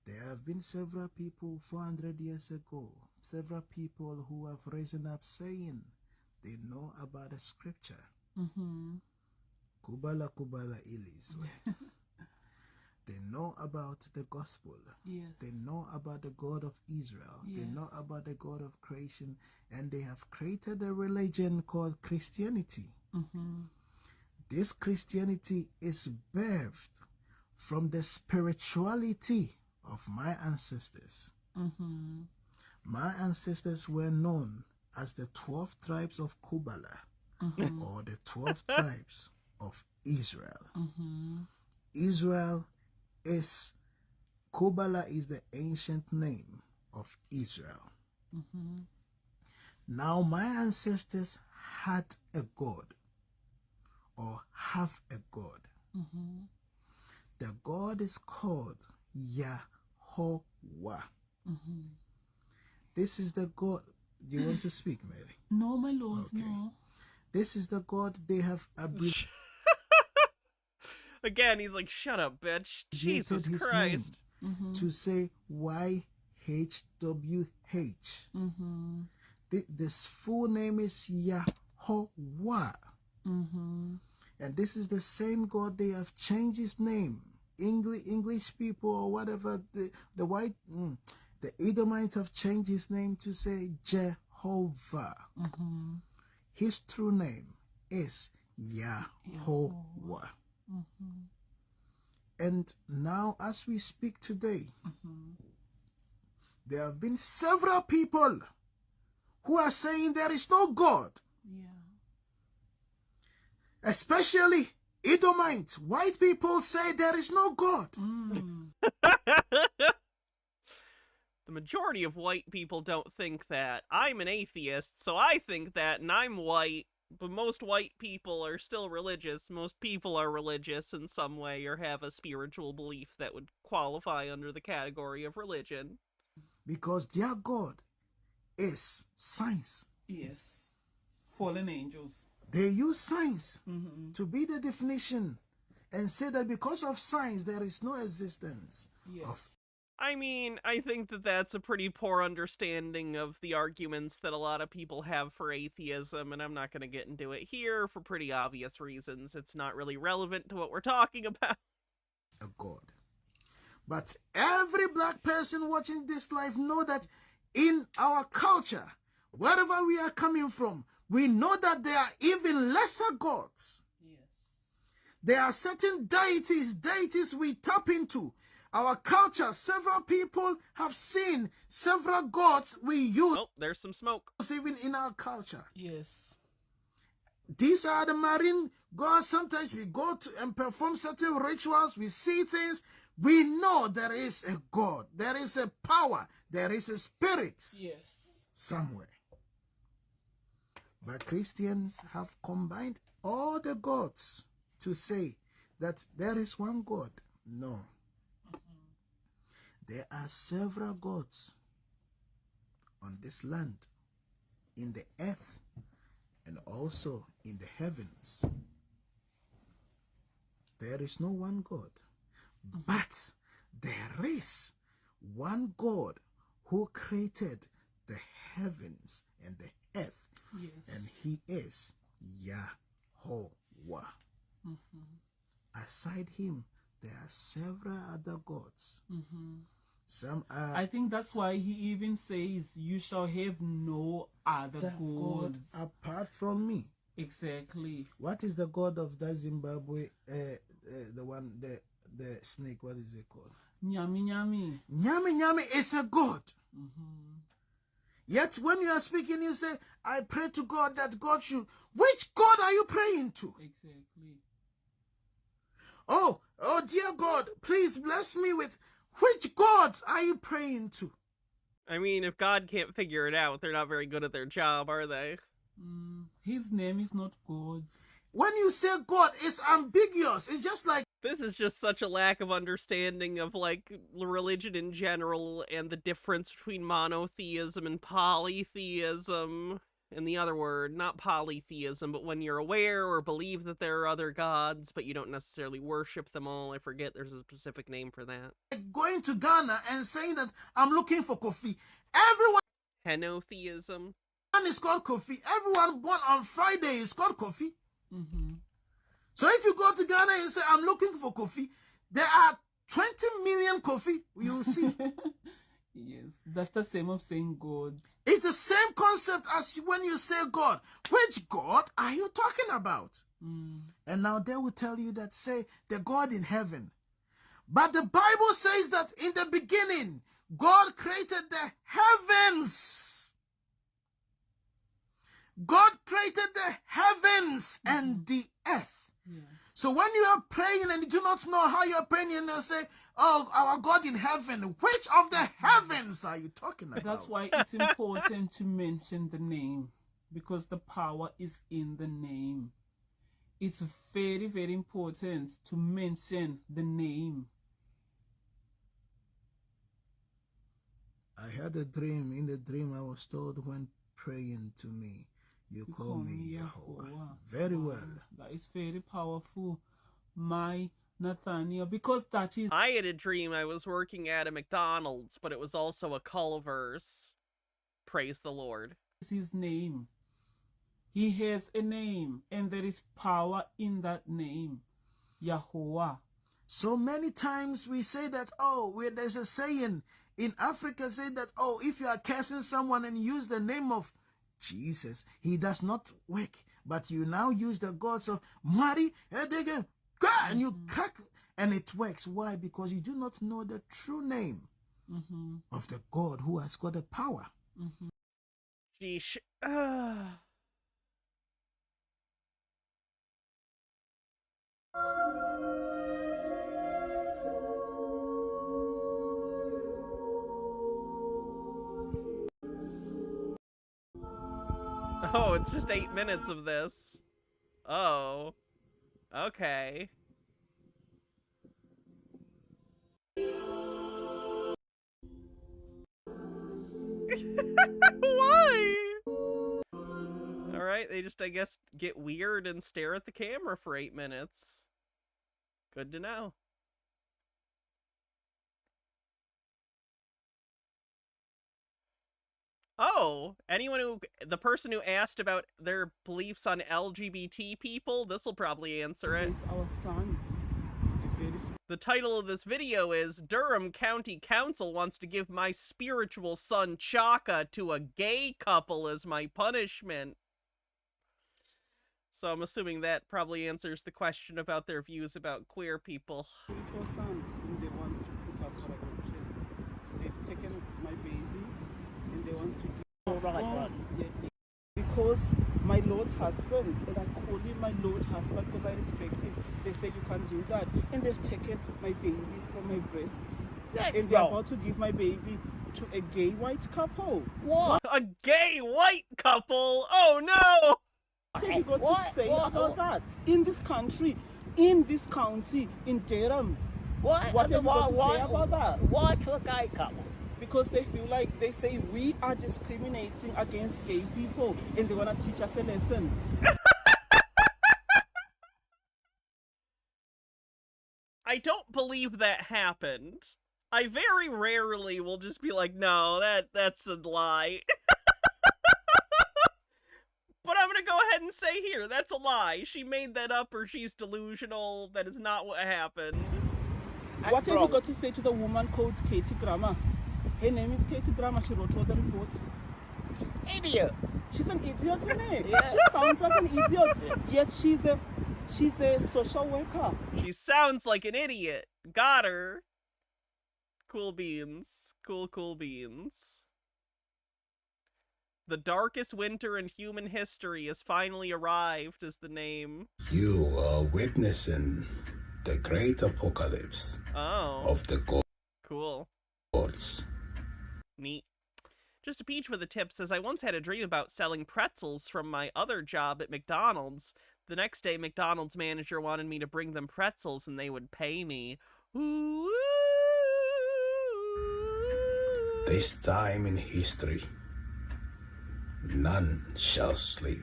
There have been several people 400 years ago, several people who have risen up saying they know about the scripture. Mm-hmm. Kubala Ilizwe. They know about the gospel. Yes. They know about the God of Israel. Yes. They know about the God of creation. And they have created a religion called Christianity. Mm-hmm. This Christianity is birthed from the spirituality of my ancestors. Mm-hmm. My ancestors were known as the 12 tribes of Kubala, Mm-hmm. or the 12 tribes of Israel. Mm-hmm. Israel is, Kubala is the ancient name of Israel. Mm-hmm. Now my ancestors had a god, or have a god. Mm-hmm. The god is called Yahweh. Mm-hmm. This is the god. Do you want to speak, Mary? No, my lord, Okay. no. This is the god they have abbreviated Again, he's like, shut up, bitch. Jesus his Christ. name Mm-hmm. to say YHWH. Mm-hmm. This full name is Yahweh. Mm-hmm. And this is the same God. They have changed his name. English people or whatever, the white, the Edomite have changed his name to say Jehovah. Mm-hmm. His true name is Yahweh. Mm-hmm. And now, as we speak today, Mm-hmm. there have been several people who are saying there is no God, Yeah. especially Edomite, white people say there is no God. The majority of white people don't think that. I'm an atheist, so I think that, and I'm white, but most white people are still religious. Most people are religious in some way or have a spiritual belief that would qualify under the category of religion. Because their God is science. Yes. Fallen angels. They use science to be the definition and say that because of science there is no existence of. I mean, I think that that's a pretty poor understanding of the arguments that a lot of people have for atheism, and I'm not going to get into it here for pretty obvious reasons. It's not really relevant to what we're talking about. A God. But every black person watching this live know that in our culture, wherever we are coming from, we know that there are even lesser gods. Yes. There are certain deities we tap into. Our culture, several people have seen several gods we use. Oh, there's some smoke. Even in our culture. Yes. These are the marine gods. Sometimes we go to and perform certain rituals. We see things. We know there is a God. There is a power. There is a spirit. Yes. Somewhere. But Christians have combined all the gods to say that there is one God. No. There are several gods on this land, in the earth, and also in the heavens. There is no one God. But there is one God who created the heavens and the earth. Yes. And he is Yahweh. Aside him, there are several other gods. Some are. I think that's why he even says, "You shall have no other gods apart from me." Exactly. What is the god of that Zimbabwe? The one, the snake. What is it called? Nyami Nyami. Nyami Nyami is a god. Yet when you are speaking, you say, "I pray to God that God should." Which God are you praying to? Exactly. Oh dear God, please bless me with. Which God are you praying to? I mean, if God can't figure it out, they're not very good at their job, are they? His name is not God. When you say God, it's ambiguous. It's just like... This is just such a lack of understanding of, like, religion in general and the difference between monotheism and polytheism. And the other word, not polytheism, but when you're aware or believe that there are other gods, but you don't necessarily worship them all. I forget, there's a specific name for that. Going to Ghana and saying that I'm looking for Kofi. Everyone... Henotheism. Is called Kofi. Everyone born on Friday is called Kofi. So if you go to Ghana and say, I'm looking for Kofi, there are 20 million Kofi, you'll see. Yes, that's the same of saying God. It's the same concept as when you say God. Which God are you talking about? And now they will tell you that, say, the God in heaven. But the Bible says that in the beginning, God created the heavens. God created the heavens and the earth. Yes. So when you are praying and you do not know how you are praying, and you say, "Oh, our God in heaven," which of the heavens are you talking about? That's why it's important to mention the name, because the power is in the name. It's very, very important to mention the name. I had a dream. In the dream, I was told when praying to me, you call me Yahweh. Very well. That is very powerful, my Nathaniel, because that is... I had a dream I was working at a McDonald's, but it was also a Culver's. Praise the Lord. His name. He has a name, and there is power in that name. Yahweh. So many times we say that, there's a saying in Africa, say that, if you are cursing someone and use the name of Jesus, he does not work. But you now use the gods of Mari, and you crack, and it works. Why? Because you do not know the true name of the God who has got the power. Sheesh. Oh, it's just 8 minutes of this. Oh. Okay. Why? Alright, they just, I guess, get weird and stare at the camera for 8 minutes. Good to know. Oh, the person who asked about their beliefs on LGBT people, this'll probably answer it. It's our son. The title of this video is Durham County Council wants to give my spiritual son Chaka to a gay couple as my punishment. So I'm assuming that probably answers the question about their views about queer people. Spiritual son, and they want to put up for adoption. They've taken my baby, and they want to give because my Lord husband, and I call him my Lord husband because I respect him. They say you can't do that, and they've taken my baby from my breasts, and they're about to give my baby to a gay white couple. What? A gay white couple? Oh no! What have you got to say about that? In this country, in this county, in Durham. What have you got to say about that? Why to a gay couple? Because they feel like they say we are discriminating against gay people and they want to teach us a lesson. I don't believe that happened. I very rarely will just be like, no, that's a lie. But I'm gonna go ahead and say here, that's a lie. She made that up or she's delusional. That is not what happened. What have you got to say to the woman called Katie Grammer? Her name is Katie Grammer. She wrote all the reports. Idiot. She's an idiot, isn't it? Yeah. She sounds like an idiot. Yet she's a social worker. She sounds like an idiot. Got her. Cool beans. Cool beans. The darkest winter in human history has finally arrived is the name. You are witnessing the great apocalypse of the Cool. gods. Neat. Just a Peach with a tip says, I once had a dream about selling pretzels from my other job at McDonald's. The next day, McDonald's manager wanted me to bring them pretzels and they would pay me. Ooh. This time in history, none shall sleep.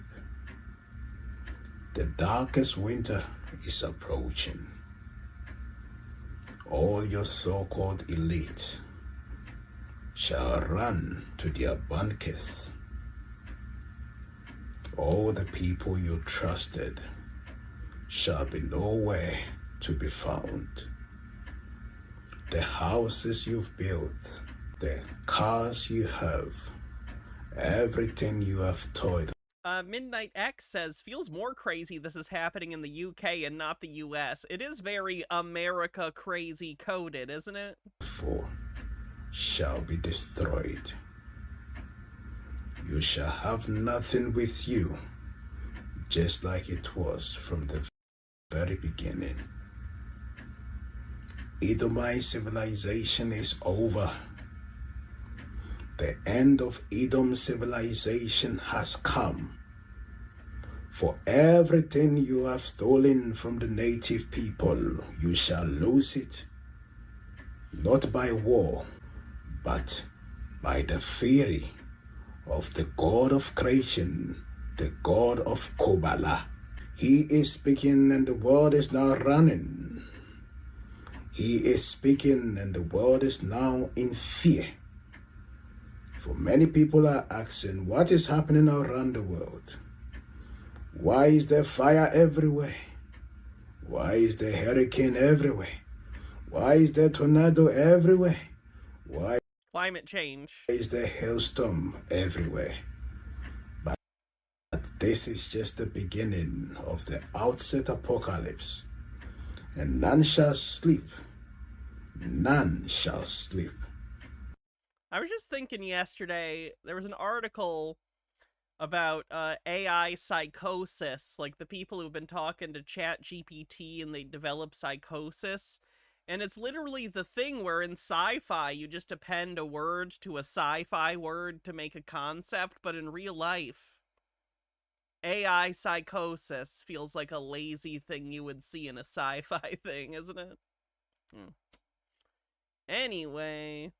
The darkest winter is approaching. All your so-called elite shall run to their bunkers. All the people you trusted shall be nowhere to be found. The houses you've built, the cars you have, everything you have toiled. Midnight X says, feels more crazy this is happening in the UK and not the US. It is very America crazy coded, isn't it? For shall be destroyed. You shall have nothing with you, just like it was from the very beginning. Edomite civilization is over. The end of Edom civilization has come. For everything you have stolen from the native people, you shall lose it, not by war, but by the fury of the God of creation, the God of Kubala. He is speaking and the world is now running. He is speaking and the world is now in fear. For many people are asking, what is happening around the world? Why is there fire everywhere? Why is there hurricane everywhere? Why is there tornado everywhere? Why Climate change. is there hailstorm everywhere? But this is just the beginning of the outset apocalypse. And none shall sleep. None shall sleep. I was just thinking yesterday, there was an article about AI psychosis, like the people who've been talking to ChatGPT and they develop psychosis. And it's literally the thing where in sci-fi you just append a word to a sci-fi word to make a concept, but in real life, AI psychosis feels like a lazy thing you would see in a sci-fi thing, isn't it? Anyway.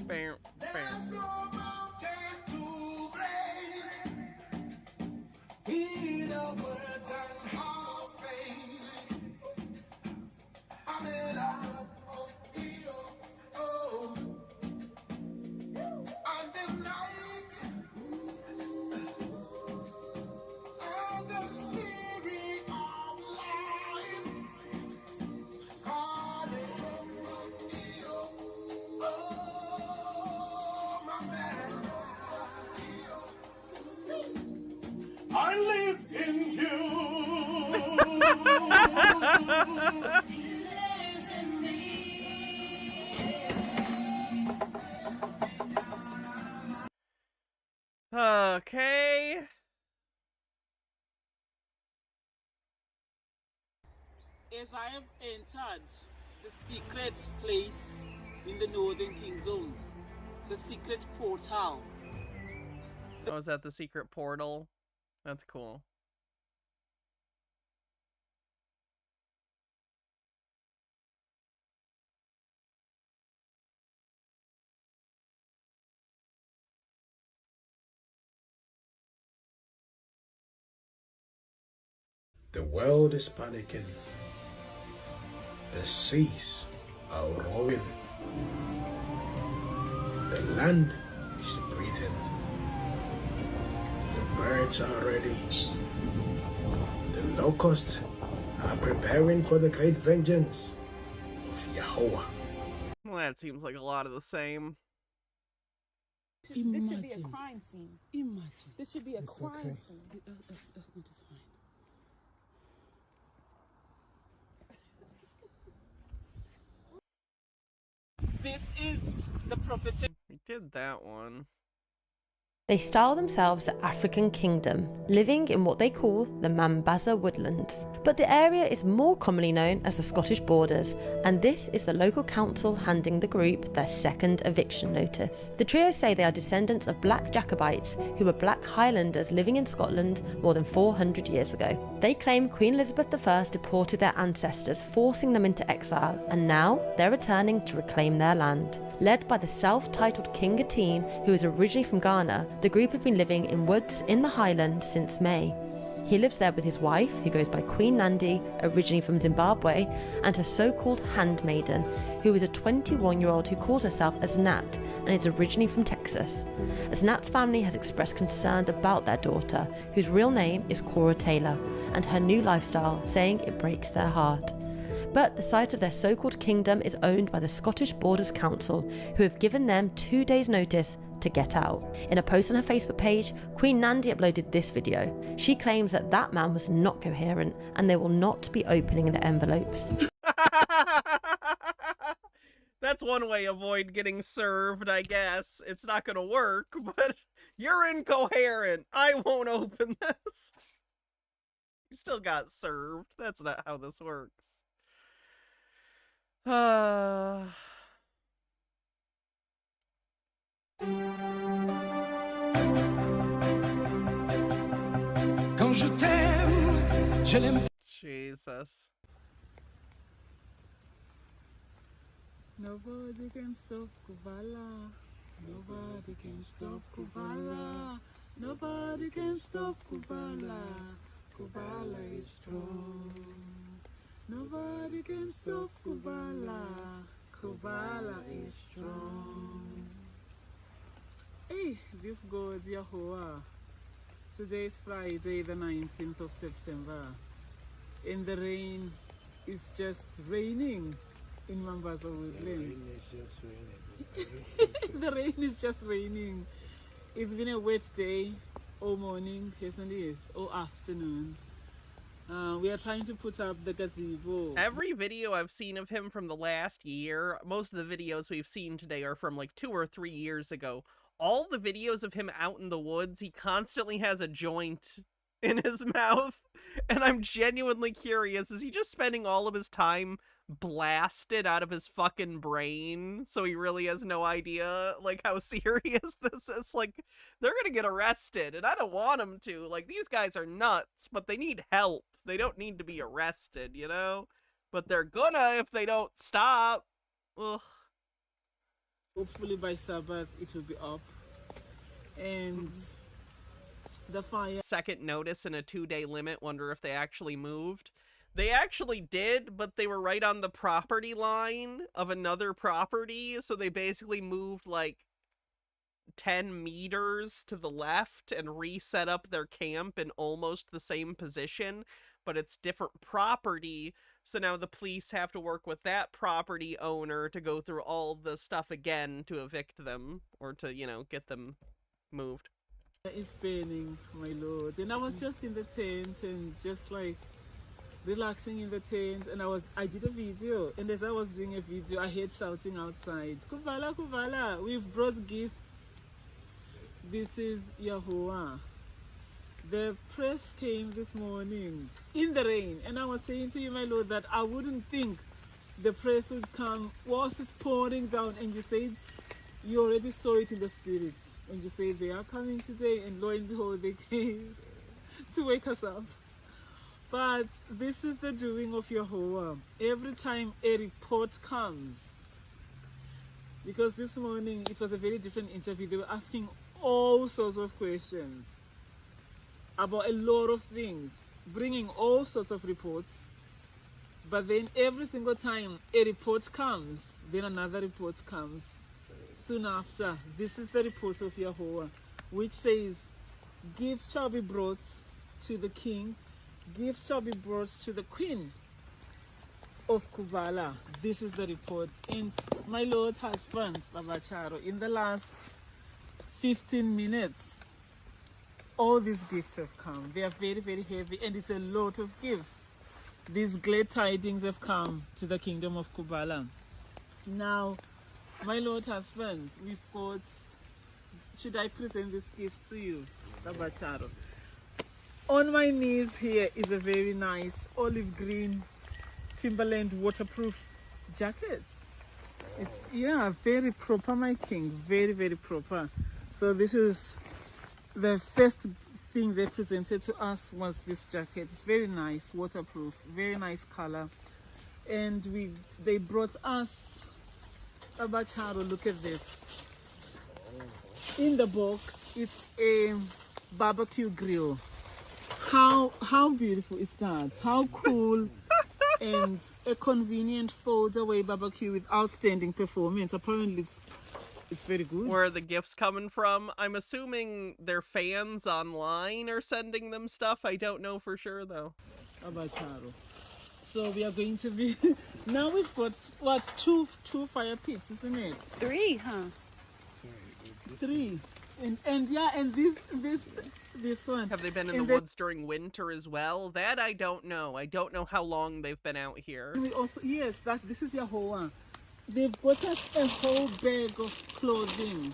Bam, bam. I live in you. Okay. As I have entered the secret place in the Northern Kingdom, the secret portal. Oh, is that the secret portal? That's cool. The world is panicking. The seas are roaring. The land is breathing. The birds are ready. The locusts are preparing for the great vengeance of Yahweh. Well, that seems like a lot of the same. This should be a crime scene. Imagine. This should be a crime scene. That's not as fine. This is the prophetic. We did that one. They style themselves the African Kingdom, living in what they call the Mambaza woodlands. But the area is more commonly known as the Scottish Borders, and this is the local council handing the group their second eviction notice. The trio say they are descendants of black Jacobites who were black Highlanders living in Scotland more than 400 years ago. They claim Queen Elizabeth I deported their ancestors, forcing them into exile, and now they're returning to reclaim their land. Led by the self-titled King Gateen, who is originally from Ghana, the group have been living in woods in the Highlands since May. He lives there with his wife, who goes by Queen Nandi, originally from Zimbabwe, and her so-called handmaiden, who is a 21-year-old who calls herself Aznat and is originally from Texas. Aznat's family has expressed concern about their daughter, whose real name is Cora Taylor, and her new lifestyle, saying it breaks their heart. But the site of their so-called kingdom is owned by the Scottish Borders Council, who have given them 2 days' notice to get out. In a post on her Facebook page, Queen Nandi uploaded this video. She claims that that man was not coherent and they will not be opening the envelopes. That's one way to avoid getting served, I guess. It's not gonna work, but you're incoherent. I won't open this. You still got served. That's not how this works. Quand je t'aime, je l'aime. Jesus. Nobody can stop Kubala. Nobody can stop Kubala. Nobody can stop Kubala. Kubala is strong. Nobody can stop Kubala. Kubala is strong. Hey, this God Yahuwah. Today is Friday, the 19th of September. And the rain is just raining in Mambaza Woodlands. The rain is just raining. It's been a wet day all morning, isn't it? All afternoon. We are trying to put up the gazebo. Every video I've seen of him from the last year, most of the videos we've seen today are from like 2 or 3 years ago. All the videos of him out in the woods, he constantly has a joint in his mouth. And I'm genuinely curious, is he just spending all of his time blasted out of his fucking brain, so he really has no idea, like, how serious this is. Like, they're gonna get arrested, and I don't want them to. Like, these guys are nuts, but they need help. They don't need to be arrested, you know? But they're gonna if they don't stop. Ugh. Hopefully by Sabbath it will be up. And the fire. Second notice and a 2-day limit. Wonder if they actually moved. They actually did, but they were right on the property line of another property, so they basically moved like 10 meters to the left and reset up their camp in almost the same position, but it's different property, so now the police have to work with that property owner to go through all the stuff again to evict them, or to, you know, get them moved. It's paining, my lord. And I was just in the tent and just like relaxing in the tent, and I did a video, and as I was doing a video I heard shouting outside, Kubala, Kubala, we've brought gifts. This is Yahuwah. The press came this morning in the rain, and I was saying to you, my lord, that I wouldn't think the press would come whilst it's pouring down, and you said you already saw it in the spirits when you said they are coming today, and lo and behold they came to wake us up. But this is the doing of Yahuwah. Every time a report comes, because this morning it was a very different interview, they were asking all sorts of questions about a lot of things, bringing all sorts of reports, but then every single time a report comes, then another report comes soon after. This is the report of Yahuwah, which says, gifts shall be brought to the king, gifts shall be brought to the queen of Kubala. This is the report. And my lord husband, Baba Charo, in the last 15 minutes, all these gifts have come. They are very, very heavy, and it's a lot of gifts. These glad tidings have come to the kingdom of Kubala. Now, my lord husband, we've got, should I present this gift to you, Baba Charo? On my knees here is a very nice olive green Timberland waterproof jacket. It's, yeah, very proper, my king, very, very proper. So this is the first thing they presented to us, was this jacket. It's very nice, waterproof, very nice color. And they brought us a bacharo. Look at this. In the box, it's a barbecue grill. How beautiful is that? How cool. And a convenient fold-away barbecue with outstanding performance. Apparently it's very good. Where are the gifts coming from? I'm assuming their fans online are sending them stuff. I don't know for sure, though. Abacharo. So we are going to be... Now we've got, what, two fire pits, isn't it? 3, huh? 3. And yeah, and this one. Have they been in the woods during winter as well? That I don't know. I don't know how long they've been out here. We also, yes, this is Yahuwah. They've got us a whole bag of clothing,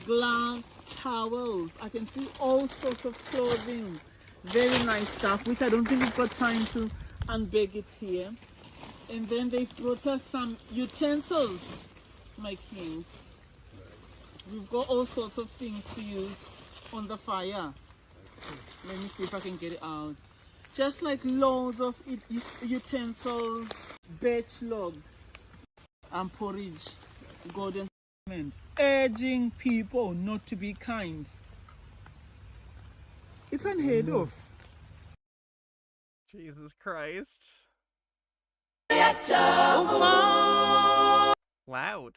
gloves, towels. I can see all sorts of clothing. Very nice stuff, which I don't think we've got time to unbag it here. And then they brought us some utensils, my king. We've got all sorts of things to use on the fire. Let me see if I can get it out. Just like loads of utensils, birch logs, and porridge, golden command, urging people not to be kind. It's unheard of. Jesus Christ. Loud.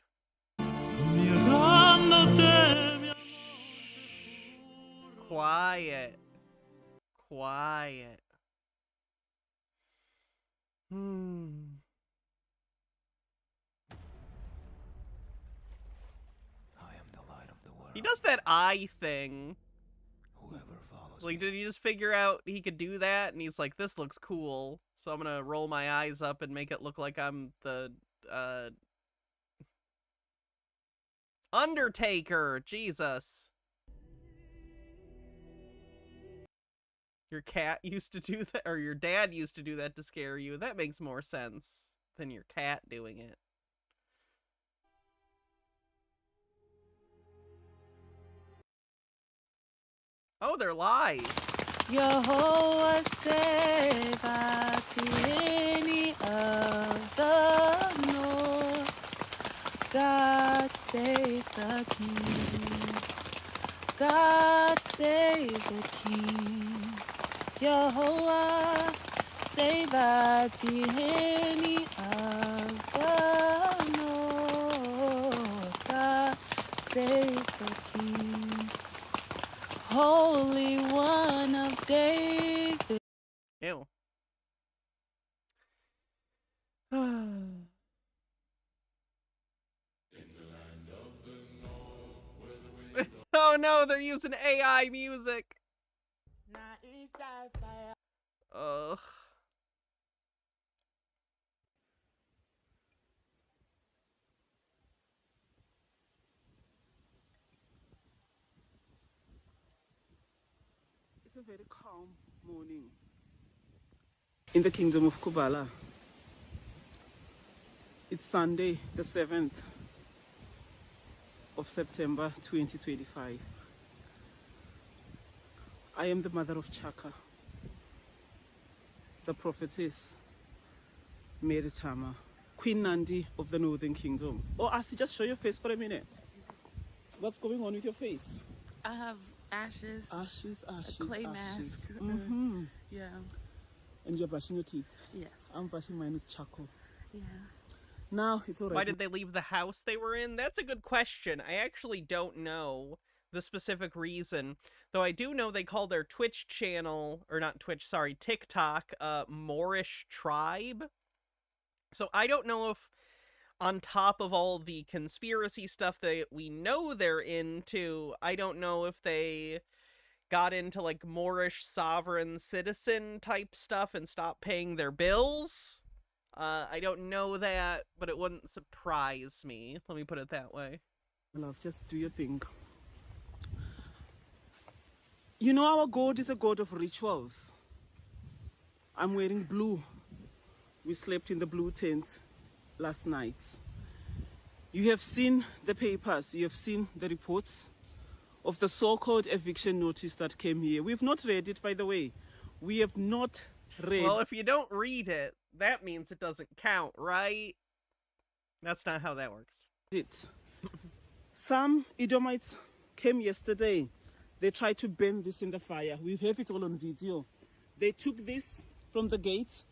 Quiet. Quiet. He does that eye thing. Like, did he just figure out he could do that? And he's like, this looks cool. So I'm gonna roll my eyes up and make it look like I'm the, Undertaker! Jesus. Your cat used to do that, or your dad used to do that to scare you. That makes more sense. than your cat doing it. Oh, they're live. Yehovah Sebastiani of the North. God save the King. God save the King. Yehovah Sebastiani of the North. God save the King. Holy One of David. Ew. Oh no, they're using AI music. Ugh. It's a very calm morning in the kingdom of Kubala. It's Sunday, the 7th of September 2025. I am the mother of Chaka, the prophetess Mary Chama, Queen Nandi of the Northern Kingdom. Oh, Asi, just show your face for a minute. What's going on with your face? I have ashes. Ashes, clay ashes. mask. Yeah. And you're brushing your teeth? Yes. I'm brushing mine with charcoal. Yeah. Now it's all right. Why did they leave the house they were in? That's a good question. I actually don't know the specific reason, though I do know they call their Twitch channel, or not Twitch, sorry, TikTok, Moorish Tribe. So I don't know if, on top of all the conspiracy stuff that we know they're into, I don't know if they got into like Moorish sovereign citizen type stuff and stopped paying their bills. I don't know that, but it wouldn't surprise me. Let me put it that way. Love, just do your thing. You know, our God is a God of rituals. I'm wearing blue. We slept in the blue tent last night. You have seen the papers, you have seen the reports of the so-called eviction notice that came here. We've not read it, by the way. We have not read. Well, if you don't read it, that means it doesn't count, right? That's not how that works. Some Edomites came yesterday. They tried to burn this in the fire. We have it all on video. They took this from the gate,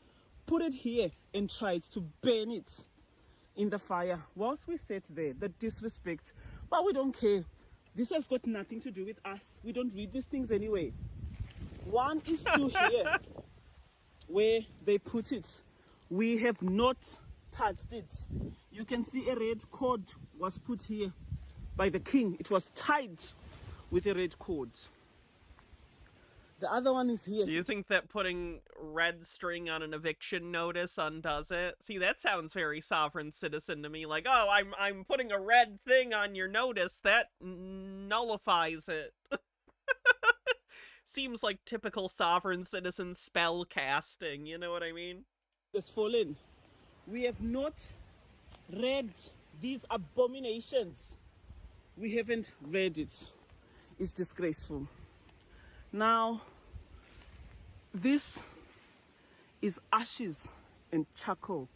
put it here, and tried to burn it in the fire. Whilst we sat there, the disrespect. But we don't care. This has got nothing to do with us. We don't read these things anyway. One is still here, where they put it. We have not touched it. You can see a red cord was put here by the king. It was tied with a red cord. The other one is here. Do you think that putting red string on an eviction notice undoes it? See, that sounds very sovereign citizen to me. Like, oh, I'm putting a red thing on your notice. That nullifies it. Seems like typical sovereign citizen spell casting, you know what I mean? Has fallen. We have not read these abominations. We haven't read it. It's disgraceful. Now, this is ashes and charcoal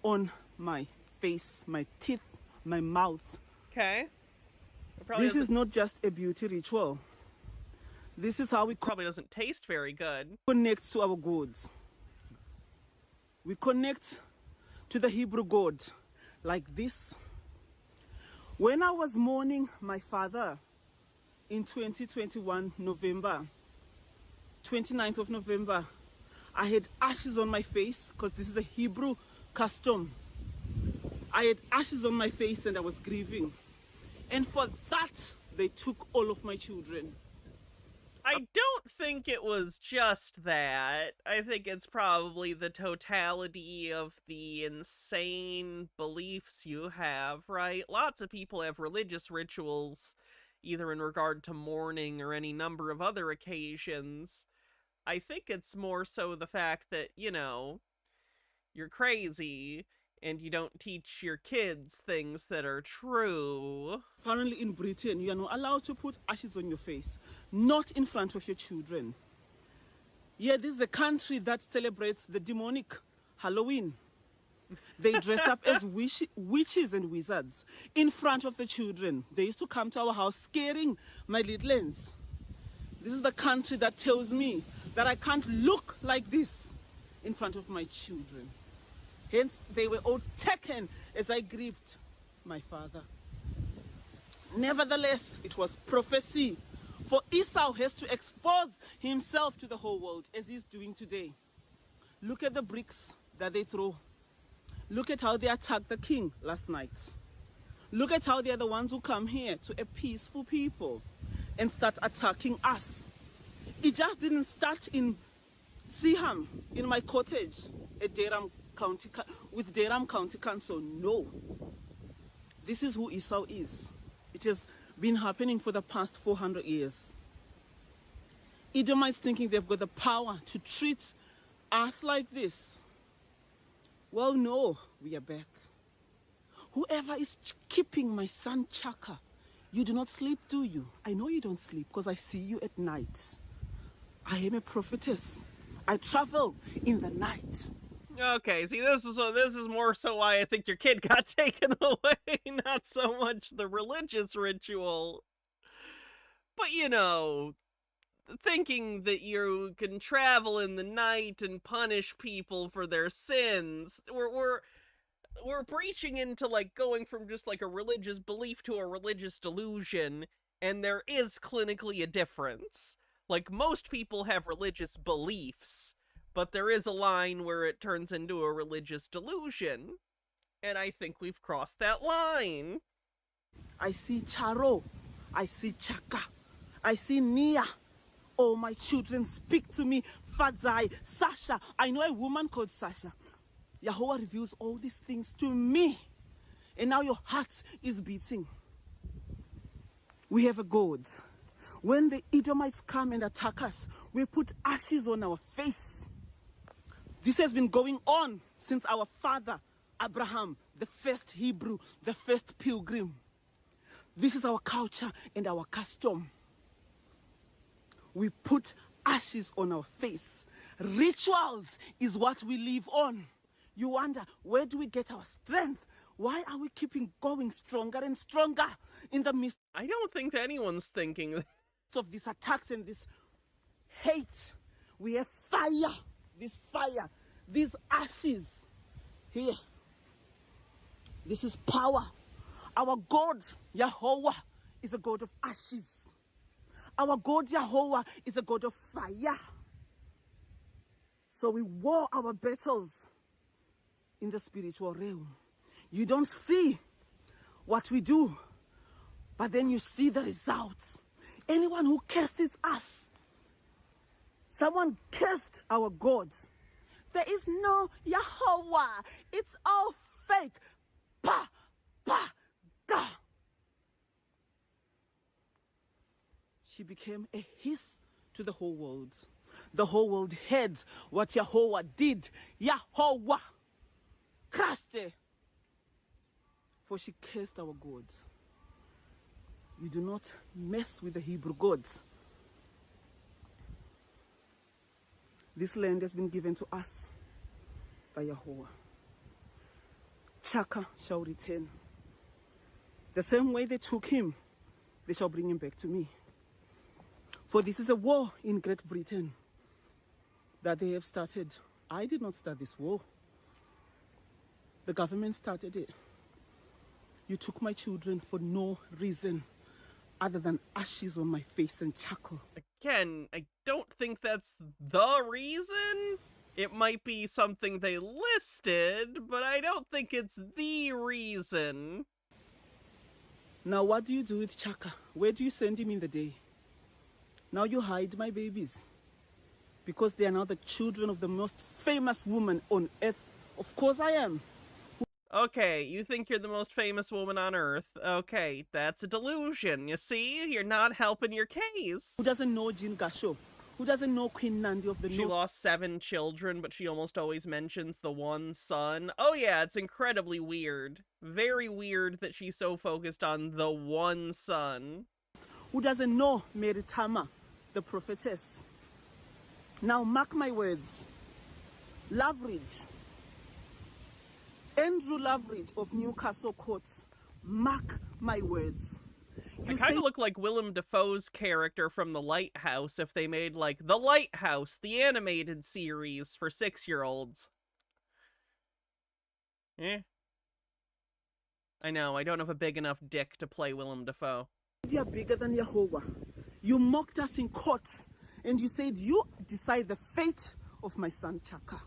on my face, my teeth, my mouth. Okay. This is not just a beauty ritual. This is how we probably doesn't taste very good. Connect to our gods. We connect to the Hebrew God like this. When I was mourning my father in 2021 November, 29th of November, I had ashes on my face because this is a Hebrew custom. I had ashes on my face and I was grieving. And for that, they took all of my children. I don't think it was just that. I think it's probably the totality of the insane beliefs you have, right? Lots of people have religious rituals, either in regard to mourning or any number of other occasions. I think it's more so the fact that, you know, you're crazy and you don't teach your kids things that are true. Apparently in Britain, you are not allowed to put ashes on your face, not in front of your children. Yeah, this is a country that celebrates the demonic Halloween. They dress up as witches and wizards in front of the children. They used to come to our house scaring my little ones. This is the country that tells me that I can't look like this in front of my children. Hence, they were all taken as I grieved my father. Nevertheless, it was prophecy. For Esau has to expose himself to the whole world as he's doing today. Look at the bricks that they throw. Look at how they attacked the king last night. Look at how they are the ones who come here to a peaceful people and start attacking us. It just didn't start in Seaham, in my cottage at Durham County, with Durham County Council. No. This is who Esau is. It has been happening for the past 400 years. Edomites thinking they've got the power to treat us like this. Well, no, we are back. Whoever is keeping my son Chaka, you do not sleep, do you? I know you don't sleep because I see you at night. I am a prophetess. I travel in the night. Okay, see, this is more so why I think your kid got taken away, not so much the religious ritual. But, you know, thinking that you can travel in the night and punish people for their sins, we're breaching into, like, going from just, like, a religious belief to a religious delusion, and there is clinically a difference. Like, most people have religious beliefs, but there is a line where it turns into a religious delusion, and I think we've crossed that line. I see Charo, I see Chaka, I see Nia. Oh, my children, speak to me. Fadzai, Sasha. I know a woman called Sasha. Yahweh reveals all these things to me. And now your heart is beating. We have a God. When the Edomites come and attack us, we put ashes on our face. This has been going on since our father, Abraham, the first Hebrew, the first pilgrim. This is our culture and our custom. We put ashes on our face. Rituals is what we live on. You wonder, where do we get our strength? Why are we keeping going stronger and stronger in the midst? I don't think anyone's thinking of these attacks and this hate. We have fire, these ashes here. This is power. Our God, Yahweh, is a God of ashes. Our God, Yahweh, is a God of fire. So we war our battles in the spiritual realm. You don't see what we do, but then you see the results. Anyone who curses us, someone cursed our gods. There is no Yahweh. It's all fake. Pa, pa, da. She became a hiss to the whole world. The whole world heard what Yahweh did. Yahweh crushed her. For she cursed our gods. You do not mess with the Hebrew gods. This land has been given to us by Yahweh. Chaka shall return. The same way they took him, they shall bring him back to me. For this is a war in Great Britain that they have started. I did not start this war. The government started it. You took my children for no reason other than ashes on my face and charcoal. Again, I don't think that's the reason. It might be something they listed, but I don't think it's the reason. Now what do you do with Chaka? Where do you send him in the day? Now you hide my babies. Because they are now the children of the most famous woman on earth. Of course I am. Okay, you think you're the most famous woman on earth. Okay, that's a delusion. You see? You're not helping your case. Who doesn't know Jean Gasho? Who doesn't know Queen Nandi of the She lost 7 children, but she almost always mentions the one son. Oh yeah, it's incredibly weird. Very weird that she's so focused on the one son. Who doesn't know Mary Tama, the prophetess? Now mark my words. Loveridge, Andrew Loveridge of Newcastle Courts, mark my words. I kind of look like Willem Dafoe's character from The Lighthouse if they made, like, The Lighthouse, the animated series for 6-year-olds. Eh. I know, I don't have a big enough dick to play Willem Dafoe. You are bigger than Jehovah. You mocked us in courts, and you said you decide the fate of my son Chaka.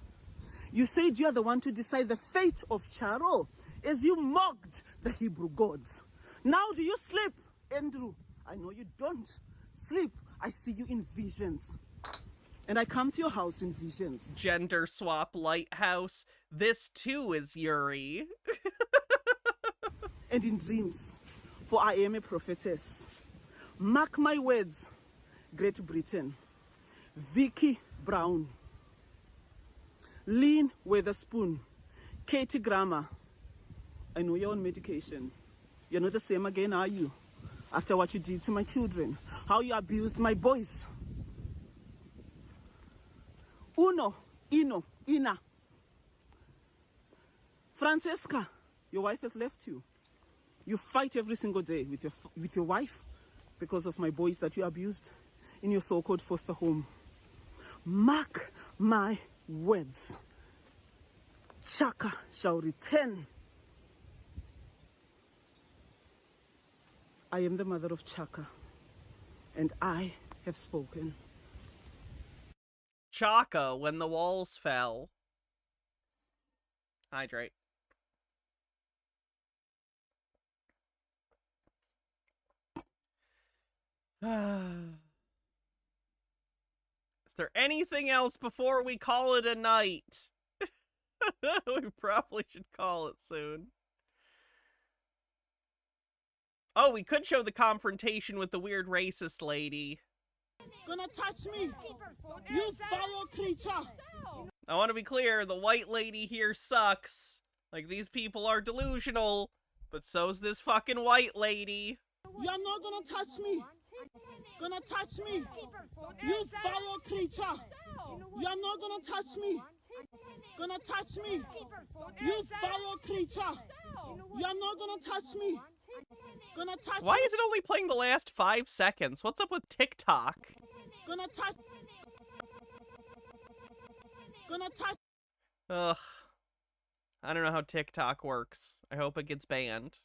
You said you are the one to decide the fate of Charo, as you mocked the Hebrew gods. Now do you sleep, Andrew? I know you don't sleep. I see you in visions. And I come to your house in visions. Gender swap lighthouse. This too is Yuri. And in dreams, for I am a prophetess. Mark my words, Great Britain. Vicky Brown, Lynn Weatherspoon, Katie Grammer. I know you're on medication. You're not the same again, are you? After what you did to my children, how you abused my boys. Uno, Ino, Ina. Francesca, your wife has left you. You fight every single day with your wife because of my boys that you abused in your so-called foster home. Mark my words. Chaka shall return. I am the mother of Chaka, and I have spoken. Chaka, when the walls fell. Hydrate. Is there anything else before we call it a night? We probably should call it soon. Oh, we could show the confrontation with the weird racist lady. Gonna touch me, you foul creature. I want to be clear, the white lady here sucks. Like, these people are delusional, but so's this fucking white lady. You're not gonna touch me. Gonna touch me, you foul creature. You're not gonna touch me. Gonna touch me, you foul creature. You're not gonna touch me. Gonna touch. Why is it only playing the last 5 seconds? What's up with TikTok? Gonna touch. Gonna touch. Ugh. I don't know how TikTok works. I hope it gets banned.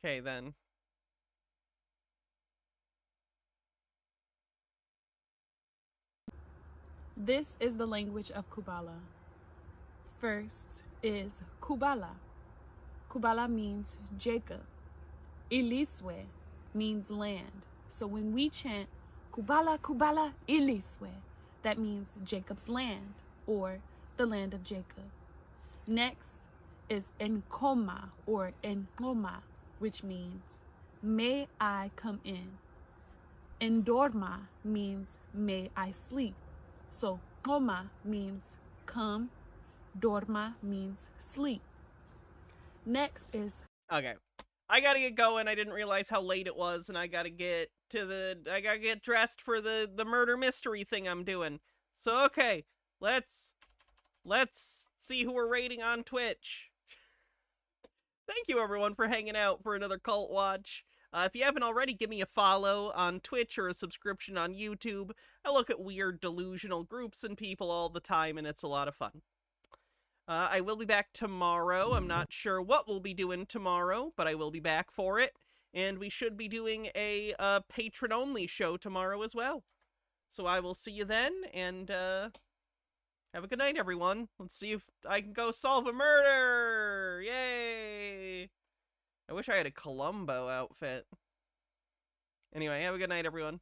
Okay, then. This is the language of Kubala. First is Kubala. Kubala means Jacob. Iliswe means land. So when we chant Kubala, Kubala, Iliswe, that means Jacob's land, or the land of Jacob. Next is Enkoma, or Enkoma, which means may I come in. Endorma means may I sleep. So Koma means come, Dorma means sleep. Next is... Okay. I gotta get going. I didn't realize how late it was, and I gotta get dressed for the murder mystery thing I'm doing. So okay, let's see who we're rating on Twitch. Thank you everyone for hanging out for another Cult Watch. If you haven't already, give me a follow on Twitch or a subscription on YouTube. I look at weird delusional groups and people all the time, and it's a lot of fun. I will be back tomorrow. I'm not sure what we'll be doing tomorrow, but I will be back for it. And we should be doing a patron-only show tomorrow as well. So I will see you then, and have a good night, everyone. Let's see if I can go solve a murder! Yay! I wish I had a Columbo outfit. Anyway, have a good night, everyone.